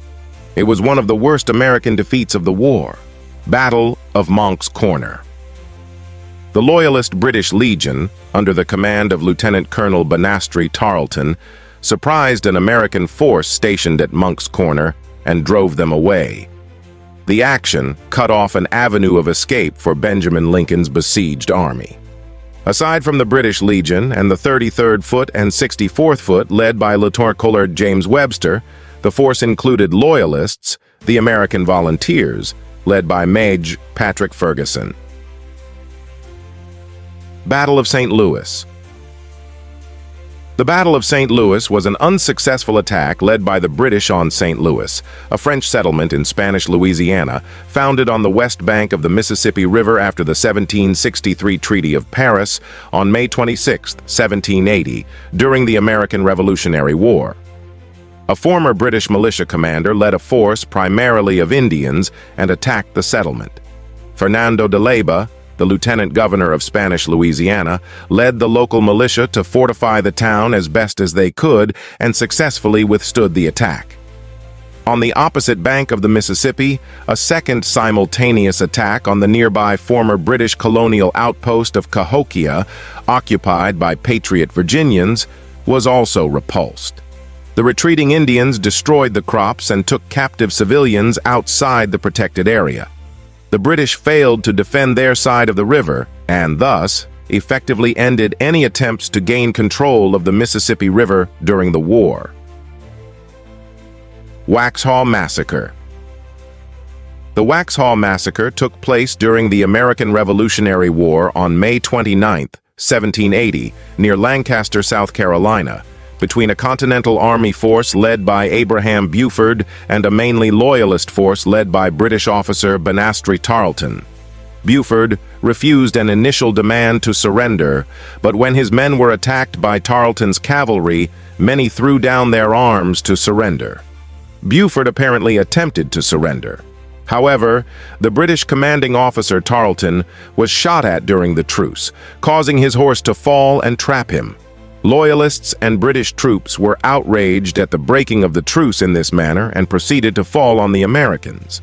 It was one of the worst American defeats of the war. Battle of Monk's Corner. The Loyalist British Legion, under the command of Lieutenant Colonel Banastri Tarleton, surprised an American force stationed at Monk's Corner and drove them away. The action cut off an avenue of escape for Benjamin Lincoln's besieged army. Aside from the British Legion and the 33rd Foot and 64th Foot led by Lieutenant Colonel James Webster, the force included Loyalists, the American Volunteers, led by Major Patrick Ferguson. Battle of St. Louis. The Battle of St. Louis was an unsuccessful attack led by the British on St. Louis, a French settlement in Spanish Louisiana, founded on the west bank of the Mississippi River after the 1763 Treaty of Paris on May 26, 1780, during the American Revolutionary War. A former British militia commander led a force primarily of Indians and attacked the settlement. Fernando de Leyva, the lieutenant governor of Spanish Louisiana, led the local militia to fortify the town as best as they could and successfully withstood the attack. On the opposite bank of the Mississippi, a second simultaneous attack on the nearby former British colonial outpost of Cahokia, occupied by Patriot Virginians, was also repulsed. The retreating Indians destroyed the crops and took captive civilians outside the protected area. The British failed to defend their side of the river and thus effectively ended any attempts to gain control of the Mississippi River during the war. Waxhaw Massacre. The Waxhaw Massacre took place during the American Revolutionary War on May 29, 1780, near Lancaster, South Carolina, between a Continental Army force led by Abraham Buford and a mainly Loyalist force led by British officer Banastre Tarleton. Buford refused an initial demand to surrender, but when his men were attacked by Tarleton's cavalry, many threw down their arms to surrender. Buford apparently attempted to surrender. However, the British commanding officer Tarleton was shot at during the truce, causing his horse to fall and trap him. Loyalists and British troops were outraged at the breaking of the truce in this manner and proceeded to fall on the Americans.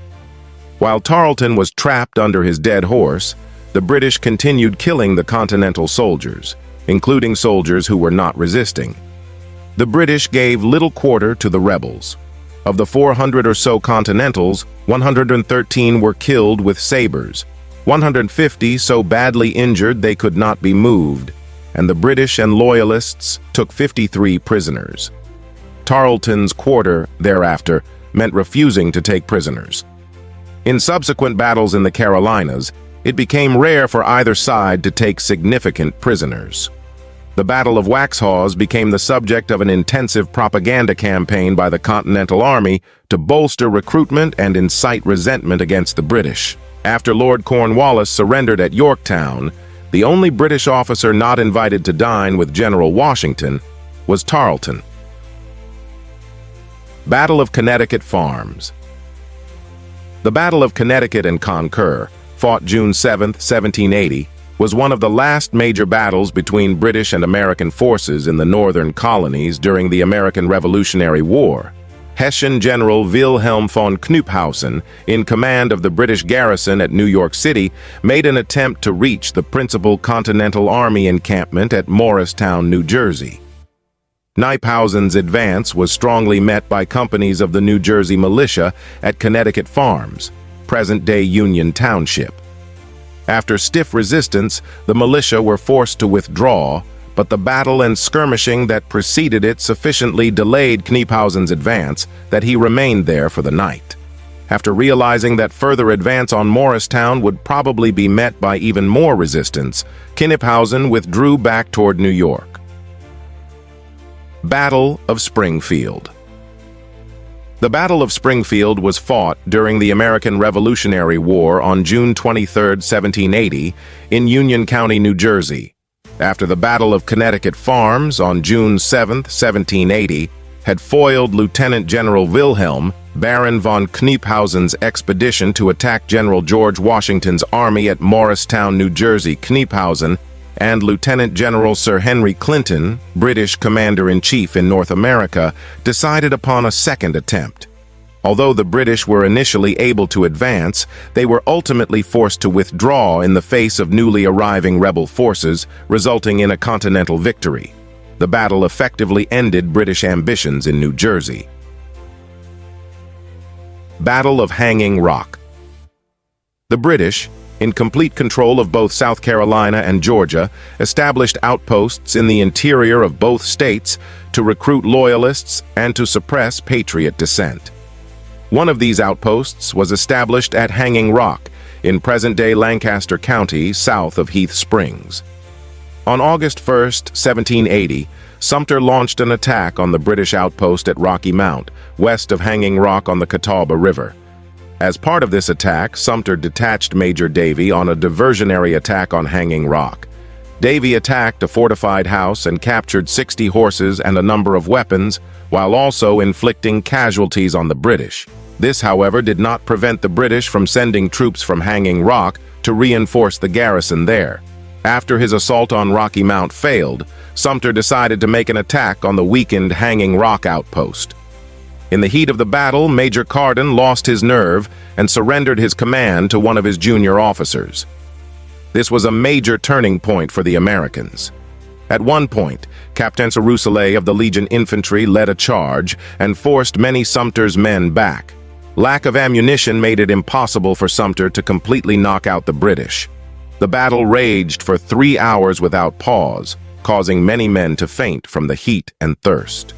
While Tarleton was trapped under his dead horse, the British continued killing the Continental soldiers, including soldiers who were not resisting. The British gave little quarter to the rebels. Of the 400 or so Continentals, 113 were killed with sabers, 150 so badly injured they could not be moved, and the British and Loyalists took 53 prisoners. Tarleton's quarter, thereafter, meant refusing to take prisoners. In subsequent battles in the Carolinas, it became rare for either side to take significant prisoners. The Battle of Waxhaws became the subject of an intensive propaganda campaign by the Continental Army to bolster recruitment and incite resentment against the British. After Lord Cornwallis surrendered at Yorktown, the only British officer not invited to dine with General Washington was Tarleton. Battle of Connecticut Farms. The Battle of Connecticut and Concord, fought June 7, 1780, was one of the last major battles between British and American forces in the northern colonies during the American Revolutionary War. Hessian General Wilhelm von Knyphausen, in command of the British garrison at New York City, made an attempt to reach the principal Continental Army encampment at Morristown, New Jersey. Knyphausen's advance was strongly met by companies of the New Jersey militia at Connecticut Farms, present-day Union Township. After stiff resistance, the militia were forced to withdraw, but the battle and skirmishing that preceded it sufficiently delayed Knyphausen's advance that he remained there for the night. After realizing that further advance on Morristown would probably be met by even more resistance, Knyphausen withdrew back toward New York. Battle of Springfield. The Battle of Springfield was fought during the American Revolutionary War on June 23, 1780, in Union County, New Jersey. After the Battle of Connecticut Farms on June 7, 1780, had foiled Lieutenant General Wilhelm, Baron von Knyphausen's expedition to attack General George Washington's army at Morristown, New Jersey, Knyphausen and Lieutenant General Sir Henry Clinton, British Commander-in-Chief in North America, decided upon a second attempt. Although the British were initially able to advance, they were ultimately forced to withdraw in the face of newly arriving rebel forces, resulting in a Continental victory. The battle effectively ended British ambitions in New Jersey. Battle of Hanging Rock. The British, in complete control of both South Carolina and Georgia, established outposts in the interior of both states to recruit Loyalists and to suppress Patriot dissent. One of these outposts was established at Hanging Rock, in present-day Lancaster County, south of Heath Springs. On August 1st, 1780, Sumter launched an attack on the British outpost at Rocky Mount, west of Hanging Rock on the Catawba River. As part of this attack, Sumter detached Major Davie on a diversionary attack on Hanging Rock. Davie attacked a fortified house and captured 60 horses and a number of weapons, while also inflicting casualties on the British. This, however, did not prevent the British from sending troops from Hanging Rock to reinforce the garrison there. After his assault on Rocky Mount failed, Sumter decided to make an attack on the weakened Hanging Rock outpost. In the heat of the battle, Major Carden lost his nerve and surrendered his command to one of his junior officers. This was a major turning point for the Americans. At one point, Captain Rousselet of the Legion Infantry led a charge and forced many Sumter's men back. Lack of ammunition made it impossible for Sumter to completely knock out the British. The battle raged for 3 hours without pause, causing many men to faint from the heat and thirst.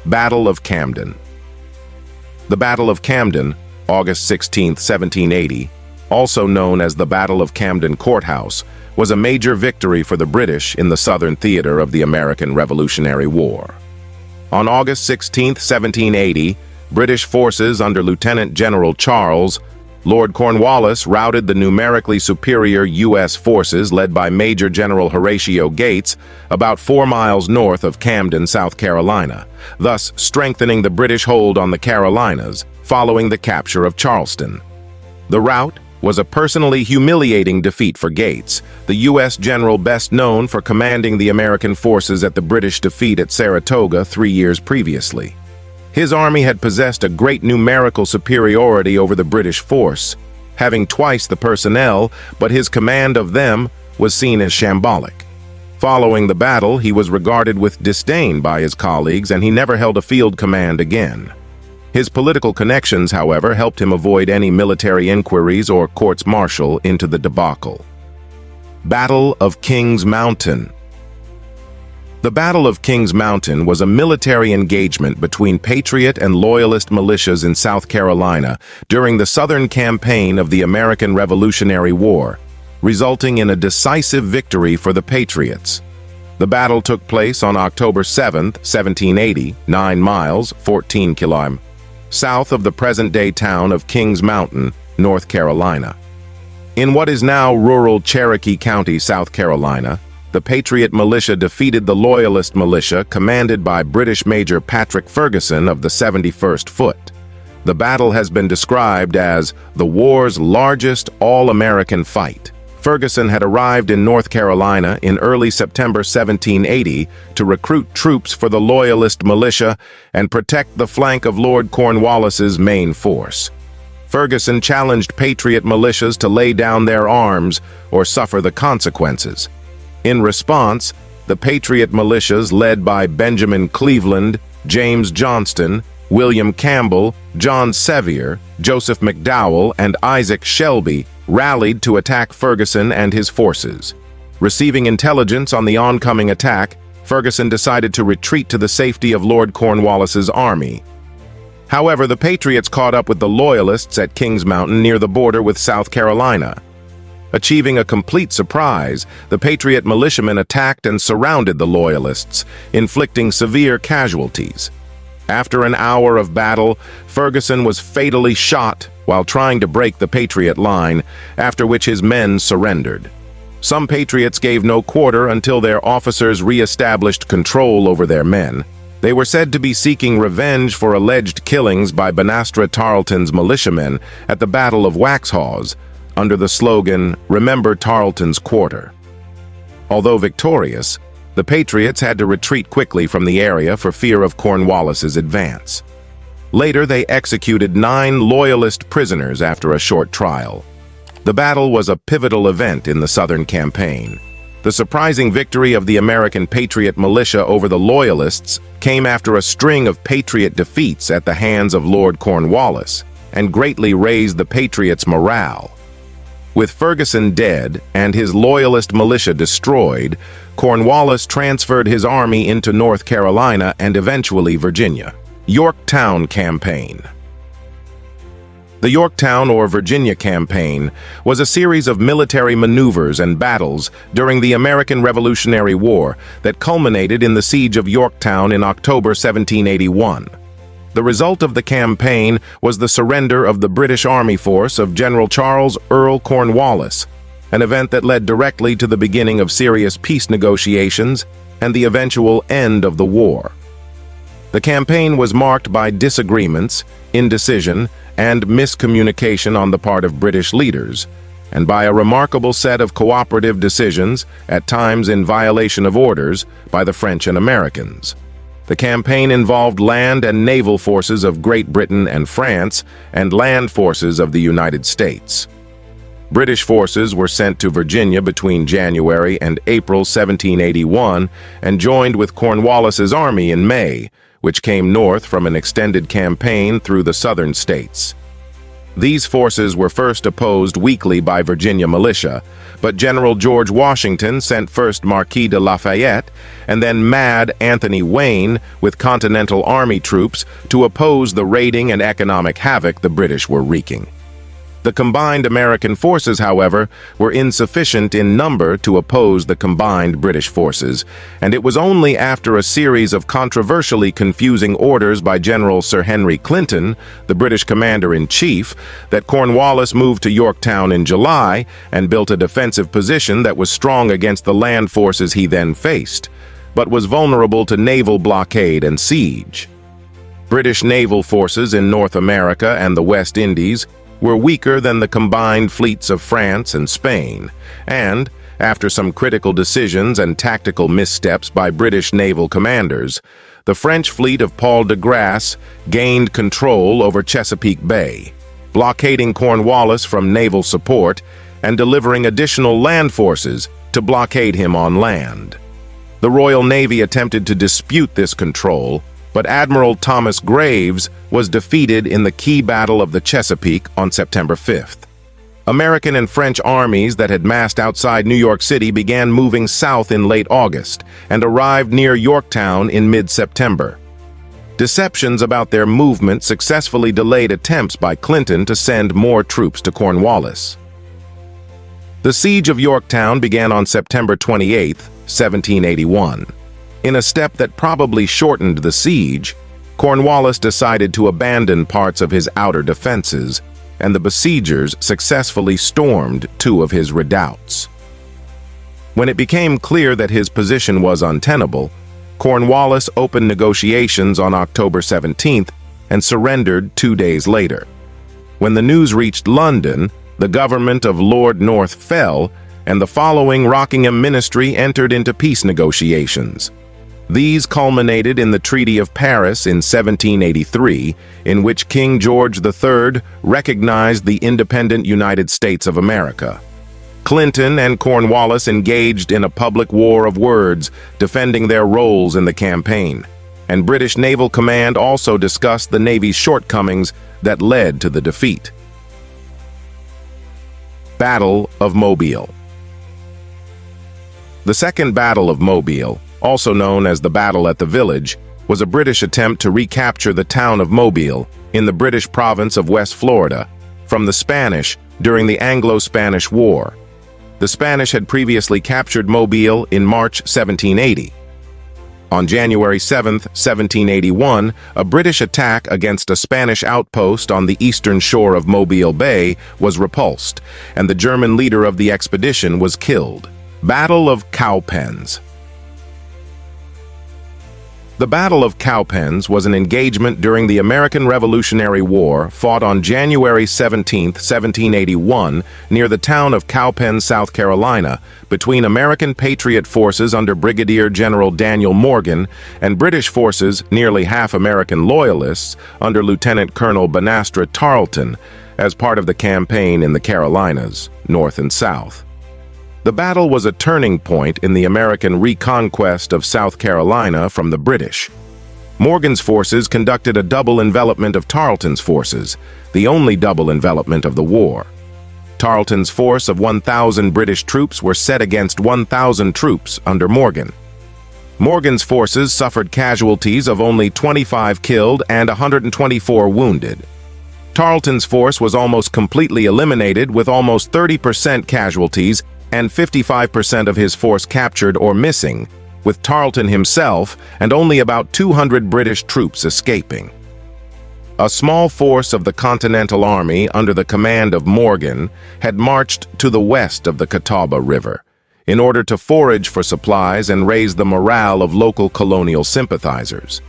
Battle of Camden. The Battle of Camden, August 16, 1780, also known as the Battle of Camden Courthouse, was a major victory for the British in the southern theater of the American Revolutionary War. On August 16, 1780, British forces under Lieutenant General Charles, Lord Cornwallis routed the numerically superior U.S. forces led by Major General Horatio Gates about 4 miles north of Camden, South Carolina, thus strengthening the British hold on the Carolinas following the capture of Charleston. The rout was a personally humiliating defeat for Gates, the U.S. general best known for commanding the American forces at the British defeat at Saratoga 3 years previously. His army had possessed a great numerical superiority over the British force, having twice the personnel, but his command of them was seen as shambolic. Following the battle, he was regarded with disdain by his colleagues, and he never held a field command again. His political connections, however, helped him avoid any military inquiries or courts-martial into the debacle. Battle of Kings Mountain. The Battle of Kings Mountain was a military engagement between Patriot and Loyalist militias in South Carolina during the Southern campaign of the American Revolutionary War, resulting in a decisive victory for the Patriots. The battle took place on October 7, 1780, 9 miles, 14 kilometers, south of the present-day town of Kings Mountain, North Carolina. In what is now rural Cherokee County, South Carolina, the Patriot militia defeated the Loyalist militia commanded by British Major Patrick Ferguson of the 71st Foot. The battle has been described as the war's largest all-American fight. Ferguson had arrived in North Carolina in early September 1780 to recruit troops for the Loyalist militia and protect the flank of Lord Cornwallis's main force. Ferguson challenged Patriot militias to lay down their arms or suffer the consequences. In response, the Patriot militias led by Benjamin Cleveland, James Johnston, William Campbell, John Sevier, Joseph McDowell, and Isaac Shelby rallied to attack Ferguson and his forces. Receiving intelligence on the oncoming attack, Ferguson decided to retreat to the safety of Lord Cornwallis's army. However, the Patriots caught up with the Loyalists at Kings Mountain near the border with South Carolina. Achieving a complete surprise, the Patriot militiamen attacked and surrounded the Loyalists, inflicting severe casualties. After an hour of battle, Ferguson was fatally shot while trying to break the Patriot line, after which his men surrendered. Some Patriots gave no quarter until their officers re-established control over their men. They were said to be seeking revenge for alleged killings by Banastra Tarleton's militiamen at the Battle of Waxhaws, under the slogan, "Remember Tarleton's Quarter." Although victorious, the Patriots had to retreat quickly from the area for fear of Cornwallis's advance. Later, they executed 9 Loyalist prisoners after a short trial. The battle was a pivotal event in the Southern campaign. The surprising victory of the American Patriot militia over the Loyalists came after a string of Patriot defeats at the hands of Lord Cornwallis, and greatly raised the Patriots' morale. With Ferguson dead and his Loyalist militia destroyed, Cornwallis transferred his army into North Carolina and eventually Virginia. Yorktown Campaign. The Yorktown or Virginia Campaign was a series of military maneuvers and battles during the American Revolutionary War that culminated in the Siege of Yorktown in October 1781. The result of the campaign was the surrender of the British Army force of General Charles Earl Cornwallis, an event that led directly to the beginning of serious peace negotiations and the eventual end of the war. The campaign was marked by disagreements, indecision, and miscommunication on the part of British leaders, and by a remarkable set of cooperative decisions, at times in violation of orders, by the French and Americans. The campaign involved land and naval forces of Great Britain and France, and land forces of the United States. British forces were sent to Virginia between January and April 1781 and joined with Cornwallis's army in May, which came north from an extended campaign through the southern states. These forces were first opposed weakly by Virginia militia, but General George Washington sent first Marquis de Lafayette and then Mad Anthony Wayne with Continental Army troops to oppose the raiding and economic havoc the British were wreaking. The combined American forces, however, were insufficient in number to oppose the combined British forces, and it was only after a series of controversially confusing orders by General Sir Henry Clinton, the British commander-in-chief, that Cornwallis moved to Yorktown in July and built a defensive position that was strong against the land forces he then faced, but was vulnerable to naval blockade and siege. British naval forces in North America and the West Indies were weaker than the combined fleets of France and Spain, and, after some critical decisions and tactical missteps by British naval commanders, the French fleet of Paul de Grasse gained control over Chesapeake Bay, blockading Cornwallis from naval support and delivering additional land forces to blockade him on land. The Royal Navy attempted to dispute this control, but Admiral Thomas Graves was defeated in the key Battle of the Chesapeake on September 5th. American and French armies that had massed outside New York City began moving south in late August and arrived near Yorktown in mid-September. Deceptions about their movement successfully delayed attempts by Clinton to send more troops to Cornwallis. The Siege of Yorktown began on September 28, 1781. In a step that probably shortened the siege, Cornwallis decided to abandon parts of his outer defenses, and the besiegers successfully stormed two of his redoubts. When it became clear that his position was untenable, Cornwallis opened negotiations on October 17th and surrendered 2 days later. When the news reached London, the government of Lord North fell, and the following Rockingham ministry entered into peace negotiations. These culminated in the Treaty of Paris in 1783, in which King George III recognized the independent United States of America. Clinton and Cornwallis engaged in a public war of words, defending their roles in the campaign, and British Naval Command also discussed the Navy's shortcomings that led to the defeat. Battle of Mobile. The Second Battle of Mobile, also known as the Battle at the Village, was a British attempt to recapture the town of Mobile in the British province of West Florida from the Spanish during the Anglo-Spanish War. The Spanish had previously captured Mobile in March 1780. On January 7, 1781, a British attack against a Spanish outpost on the eastern shore of Mobile Bay was repulsed, and the German leader of the expedition was killed. Battle of Cowpens. The Battle of Cowpens was an engagement during the American Revolutionary War fought on January 17, 1781, near the town of Cowpens, South Carolina, between American Patriot forces under Brigadier General Daniel Morgan and British forces, nearly half American Loyalists, under Lieutenant Colonel Banastra Tarleton, as part of the campaign in the Carolinas, North and South. The battle was a turning point in the American reconquest of South Carolina from the British. Morgan's forces conducted a double envelopment of Tarleton's forces, the only double envelopment of the war. Tarleton's force of 1,000 British troops were set against 1,000 troops under Morgan. Morgan's forces suffered casualties of only 25 killed and 124 wounded. Tarleton's force was almost completely eliminated with almost 30% casualties and 55% of his force captured or missing, with Tarleton himself and only about 200 British troops escaping. A small force of the Continental Army under the command of Morgan had marched to the west of the Catawba River in order to forage for supplies and raise the morale of local colonial sympathizers.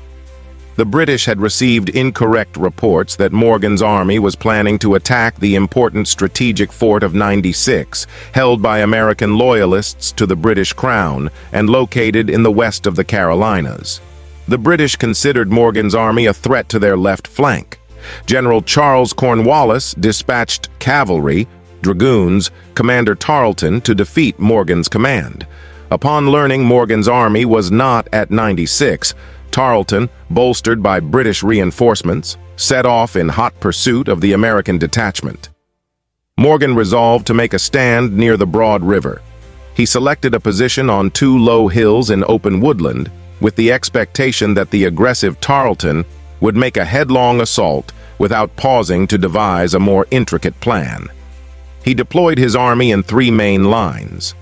The British had received incorrect reports that Morgan's army was planning to attack the important strategic fort of 96, held by American loyalists to the British Crown and located in the west of the Carolinas. The British considered Morgan's army a threat to their left flank. General Charles Cornwallis dispatched cavalry, dragoons, Commander Tarleton to defeat Morgan's command. Upon learning Morgan's army was not at 96, Tarleton, bolstered by British reinforcements, set off in hot pursuit of the American detachment. Morgan resolved to make a stand near the Broad River. He selected a position on two low hills in open woodland, with the expectation that the aggressive Tarleton would make a headlong assault without pausing to devise a more intricate plan. He deployed his army in three main lines.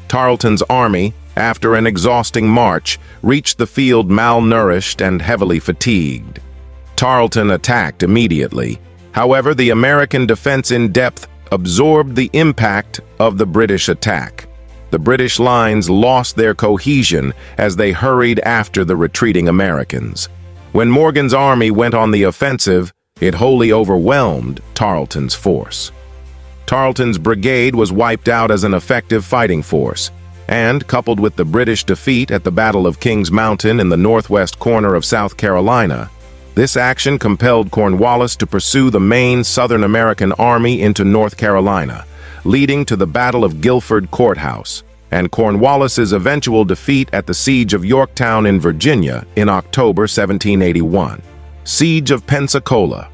Tarleton's army, after an exhausting march, reached the field malnourished and heavily fatigued. Tarleton attacked immediately. However, the American defense in depth absorbed the impact of the British attack. The British lines lost their cohesion as they hurried after the retreating Americans. When Morgan's army went on the offensive, it wholly overwhelmed Tarleton's force. Tarleton's brigade was wiped out as an effective fighting force, and, coupled with the British defeat at the Battle of Kings Mountain in the northwest corner of South Carolina, this action compelled Cornwallis to pursue the main Southern American army into North Carolina, leading to the Battle of Guilford Courthouse, and Cornwallis's eventual defeat at the Siege of Yorktown in Virginia in October 1781. Siege of Pensacola.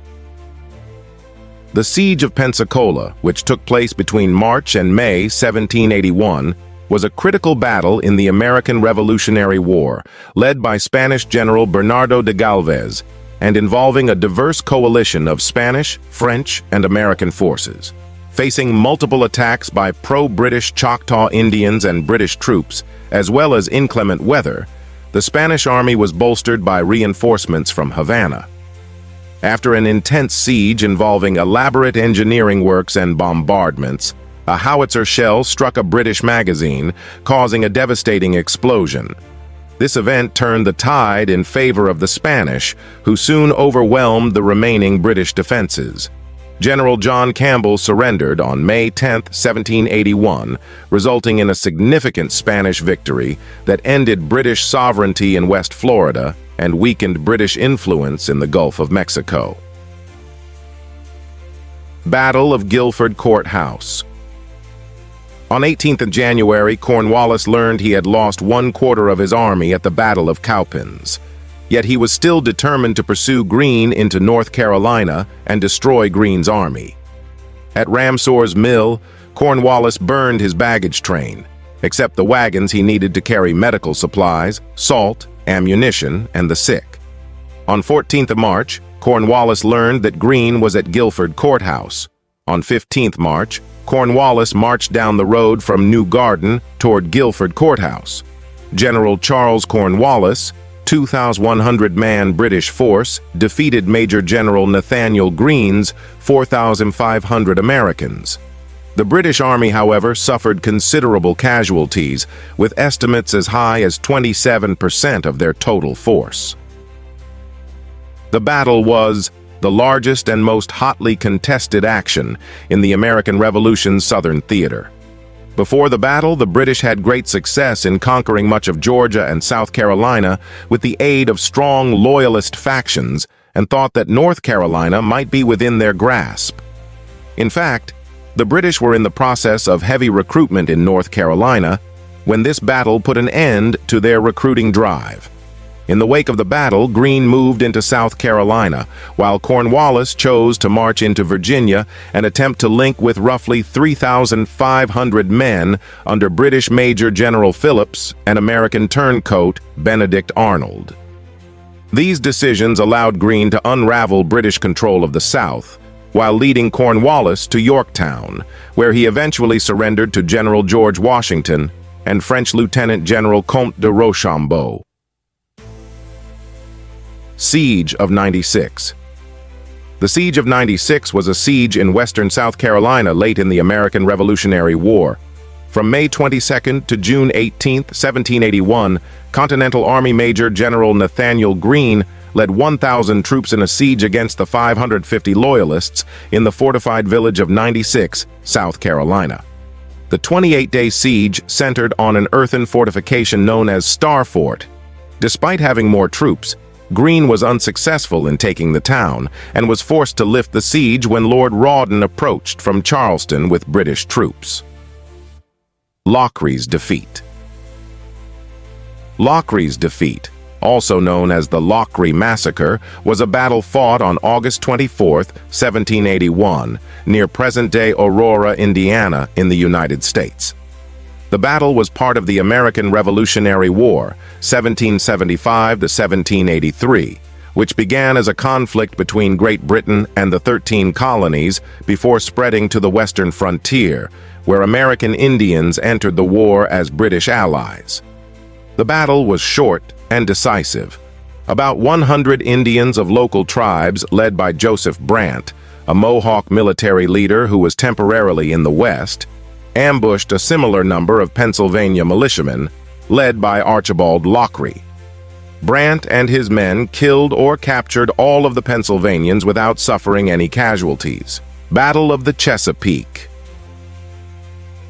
The Siege of Pensacola, which took place between March and May 1781, was a critical battle in the American Revolutionary War, led by Spanish General Bernardo de Galvez, and involving a diverse coalition of Spanish, French, and American forces. Facing multiple attacks by pro-British Choctaw Indians and British troops, as well as inclement weather, the Spanish army was bolstered by reinforcements from Havana. After an intense siege involving elaborate engineering works and bombardments, a howitzer shell struck a British magazine, causing a devastating explosion. This event turned the tide in favor of the Spanish, who soon overwhelmed the remaining British defenses. General John Campbell surrendered on May 10, 1781, resulting in a significant Spanish victory that ended British sovereignty in West Florida and weakened British influence in the Gulf of Mexico. Battle of Guilford Courthouse. On 18th of January, Cornwallis learned he had lost 1/4 of his army at the Battle of Cowpens. Yet he was still determined to pursue Greene into North Carolina and destroy Greene's army. At Ramsor's Mill, Cornwallis burned his baggage train, except the wagons he needed to carry medical supplies, salt, ammunition, and the sick. On 14th of March, Cornwallis learned that Greene was at Guilford Courthouse. On 15th March, Cornwallis marched down the road from New Garden toward Guilford Courthouse. General Charles Cornwallis, 2,100-man British force, defeated Major General Nathaniel Greene's 4,500 Americans. The British Army, however, suffered considerable casualties, with estimates as high as 27% of their total force. The battle was the largest and most hotly contested action in the American Revolution's Southern theater. Before the battle, the British had great success in conquering much of Georgia and South Carolina with the aid of strong loyalist factions and thought that North Carolina might be within their grasp. In fact, the British were in the process of heavy recruitment in North Carolina when this battle put an end to their recruiting drive. In the wake of the battle, Greene moved into South Carolina, while Cornwallis chose to march into Virginia and attempt to link with roughly 3,500 men under British Major General Phillips and American turncoat Benedict Arnold. These decisions allowed Greene to unravel British control of the South, while leading Cornwallis to Yorktown, where he eventually surrendered to General George Washington and French Lieutenant General Comte de Rochambeau. Siege of 96. The Siege of 96 was a siege in western South Carolina late in the American Revolutionary War. From May 22nd to June 18, 1781, Continental Army Major General Nathaniel Greene led 1,000 troops in a siege against the 550 Loyalists in the fortified village of 96, South Carolina. The 28-day siege centered on an earthen fortification known as Star Fort. Despite having more troops, Greene was unsuccessful in taking the town and was forced to lift the siege when Lord Rawdon approached from Charleston with British troops. Lockery's defeat. Lockery's defeat, also known as the Lockery Massacre, was a battle fought on August 24, 1781, near present-day Aurora, Indiana, in the United States. The battle was part of the American Revolutionary War, 1775 to 1783, which began as a conflict between Great Britain and the 13 colonies before spreading to the western frontier, where American Indians entered the war as British allies. The battle was short and decisive. About 100 Indians of local tribes, led by Joseph Brant, a Mohawk military leader who was temporarily in the West, ambushed a similar number of Pennsylvania militiamen, led by Archibald Lockery. Brant and his men killed or captured all of the Pennsylvanians without suffering any casualties. Battle of the Chesapeake.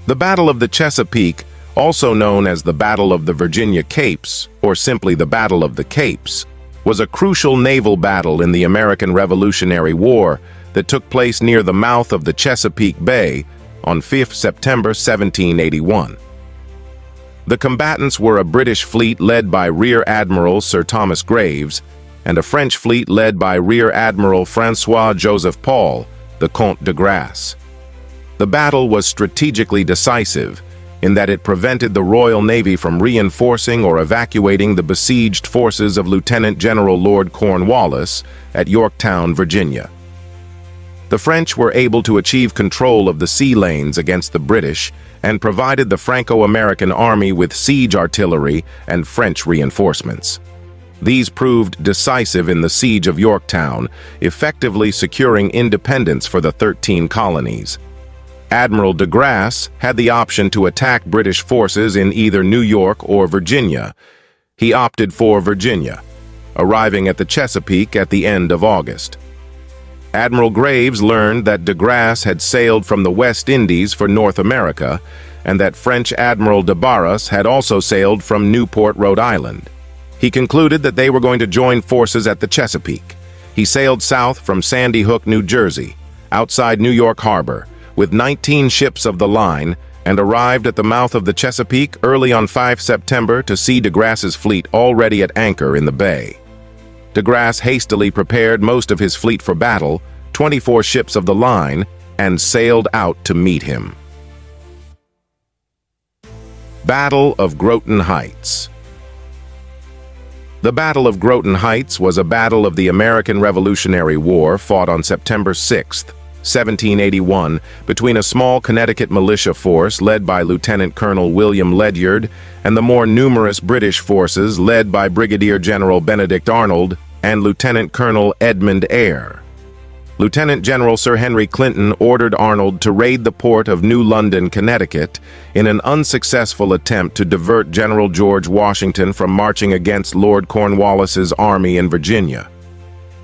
The Battle of the Chesapeake, also known as the Battle of the Virginia Capes, or simply the Battle of the Capes, was a crucial naval battle in the American Revolutionary War that took place near the mouth of the Chesapeake Bay on 5 September 1781. The combatants were a British fleet led by Rear Admiral Sir Thomas Graves and a French fleet led by Rear Admiral François-Joseph Paul, the Comte de Grasse. The battle was strategically decisive in that it prevented the Royal Navy from reinforcing or evacuating the besieged forces of Lieutenant General Lord Cornwallis at Yorktown, Virginia. The French were able to achieve control of the sea lanes against the British and provided the Franco-American Army with siege artillery and French reinforcements. These proved decisive in the Siege of Yorktown, effectively securing independence for the 13 colonies. Admiral de Grasse had the option to attack British forces in either New York or Virginia. He opted for Virginia, arriving at the Chesapeake at the end of August. Admiral Graves learned that de Grasse had sailed from the West Indies for North America and that French Admiral de Barras had also sailed from Newport, Rhode Island. He concluded that they were going to join forces at the Chesapeake. He sailed south from Sandy Hook, New Jersey, outside New York Harbor, with 19 ships of the line, and arrived at the mouth of the Chesapeake early on 5 September to see de Grasse's fleet already at anchor in the bay. De Grasse hastily prepared most of his fleet for battle, 24 ships of the line, and sailed out to meet him. Battle of Groton Heights. The Battle of Groton Heights was a battle of the American Revolutionary War fought on September 6, 1781, between a small Connecticut militia force led by Lieutenant Colonel William Ledyard and the more numerous British forces led by Brigadier General Benedict Arnold and Lieutenant Colonel Edmund Eyre. Lieutenant General Sir Henry Clinton ordered Arnold to raid the port of New London, Connecticut, in an unsuccessful attempt to divert General George Washington from marching against Lord Cornwallis's army in Virginia.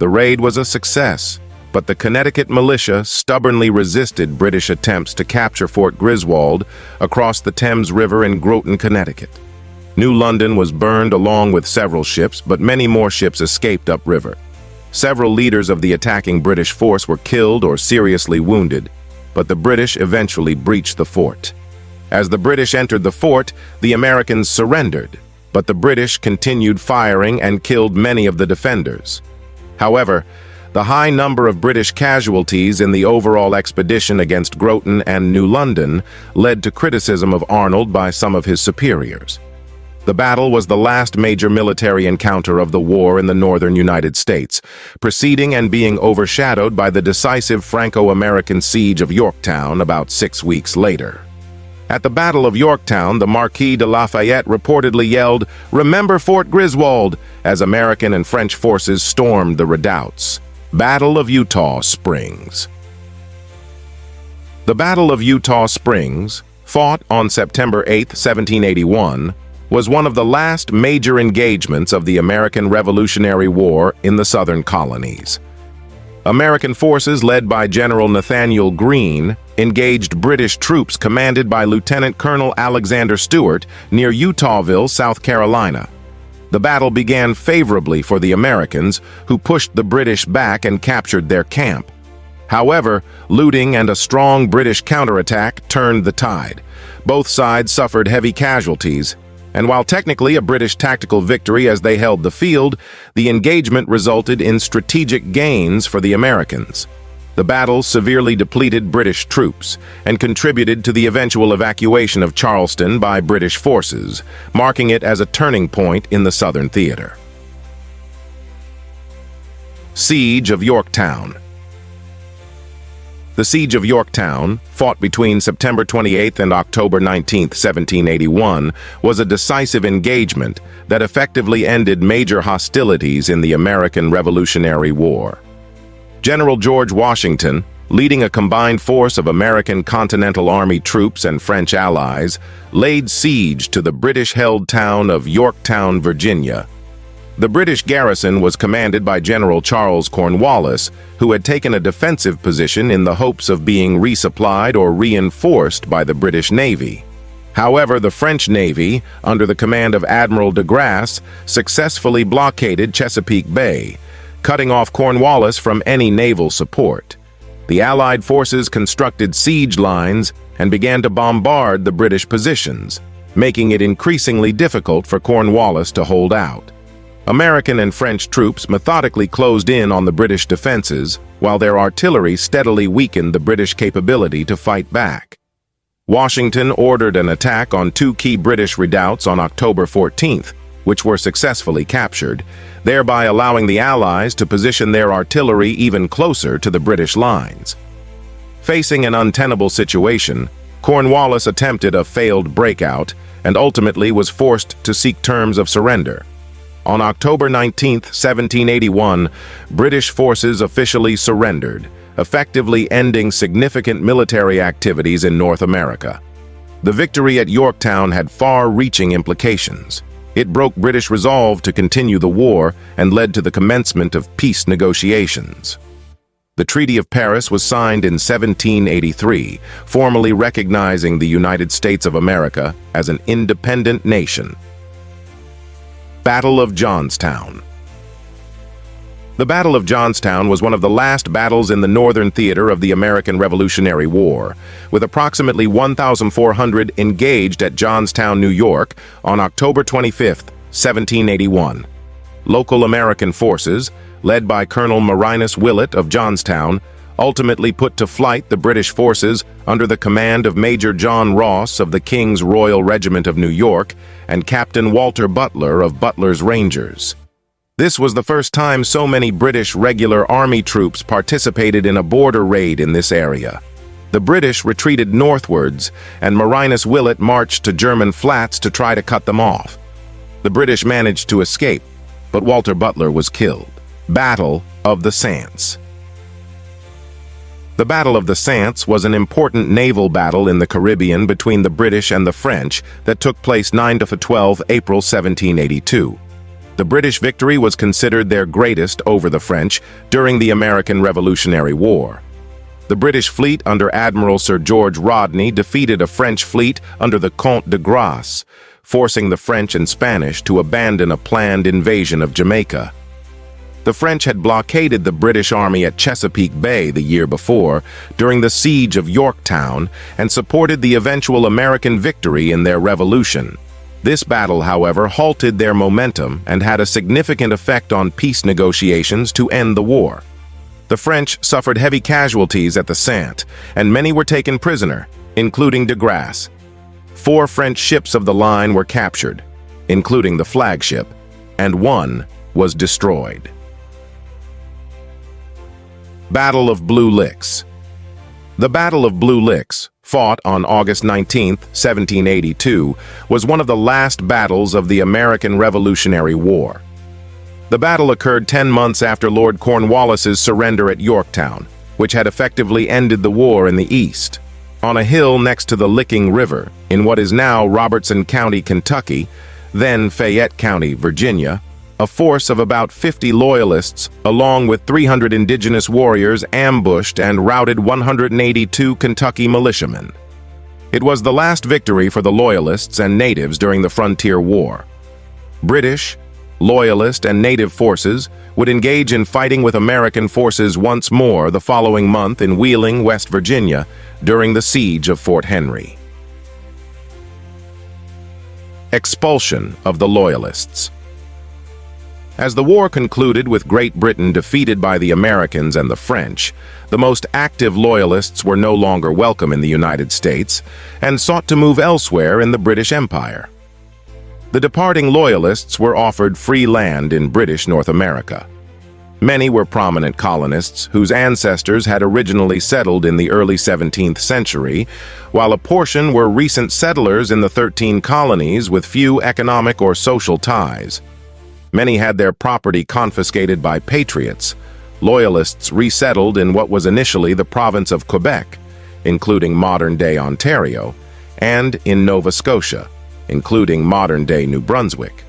The raid was a success, but the Connecticut militia stubbornly resisted British attempts to capture Fort Griswold across the Thames River in Groton, Connecticut. New London was burned along with several ships, but many more ships escaped upriver. Several leaders of the attacking British force were killed or seriously wounded, but the British eventually breached the fort. As the British entered the fort, the Americans surrendered, but the British continued firing and killed many of the defenders. However, the high number of British casualties in the overall expedition against Groton and New London led to criticism of Arnold by some of his superiors. The battle was the last major military encounter of the war in the northern United States, preceding and being overshadowed by the decisive Franco-American siege of Yorktown about 6 weeks later. At the Battle of Yorktown, the Marquis de Lafayette reportedly yelled, "Remember Fort Griswold," as American and French forces stormed the redoubts. Battle of Eutaw Springs. The Battle of Eutaw Springs, fought on September 8, 1781, was one of the last major engagements of the American Revolutionary War in the southern colonies. American forces led by General Nathaniel Greene engaged British troops commanded by Lieutenant Colonel Alexander Stewart near Eutawville, South Carolina. The battle began favorably for the Americans, who pushed the British back and captured their camp. However, looting and a strong British counterattack turned the tide. Both sides suffered heavy casualties, and while technically a British tactical victory as they held the field, the engagement resulted in strategic gains for the Americans. The battle severely depleted British troops and contributed to the eventual evacuation of Charleston by British forces, marking it as a turning point in the Southern theater. Siege of Yorktown. The Siege of Yorktown, fought between September 28 and October 19, 1781, was a decisive engagement that effectively ended major hostilities in the American Revolutionary War. General George Washington, leading a combined force of American Continental Army troops and French allies, laid siege to the British-held town of Yorktown, Virginia. The British garrison was commanded by General Charles Cornwallis, who had taken a defensive position in the hopes of being resupplied or reinforced by the British Navy. However, the French Navy, under the command of Admiral de Grasse, successfully blockaded Chesapeake Bay, cutting off Cornwallis from any naval support. The Allied forces constructed siege lines and began to bombard the British positions, making it increasingly difficult for Cornwallis to hold out. American and French troops methodically closed in on the British defenses, while their artillery steadily weakened the British capability to fight back. Washington ordered an attack on 2 key British redoubts on October 14th, which were successfully captured, thereby allowing the Allies to position their artillery even closer to the British lines. Facing an untenable situation, Cornwallis attempted a failed breakout and ultimately was forced to seek terms of surrender. On October 19, 1781, British forces officially surrendered, effectively ending significant military activities in North America. The victory at Yorktown had far-reaching implications. It broke British resolve to continue the war and led to the commencement of peace negotiations. The Treaty of Paris was signed in 1783, formally recognizing the United States of America as an independent nation. Battle of Johnstown. The Battle of Johnstown was one of the last battles in the northern theater of the American Revolutionary War, with approximately 1,400 engaged at Johnstown, New York, on October 25, 1781. Local American forces, led by Colonel Marinus Willett of Johnstown, ultimately put to flight the British forces under the command of Major John Ross of the King's Royal Regiment of New York and Captain Walter Butler of Butler's Rangers. This was the first time so many British regular army troops participated in a border raid in this area. The British retreated northwards, and Marinus Willett marched to German flats to try to cut them off. The British managed to escape, but Walter Butler was killed. Battle of the Sants. The Battle of the Sants was an important naval battle in the Caribbean between the British and the French that took place 9 to 12 April 1782. The British victory was considered their greatest over the French during the American Revolutionary War. The British fleet under Admiral Sir George Rodney defeated a French fleet under the Comte de Grasse, forcing the French and Spanish to abandon a planned invasion of Jamaica. The French had blockaded the British army at Chesapeake Bay the year before during the Siege of Yorktown and supported the eventual American victory in their revolution. This battle, however, halted their momentum and had a significant effect on peace negotiations to end the war. The French suffered heavy casualties at the Sant, and many were taken prisoner, including de Grasse. 4 French ships of the line were captured. including the flagship, and one was destroyed. Battle of Blue Licks. The Battle of Blue Licks, fought on August 19, 1782, was one of the last battles of the American Revolutionary War. The battle occurred 10 months after Lord Cornwallis's surrender at Yorktown, which had effectively ended the war in the East. On a hill next to the Licking River, in what is now Robertson County, Kentucky, then Fayette County, Virginia, a force of about 50 Loyalists, along with 300 indigenous warriors, ambushed and routed 182 Kentucky militiamen. It was the last victory for the Loyalists and natives during the Frontier War. British, Loyalist, and native forces would engage in fighting with American forces once more the following month in Wheeling, West Virginia, during the siege of Fort Henry. Expulsion of the Loyalists. As the war concluded with Great Britain defeated by the Americans and the French, the most active Loyalists were no longer welcome in the United States and sought to move elsewhere in the British Empire. The departing Loyalists were offered free land in British North America. Many were prominent colonists whose ancestors had originally settled in the early 17th century, while a portion were recent settlers in the 13 colonies with few economic or social ties. Many had their property confiscated by patriots. Loyalists resettled in what was initially the province of Quebec, including modern-day Ontario, and in Nova Scotia, including modern-day New Brunswick.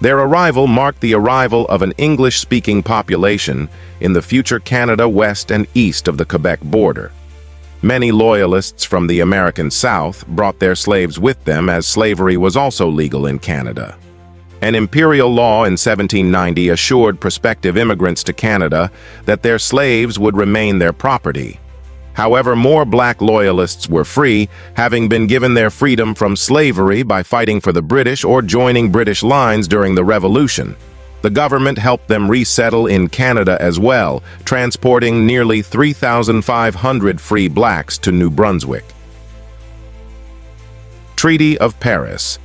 Their arrival marked the arrival of an English-speaking population in the future Canada west and east of the Quebec border. Many Loyalists from the American South brought their slaves with them, as slavery was also legal in Canada. An imperial law in 1790 assured prospective immigrants to Canada that their slaves would remain their property. However, more black Loyalists were free, having been given their freedom from slavery by fighting for the British or joining British lines during the Revolution. The government helped them resettle in Canada as well, transporting nearly 3,500 free blacks to New Brunswick. Treaty of Paris.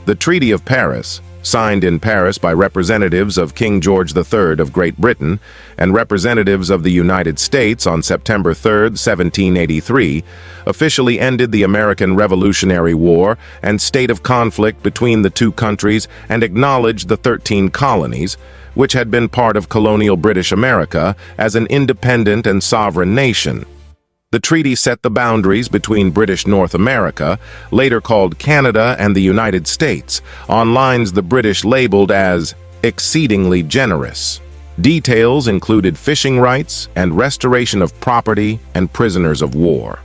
The Treaty of Paris, signed in Paris by representatives of King George III of Great Britain and representatives of the United States on September 3, 1783, officially ended the American Revolutionary War and state of conflict between the two countries and acknowledged the 13 colonies, which had been part of colonial British America, as an independent and sovereign nation. The treaty set the boundaries between British North America, later called Canada, and the United States, on lines the British labeled as exceedingly generous. Details included fishing rights and restoration of property and prisoners of war.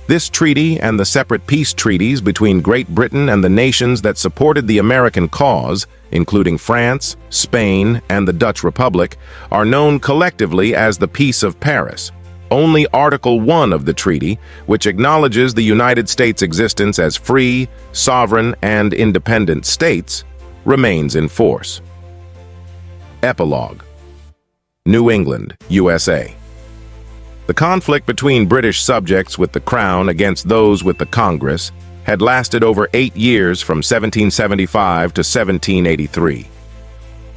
This treaty and the separate peace treaties between Great Britain and the nations that supported the American cause, including France, Spain, and the Dutch Republic, are known collectively as the Peace of Paris. Only Article 1 of the treaty, which acknowledges the United States' existence as free, sovereign, and independent states, remains in force. Epilogue. New England, USA. The conflict between British subjects with the Crown against those with the Congress had lasted over 8 years, from 1775 to 1783.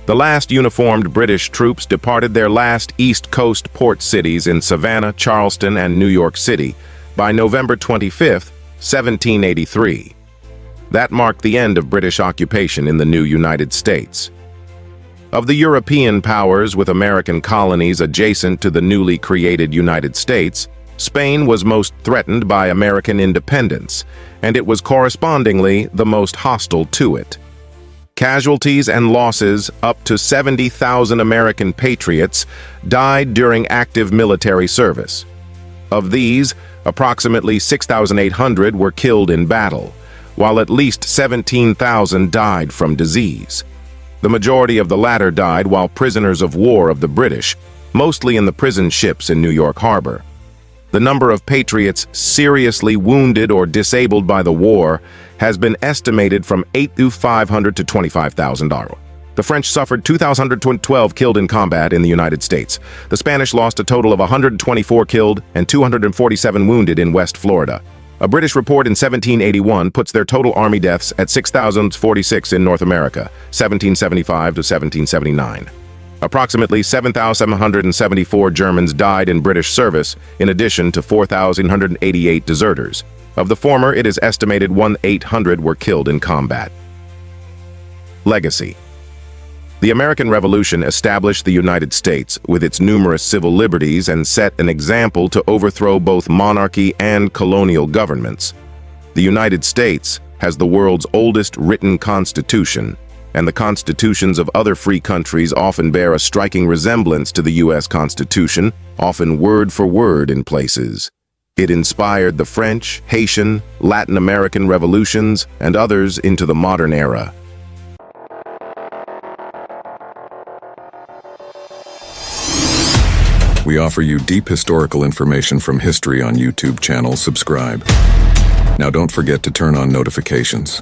The last uniformed British troops departed their last East Coast port cities in Savannah, Charleston, and New York City by November 25, 1783. That marked the end of British occupation in the new United States. Of the European powers with American colonies adjacent to the newly created United States, Spain was most threatened by American independence, and it was correspondingly the most hostile to it. Casualties and losses, up to 70,000 American patriots, died during active military service. Of these, approximately 6,800 were killed in battle, while at least 17,000 died from disease. The majority of the latter died while prisoners of war of the British, mostly in the prison ships in New York Harbor. The number of patriots seriously wounded or disabled by the war has been estimated from 8,500 to 25,000. The French suffered 2,012 killed in combat in the United States. The Spanish lost a total of 124 killed and 247 wounded in West Florida. A British report in 1781 puts their total army deaths at 6,046 in North America, 1775 to 1779. Approximately 7,774 Germans died in British service, in addition to 4,188 deserters. Of the former, it is estimated 1,800 were killed in combat. Legacy. The American Revolution established the United States with its numerous civil liberties and set an example to overthrow both monarchy and colonial governments. The United States has the world's oldest written constitution, and the constitutions of other free countries often bear a striking resemblance to the U.S. Constitution, often word for word in places. It inspired the French, Haitian, Latin American revolutions, and others into the modern era. We offer you deep historical information from history on YouTube channel. Subscribe. Now don't forget to turn on notifications.